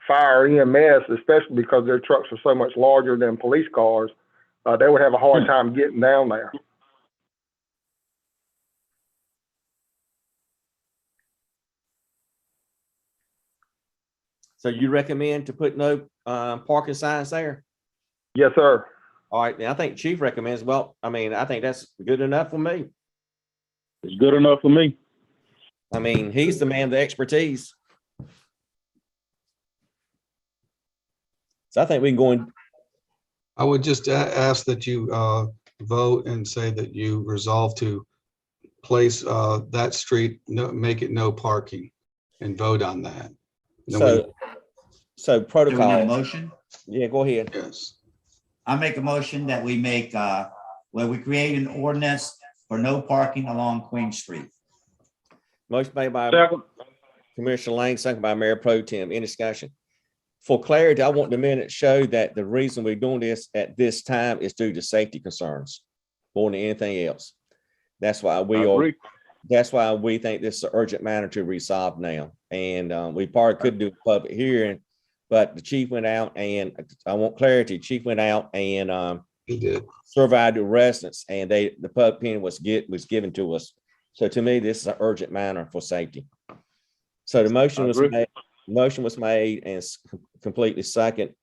fire EMS, especially because their trucks are so much larger than police cars, they would have a hard time getting down there. So you recommend to put no parking signs there? Yes, sir. All right, now I think Chief recommends, well, I mean, I think that's good enough for me. It's good enough for me. I mean, he's the man of the expertise. So I think we can go in. I would just ask that you vote and say that you resolve to place that street, make it no parking, and vote on that. So Do we need a protocol. motion? Yeah, go ahead. Yes. I make a motion that we make, where we create an ordinance for no parking along Queen Street. Motion made by Second. Commissioner Lang, second by Mayor Pro Tem. Any discussion? For clarity, I want the minute show that the reason we're doing this at this time is due to safety concerns more than anything else. That's why that's why we think this is an urgent matter to resolve now. And we probably could do a public hearing, but the chief went out and I want clarity. Chief went out and He did. surveyed the residents and the public opinion was given to us. So to me, this is an urgent matter for safety. So the motion was made and completely second.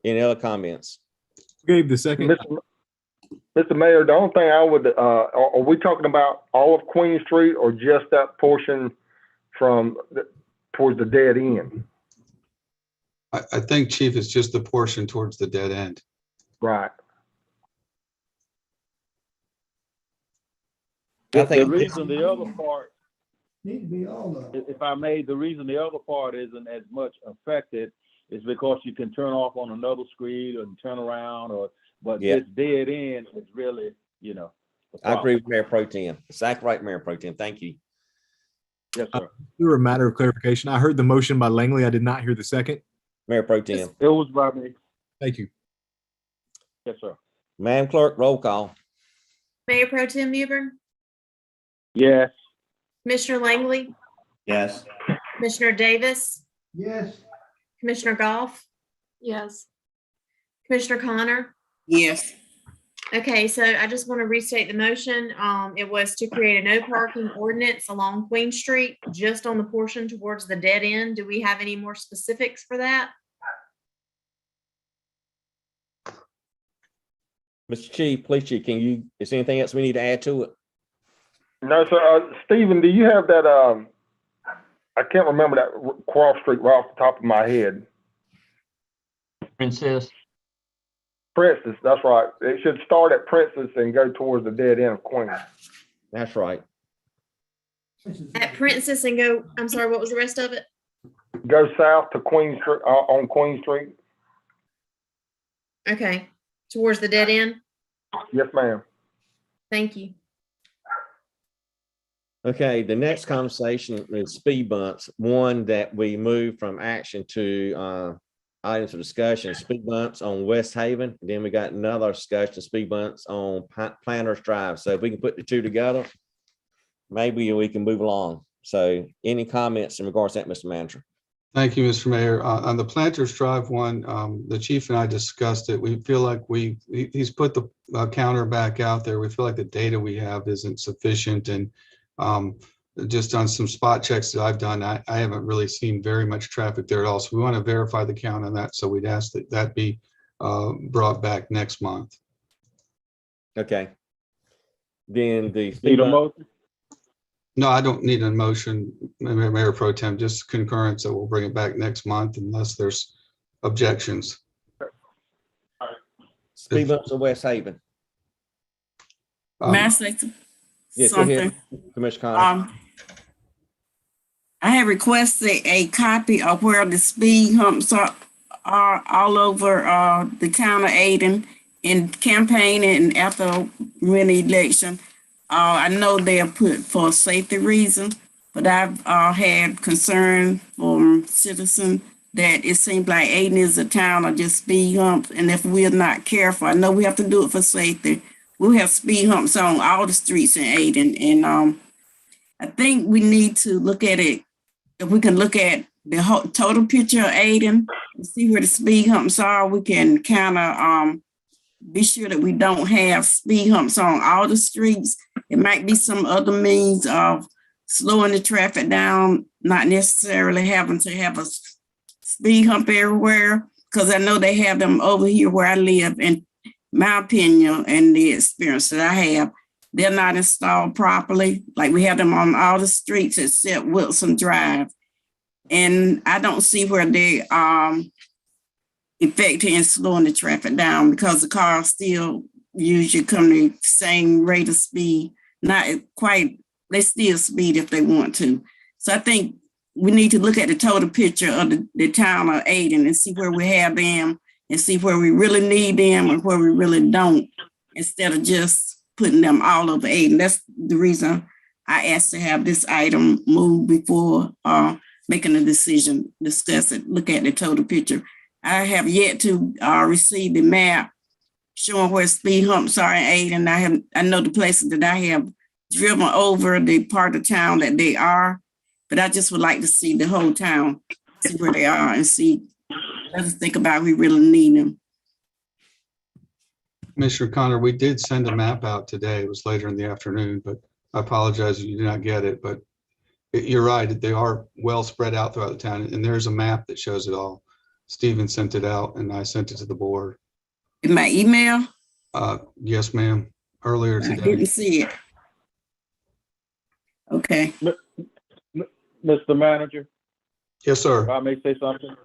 Any other comments? Gave the second. Mr. Mayor, the only thing I would, are we talking about all of Queen Street or just that portion towards the dead end? I think, Chief, it's just the portion towards the dead end. Right. I think The reason the other part, Need to be all of it. if I may, the reason the other part isn't as much affected is because you can turn off on another street or turn around but Yeah. this dead end is really, the I agree problem. with Mayor Pro Tem. Exactly right, Mayor Pro Tem. Thank you. Yes, sir. For a matter of clarification, I heard the motion by Langley. I did not hear the second. Mayor Pro Tem. It was by me. Thank you. Yes, sir. Madam Clerk, roll call. Mayor Pro Tem Mewburn, Yes. Commissioner Langley, Yes. Commissioner Davis, Yes. Commissioner Goff, Yes. Commissioner Connor, Yes. Okay, so I just want to restate the motion. It was to create a no parking ordinance along Queen Street, just on the portion towards the dead end. Do we have any more specifics for that? Mr. Chief, Police Chief, is there anything else we need to add to it? No, sir. Stephen, do you have that, I can't remember that cross street right off the top of my head. Princess. Princess, that's right. It should start at Princess and go towards the dead end of Queen. That's right. At Princess and go, I'm sorry, what was the rest of it? Go south to Queen Street, on Queen Street. Okay, towards the dead end? Yes, ma'am. Thank you. Okay, the next conversation is speed bumps. One that we moved from action to items for discussion, speed bumps on West Haven. Then we got another discussion, speed bumps on Planters Drive. So if we can put the two together, maybe we can move along. So any comments in regards to that, Mr. Manager? Thank you, Mr. Mayor. On the Planters Drive one, the chief and I discussed it. We feel like he's put the counter back out there. We feel like the data we have isn't sufficient, and just on some spot checks that I've done, I haven't really seen very much traffic there at all. So we want to verify the count on that. So we'd ask that that be brought back next month. Okay. Then the Need speed a bump, motion? No, I don't need a motion, Mayor Pro Tem, just concurrence that we'll bring it back next month unless there's objections. speed bumps on West Haven. May I say Yes, go ahead, something? Commissioner Connor. I have requested a copy of where the speed humps are all over the town of Aden in campaigning and after winning election. I know they are put for safety reasons, but I've had concern from citizens that it seems like Aden is a town of just speed humps, and if we're not careful, I know we have to do it for safety. We'll have speed humps on all the streets in Aden, and I think we need to look at it. If we can look at the whole total picture of Aden and see where the speed humps are, we can kind of be sure that we don't have speed humps on all the streets. It might be some other means of slowing the traffic down, not necessarily having to have a speed hump everywhere, because I know they have them over here where I live. In my opinion and the experience that I have, they're not installed properly. Like we have them on all the streets except Wilson Drive. And I don't see where they effective in slowing the traffic down, because the cars still usually come the same rate of speed. Not quite, they still speed if they want to. So I think we need to look at the total picture of the town of Aden and see where we have them and see where we really need them and where we really don't, instead of just putting them all over Aden. That's the reason I asked to have this item moved before making a decision, discuss it, look at the total picture. I have yet to receive the map showing where speed humps are in Aden. I know the places that I have driven over, the part of town that they are, but I just would like to see the whole town, see where they are, and see. Let's think about we really need them. Commissioner Connor, we did send a map out today. It was later in the afternoon, but I apologize if you did not get it. But you're right, they are well spread out throughout the town, and there's a map that shows it all. Stephen sent it out, and I sent it to the board. In my email? Yes, ma'am. Earlier today. I didn't see it. Okay. Mr. Manager? Yes, sir. If I may say something?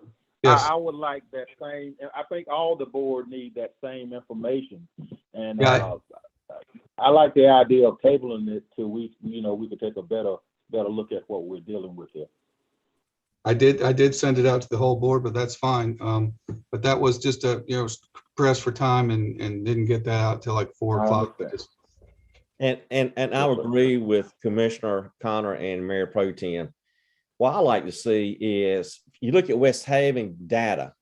Yes. I would like that same, I think all the board need that same information. And Yeah. I like the idea of tabling it till we could take a better look at what we're dealing with here. I did send it out to the whole board, but that's fine. But that was just press for time and didn't get that out till like 4 o'clock. But just And I would agree with Commissioner Connor and Mayor Pro Tem. What I like to see is, you look at West Haven data,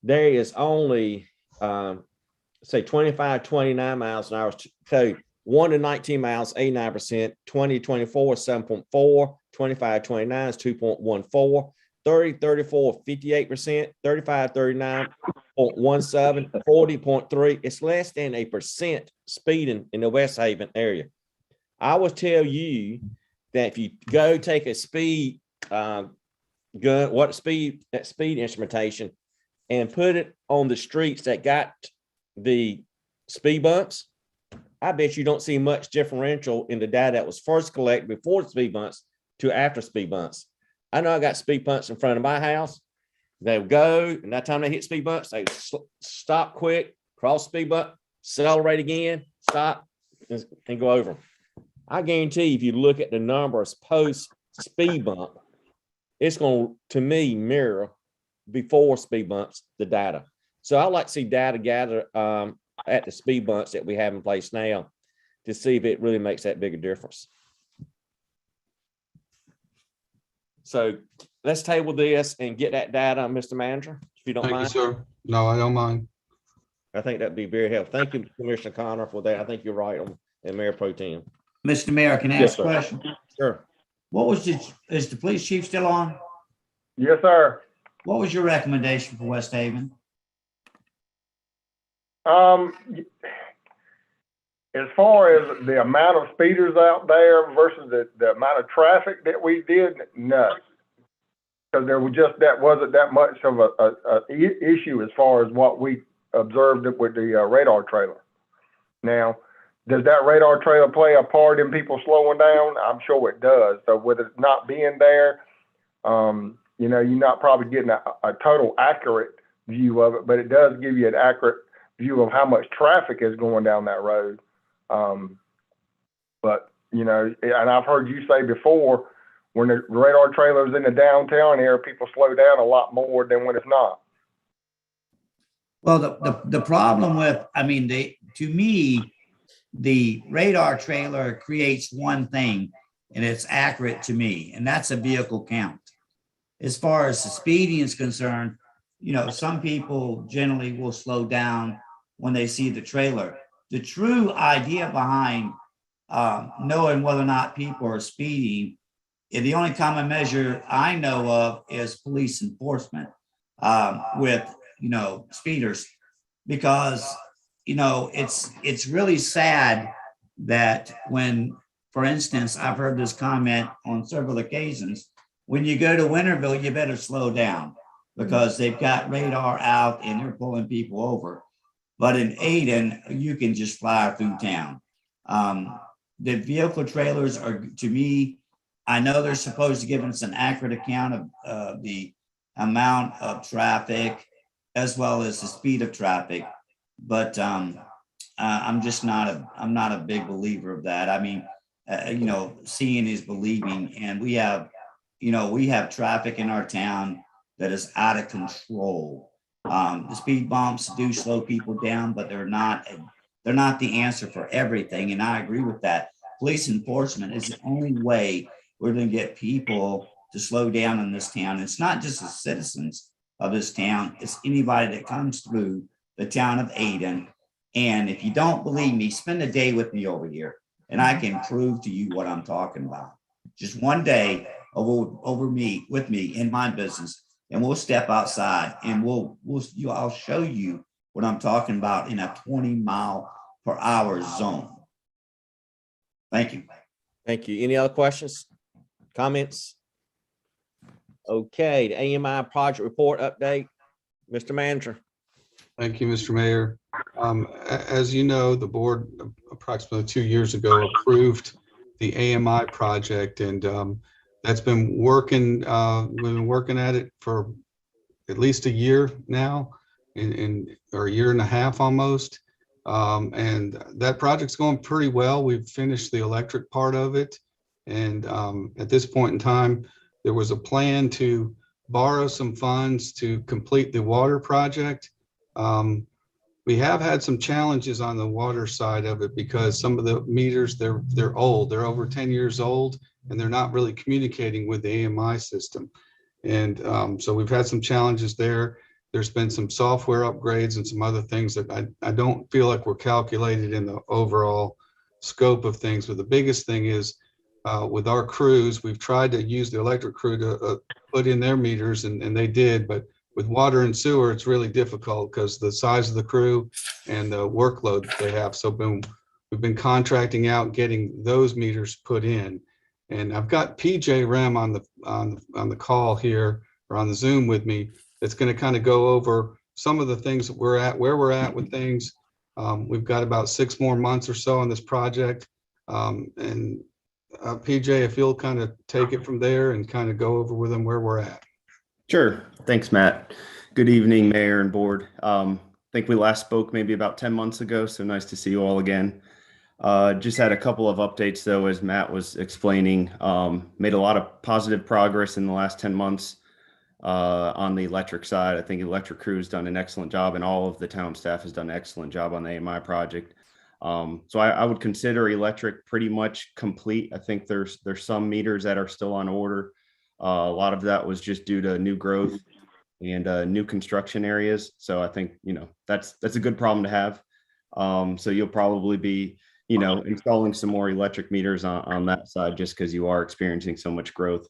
there is only, say 25, 29 miles an hour. So 1 to 19 miles, 89%, 20, 24, 7.4, 25, 29 is 2.14, 30, 34, 58%, 35, 39, 40.17, 40.3. It's less than 1% speeding in the West Haven area. I will tell you that if you go take a speed gun, that speed instrumentation, and put it on the streets that got the speed bumps, I bet you don't see much differential in the data that was first collected before the speed bumps to after speed bumps. I know I got speed bumps in front of my house. They would go, and that time they hit speed bumps, they stop quick, cross speed bump, accelerate again, stop, and go over. I guarantee if you look at the numbers post speed bump, it's going to me mirror before speed bumps the data. So I like to see data gathered at the speed bumps that we have in place now to see if it really makes that big a difference. So let's table this and get that data, Mr. Manager, if you don't Thank you, mind. sir. No, I don't mind. I think that'd be very helpful. Thank you, Commissioner Connor, for that. I think you're right on, and Mayor Pro Tem. Mr. Mayor, can I Yes, ask a sir. question? Sure. What was is the police chief still on? Yes, sir. What was your recommendation for West Haven? As far as the amount of speeders out there versus the amount of traffic that we did, no. Because there was that wasn't that much of a issue as far as what we observed with the radar trailer. Now, does that radar trailer play a part in people slowing down? I'm sure it does. So with it not being there, you're not probably getting a total accurate view of it, but it does give you an accurate view of how much traffic is going down that road. But, and I've heard you say before, when the radar trailer's in the downtown area, people slow down a lot more than when it's not. Well, the problem with, to me, the radar trailer creates one thing, and it's accurate to me, and that's a vehicle count. As far as the speeding is concerned, some people generally will slow down when they see the trailer. The true idea behind knowing whether or not people are speeding, the only common measure I know of is police enforcement with, speeders, because, it's really sad that when, for instance, I've heard this comment on several occasions, when you go to Winterville, you better slow down because they've got radar out and they're pulling people over. But in Ayden, you can just fly through town. The vehicle trailers are, to me, I know they're supposed to give us an accurate account of the amount of traffic as well as the speed of traffic, but I'm not a big believer of that. Seeing is believing, and we have traffic in our town that is out of control. The speed bumps do slow people down, but they're not the answer for everything. And I agree with that. Police enforcement is the only way we're going to get people to slow down in this town. It's not just the citizens of this town. It's anybody that comes through the town of Ayden. And if you don't believe me, spend a day with me over here and I can prove to you what I'm talking about. Just one day with me in my business, and we'll step outside and I'll show you what I'm talking about in a 20-mile-per-hour zone. Thank you. Thank you. Any other questions, comments? Okay, the AMI project report update, Mr. Manager. Thank you, Mr. Mayor. As you know, the board approximately 2 years ago approved the AMI project, and that's been working. We've been working at it for at least a year now, or a year and a half almost. And that project's going pretty well. We've finished the electric part of it. And at this point in time, there was a plan to borrow some funds to complete the water project. We have had some challenges on the water side of it because some of the meters, they're old. They're over 10 years old, and they're not really communicating with the AMI system. And so we've had some challenges there. There's been some software upgrades and some other things that I don't feel like were calculated in the overall scope of things. But the biggest thing is with our crews, we've tried to use the electric crew to put in their meters, and they did, but with water and sewer, it's really difficult because the size of the crew and the workload they have. So we've been contracting out, getting those meters put in. And I've got PJ Rem on the call here or on the Zoom with me. That's going to kind of go over some of the things that where we're at with things. We've got about 6 more months or so on this project. And PJ, if you'll kind of take it from there and kind of go over with them where we're at. Sure. Thanks, Matt. Good evening, Mayor and Board. I think we last spoke maybe about 10 months ago, so nice to see you all again. Just had a couple of updates though, as Matt was explaining. Made a lot of positive progress in the last 10 months on the electric side. I think electric crew has done an excellent job, and all of the town staff has done an excellent job on the AMI project. So I would consider electric pretty much complete. I think there's some meters that are still on order. A lot of that was just due to new growth and new construction areas. So I think, that's a good problem to have. So you'll probably be, installing some more electric meters on that side, just because you are experiencing so much growth.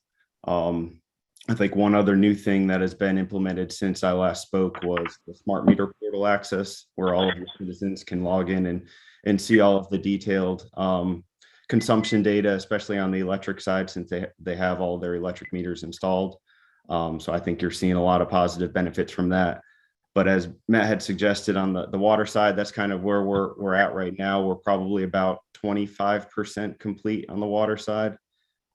I think one other new thing that has been implemented since I last spoke was the smart meter portal access, where all of the citizens can log in and see all of the detailed consumption data, especially on the electric side, since they have all their electric meters installed. So I think you're seeing a lot of positive benefits from that. But as Matt had suggested on the water side, that's kind of where we're at right now. We're probably about 25% complete on the water side.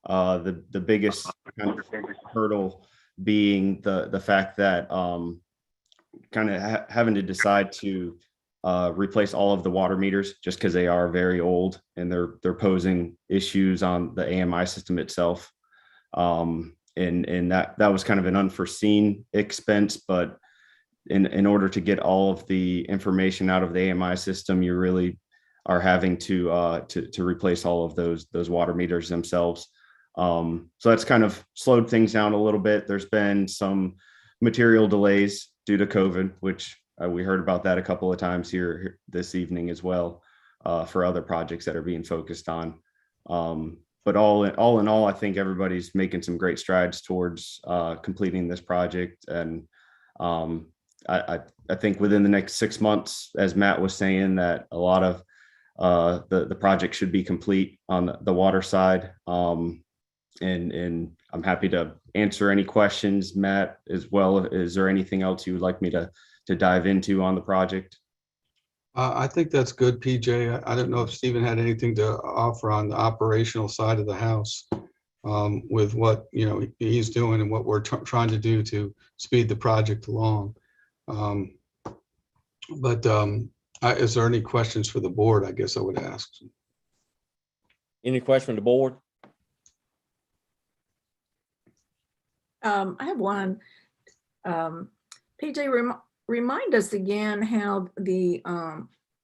The biggest kind of hurdle being the fact that kind of having to decide to replace all of the water meters, just because they are very old and they're posing issues on the AMI system itself. And that was kind of an unforeseen expense, but in order to get all of the information out of the AMI system, you really are having to replace all of those water meters themselves. So that's kind of slowed things down a little bit. There's been some material delays due to COVID, which we heard about that a couple of times here this evening as well, for other projects that are being focused on. But all in all, I think everybody's making some great strides towards completing this project. And I think within the next 6 months, as Matt was saying, that a lot of the project should be complete on the water side. And I'm happy to answer any questions, Matt, as well. Is there anything else you would like me to dive into on the project? I think that's good, PJ. I don't know if Stephen had anything to offer on the operational side of the house with what he's doing and what we're trying to do to speed the project along. Is there any questions for the board? I guess I would ask. Any question from the board? I have one. PJ, remind us again how the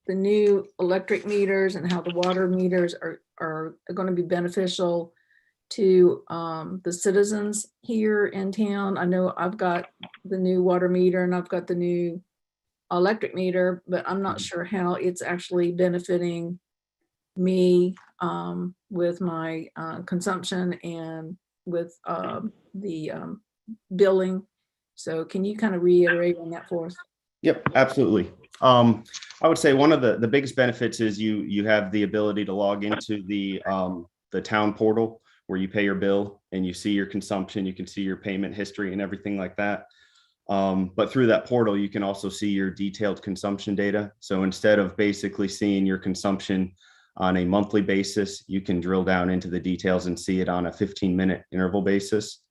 new electric meters and how the water meters are going to be beneficial to the citizens here in town. I know I've got the new water meter and I've got the new electric meter, but I'm not sure how it's actually benefiting me with my consumption and with the billing. So can you kind of reiterate on that for us? Yep, absolutely. I would say one of the biggest benefits is you have the ability to log into the town portal where you pay your bill and you see your consumption, you can see your payment history and everything like that. But through that portal, you can also see your detailed consumption data. So instead of basically seeing your consumption on a monthly basis, you can drill down into the details and see it on a 15-minute interval basis.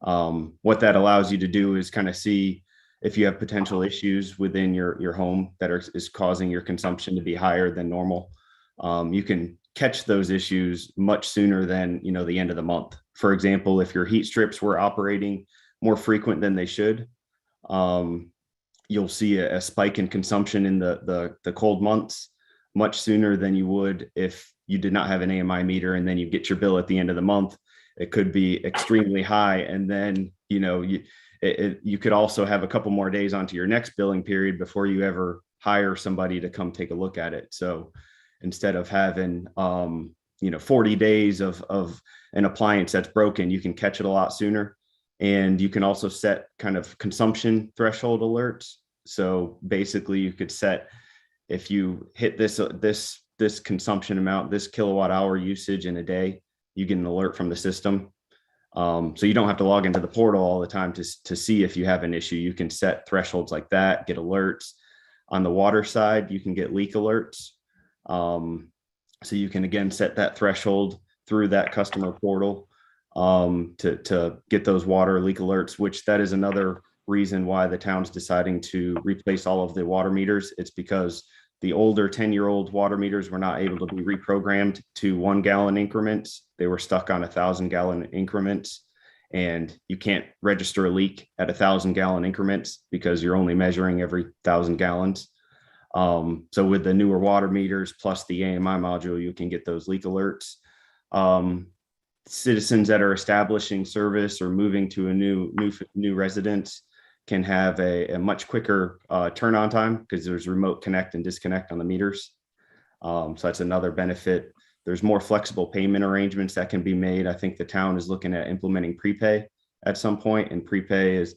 What that allows you to do is kind of see if you have potential issues within your home that is causing your consumption to be higher than normal. You can catch those issues much sooner than the end of the month. For example, if your heat strips were operating more frequent than they should, you'll see a spike in consumption in the cold months much sooner than you would if you did not have an AMI meter, and then you get your bill at the end of the month. It could be extremely high, and then you could also have a couple more days onto your next billing period before you ever hire somebody to come take a look at it. So instead of having 40 days of an appliance that's broken, you can catch it a lot sooner. And you can also set kind of consumption threshold alerts. So basically you could set, if you hit this consumption amount, this kilowatt hour usage in a day, you get an alert from the system. So you don't have to log into the portal all the time to see if you have an issue. You can set thresholds like that, get alerts. On the water side, you can get leak alerts. So you can again set that threshold through that customer portal to get those water leak alerts, which that is another reason why the town's deciding to replace all of the water meters. It's because the older 10-year-old water meters were not able to be reprogrammed to 1 gallon increments. They were stuck on 1,000 gallon increments, and you can't register a leak at 1,000 gallon increments because you're only measuring every 1,000 gallons. So with the newer water meters plus the AMI module, you can get those leak alerts. Citizens that are establishing service or moving to a new residence can have a much quicker turn on time because there's remote connect and disconnect on the meters. So that's another benefit. There's more flexible payment arrangements that can be made. I think the town is looking at implementing prepay at some point, and prepay is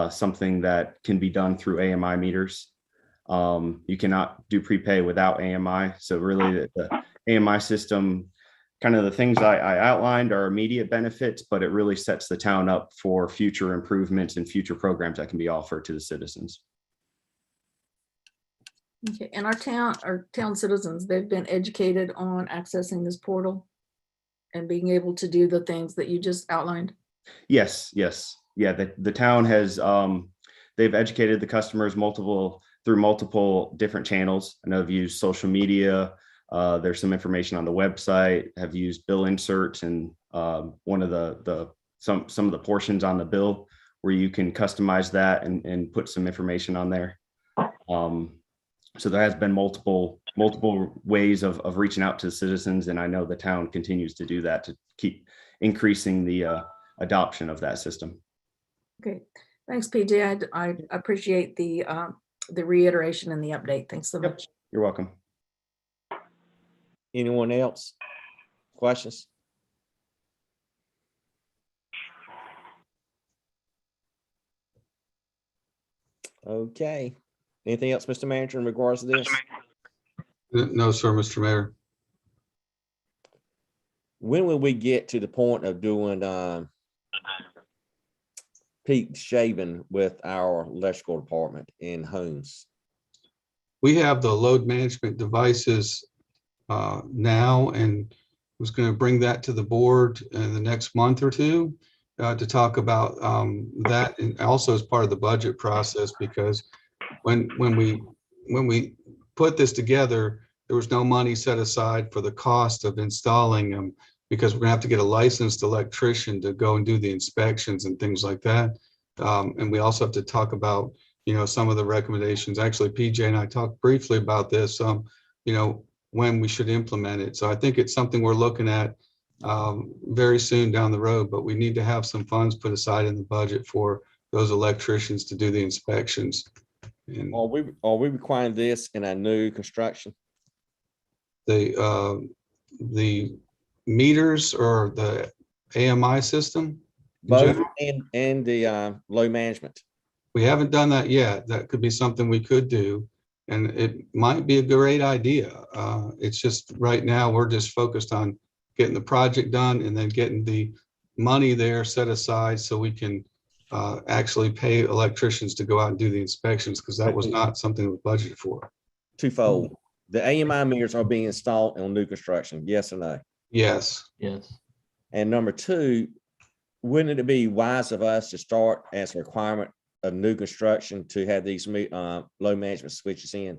something that can be done through AMI meters. You cannot do prepay without AMI. So really the AMI system, kind of the things I outlined are immediate benefits, but it really sets the town up for future improvements and future programs that can be offered to the citizens. Okay, and our town citizens, they've been educated on accessing this portal and being able to do the things that you just outlined. Yes. Yeah, the town has, they've educated the customers through multiple different channels. I know I've used social media. There's some information on the website, have used bill inserts, and one of some of the portions on the bill where you can customize that and put some information on there. So there has been multiple ways of reaching out to citizens, and I know the town continues to do that to keep increasing the adoption of that system. Okay, thanks, PJ. I appreciate the reiteration and the update. Thanks so much. You're welcome. Anyone else? Questions? Okay. Anything else, Mr. Manager, in regards to this? No, sir, Mr. Mayor. When will we get to the point of doing peak shaving with our electrical department in homes? We have the load management devices now, and was going to bring that to the board in the next month or two to talk about that, and also as part of the budget process, because when we put this together, there was no money set aside for the cost of installing them, because we're gonna have to get a licensed electrician to go and do the inspections and things like that. And we also have to talk about, some of the recommendations. Actually, PJ and I talked briefly about this, when we should implement it. So I think it's something we're looking at very soon down the road, but we need to have some funds put aside in the budget for those electricians to do the inspections. And Are we requiring this in our new construction? the meters or the AMI system? Both and the load management. We haven't done that yet. That could be something we could do, and it might be a great idea. It's just right now we're just focused on getting the project done and then getting the money there set aside so we can actually pay electricians to go out and do the inspections, because that was not something we budgeted for. Twofold. The AMI meters are being installed on new construction, yes or no? Yes. Yes. And number two, wouldn't it be wise of us to start as a requirement of new construction to have these load management switches in?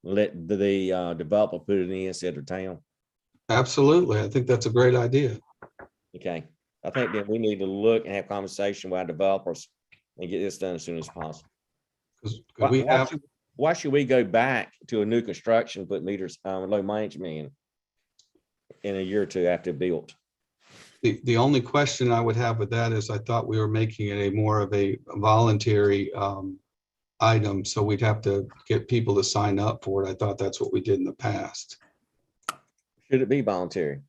Let the developer put it in instead of town? Absolutely. I think that's a great idea. Okay. I think that we need to look and have conversation with our developers and get this done as soon as possible. Why should we go back to a new construction, put meters, load management in a year or two after built? The only question I would have with that is I thought we were making it more of a voluntary item, so we'd have to get people to sign up for it. I thought that's what we did in the past. Should it be voluntary?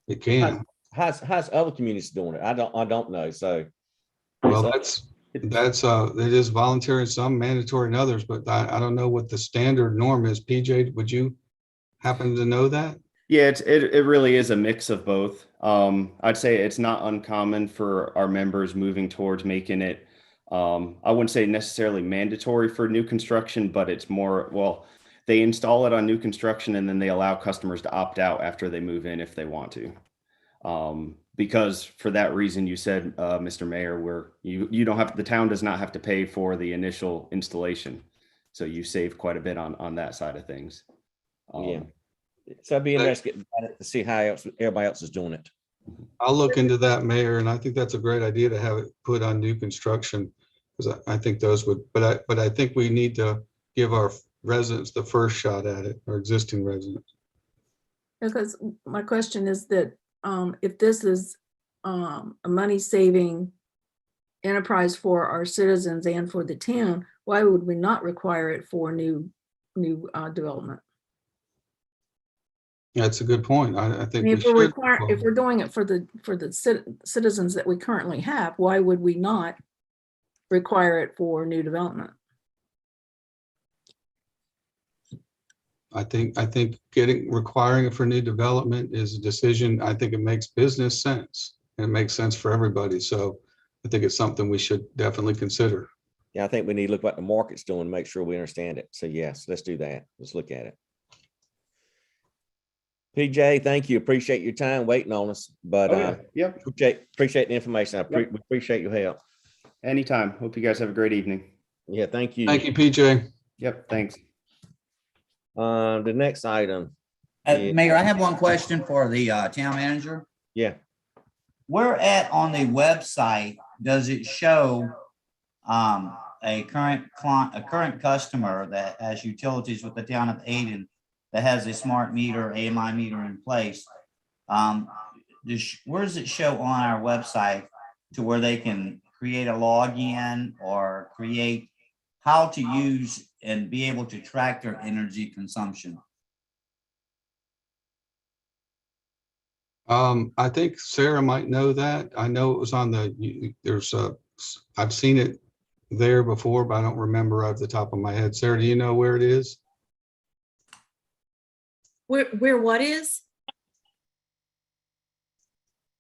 It can. how's other communities doing it? I don't know. So. Well, it is voluntary, some mandatory and others, but I don't know what the standard norm is. PJ, would you happen to know that? Yeah, it really is a mix of both. I'd say it's not uncommon for our members moving towards making it, I wouldn't say necessarily mandatory for new construction, but it's more, well, they install it on new construction and then they allow customers to opt out after they move in if they want to. Because for that reason you said, Mr. Mayor, where you don't have, the town does not have to pay for the initial installation. So you save quite a bit on that side of things. Yeah. So it'd be interesting to see how everybody else is doing it. I'll look into that, Mayor, and I think that's a great idea to have it put on new construction, because I think those would, but I think we need to give our residents the first shot at it, our existing residents. Because my question is that if this is a money-saving enterprise for our citizens and for the town, why would we not require it for new development? That's a good point. I think I mean, we should. if we're doing it for the citizens that we currently have, why would we not require it for new development? I think requiring it for new development is a decision. I think it makes business sense. And it makes sense for everybody. So I think it's something we should definitely consider. Yeah, I think we need to look what the market's doing, make sure we understand it. So yes, let's do that. Let's look at it. PJ, thank you. Appreciate your time waiting on us, but appreciate the information. We appreciate your help. Anytime. Hope you guys have a great evening. Yeah, thank you. Thank you, PJ. Yep, thanks. The next item. Mayor, I have one question for the town manager. Yeah. Where at on the website does it show a current customer that has utilities with the town of Ayden that has a smart meter, AMI meter in place? Where does it show on our website to where they can create a login or create how to use and be able to track their energy consumption? I think Sarah might know that. I know it was on I've seen it there before, but I don't remember off the top of my head. Sarah, do you know where it is? Where what is?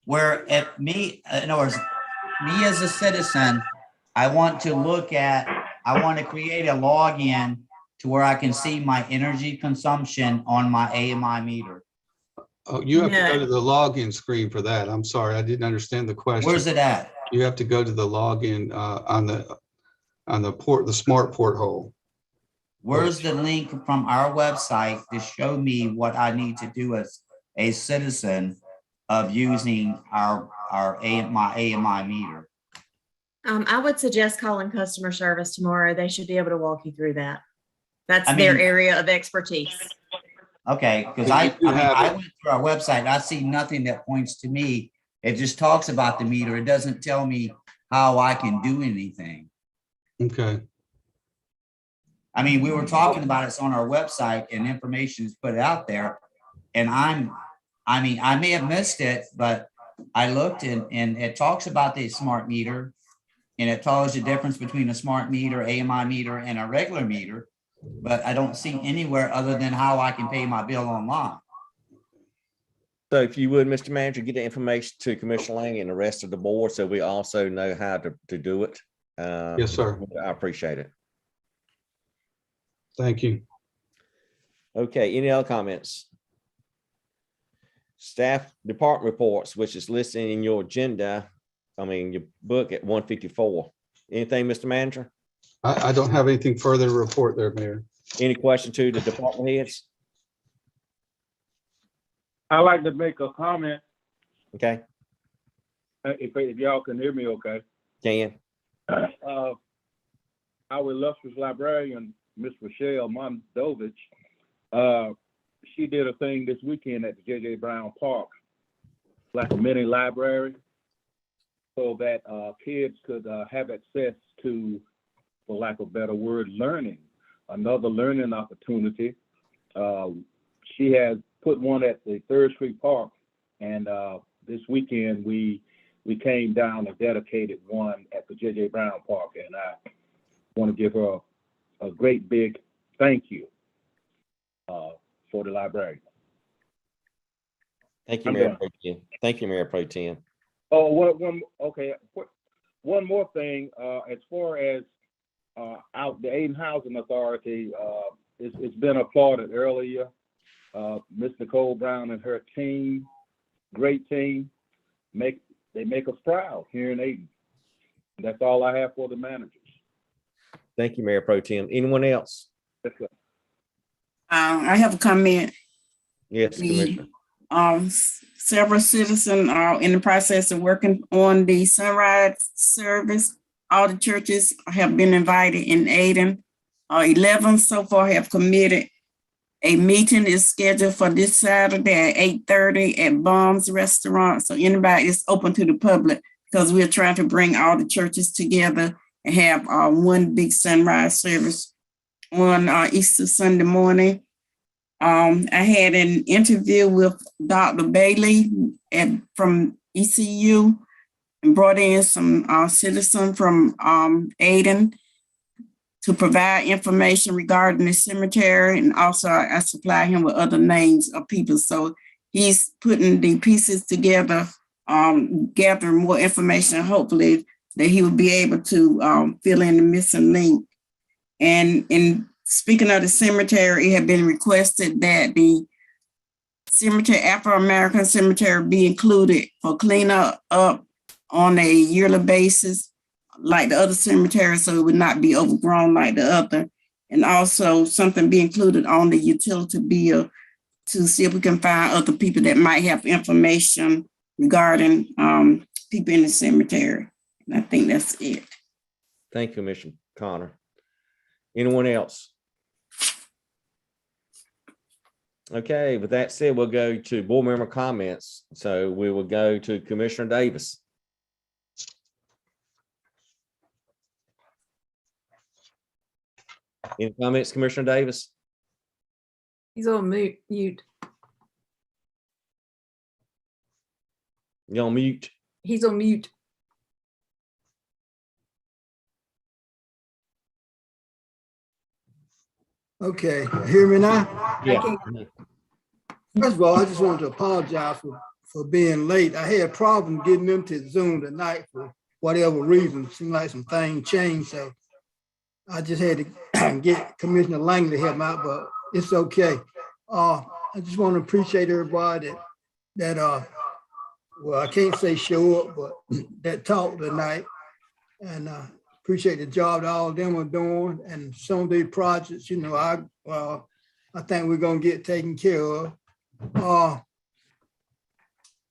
Where if me, in other words, me as a citizen, I want to create a login to where I can see my energy consumption on my AMI meter. Oh, you have to go to the login screen for that. I'm sorry, I didn't understand the question. Where's it at? You have to go to the login on the smart porthole. Where's the link from our website to show me what I need to do as a citizen of using my AMI meter? I would suggest calling customer service tomorrow. They should be able to walk you through that. That's their area of expertise. Okay, because I went through our website, I see nothing that points to me. It just talks about the meter. It doesn't tell me how I can do anything. Okay. I mean, we were talking about it's on our website and information is put out there. And I may have missed it, but I looked and it talks about the smart meter and it tells the difference between a smart meter, AMI meter, and a regular meter. But I don't see anywhere other than how I can pay my bill online. So if you would, Mr. Manager, get the information to Commissioner Lang and the rest of the board so we also know how to do it. Yes, sir. I appreciate it. Thank you. Okay, any other comments? Staff department reports, which is listed in your agenda, your book at 154. Anything, Mr. Manager? I don't have anything further to report there, Mayor. Any question to the department heads? I'd like to make a comment. Okay. If y'all can hear me okay. Can. Our illustrious librarian, Miss Rochelle Mondovich, she did a thing this weekend at the J.J. Brown Park, like a mini library, so that kids could have access to, for lack of a better word, learning, another learning opportunity. She has put one at the 3rd Street Park, and this weekend, we came down and dedicated one at the J.J. Brown Park, and I want to give her a great big thank you for the librarian. Thank you, I'm Mayor done. Pro Tem. Thank you, Mayor Pro Tem. Oh, one more thing, as far as out the Aden Housing Authority, it's been applauded earlier. Miss Nicole Brown and her team, great team, they make us proud here in Aden. That's all I have for the managers. Thank you, Mayor Pro Tem. Anyone else? Yes, sir. I have a comment. Yes, Commissioner. Several citizens are in the process of working on the sunrise service. All the churches have been invited in Aden. 11 so far have committed. A meeting is scheduled for this Saturday at 8:30 at Baum's Restaurant. So anybody is open to the public because we're trying to bring all the churches together and have one big sunrise service on Easter Sunday morning. I had an interview with Dr. Bailey from ECU and brought in some citizens from Aden to provide information regarding the cemetery. And also I supply him with other names of people. So he's putting the pieces together, gathering more information, hopefully that he will be able to fill in the missing link. And in speaking of the cemetery, it had been requested that the cemetery, Afro-American cemetery, be included for cleanup up on a yearly basis, like the other cemeteries, so it would not be overgrown like the other. And also something be included on the utility bill to see if we can find other people that might have information regarding people in the cemetery. And I think that's it. Thank you, Commissioner Connor. Anyone else? Okay, with that said, we'll go to board member comments. So we will go to Commissioner Davis. Any comments, Commissioner Davis? He's on mute. You on mute? He's on mute. Okay, hear me now? Yeah. First of all, I just want to apologize for being late. I had a problem getting into Zoom tonight for whatever reason. Seemed like some things changed, so I just had to get Commissioner Langley to help me out, but it's okay. I just want to appreciate everybody that well, I can't say show up, but that talked tonight. And appreciate the job that all of them are doing. And some of these projects, you know, I think we're gonna get taken care of.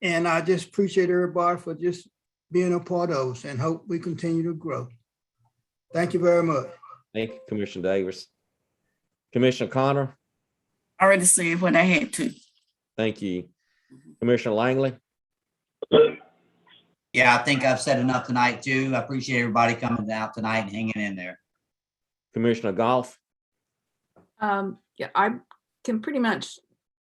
And I just appreciate everybody for just being a part of us and hope we continue to grow. Thank you very much. Thank you, Commissioner Davis. Commissioner Connor, I already said what I had to. thank you. Commissioner Langley, Yeah, I think I've said enough tonight too. I appreciate everybody coming out tonight and hanging in there. Commissioner Goff, Yeah, I can pretty much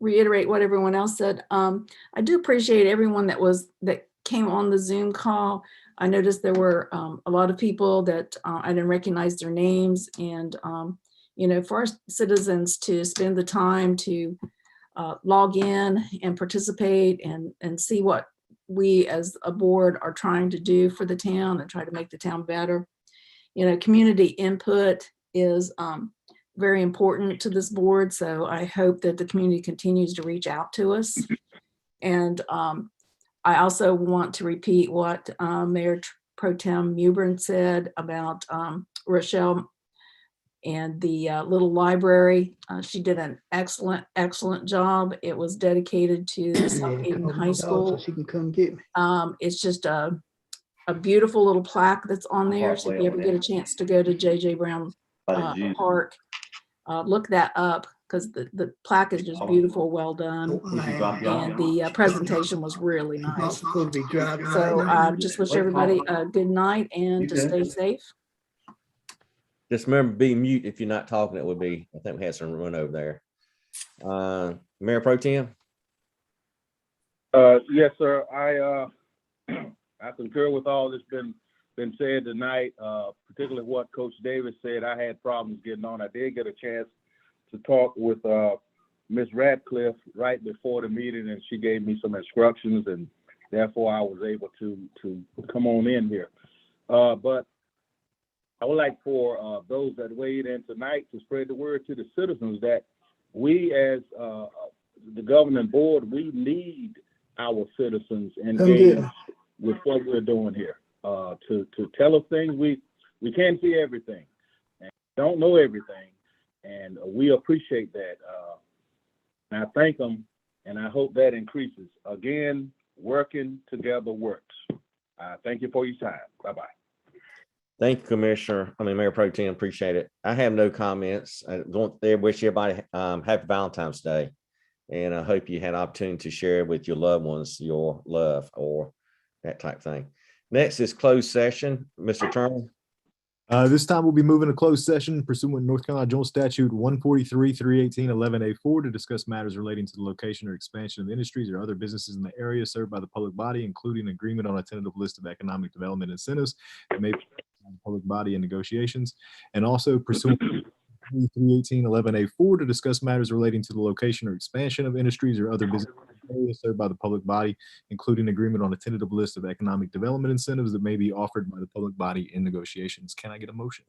reiterate what everyone else said. I do appreciate everyone that came on the Zoom call. I noticed there were a lot of people that I didn't recognize their names, and you know, for our citizens to spend the time to log in and participate and see what we as a board are trying to do for the town and try to make the town better. You know, community input is very important to this board. So I hope that the community continues to reach out to us. And I also want to repeat what Mayor Pro Tem Mewburn said about Rochelle and the little library. She did an excellent job. It was dedicated to the South Aden High School. So she can come get me. It's just a beautiful little plaque that's on there. So if you ever get a chance to go to J.J. Brown Park, look that up, because the plaque is just beautiful, well done. And the presentation was really nice. So I just wish everybody a good night and to stay safe. just remember, be mute if you're not talking. It would be, I think we had some run over there. Mayor Pro Tem, Yes, sir. I concur with all that's been said tonight, particularly what Coach Davis said. I had problems getting on. I did get a chance to talk with Ms. Radcliffe right before the meeting, and she gave me some instructions, and therefore I was able to come on in here. But I would like for those that weighed in tonight to spread the word to the citizens that we as the governing board, we need our citizens engaged with what we're doing here. To tell us things, we can't see everything and don't know everything, and we appreciate that. And I thank them, and I hope that increases. Again, working together works. Thank you for your time. Bye-bye. Thank you, Mayor Pro Tem, appreciate it. I have no comments. I want to wish everybody happy Valentine's Day. And I hope you had an opportunity to share with your loved ones your love or that type of thing. Next is closed session. Mr. Turner. This time we'll be moving to closed session pursuant to North Carolina General Statute 143, 318, 11A4 to discuss matters relating to the location or expansion of industries or other businesses in the area served by the public body, including agreement on a tentative list of economic development incentives that may be on the public body in negotiations, and also pursuant to 318, 11A4 to discuss matters relating to the location or expansion of industries or other businesses in the area served by the public body, including agreement on a tentative list of economic development incentives that may be offered by the public body in negotiations. Can I get a motion?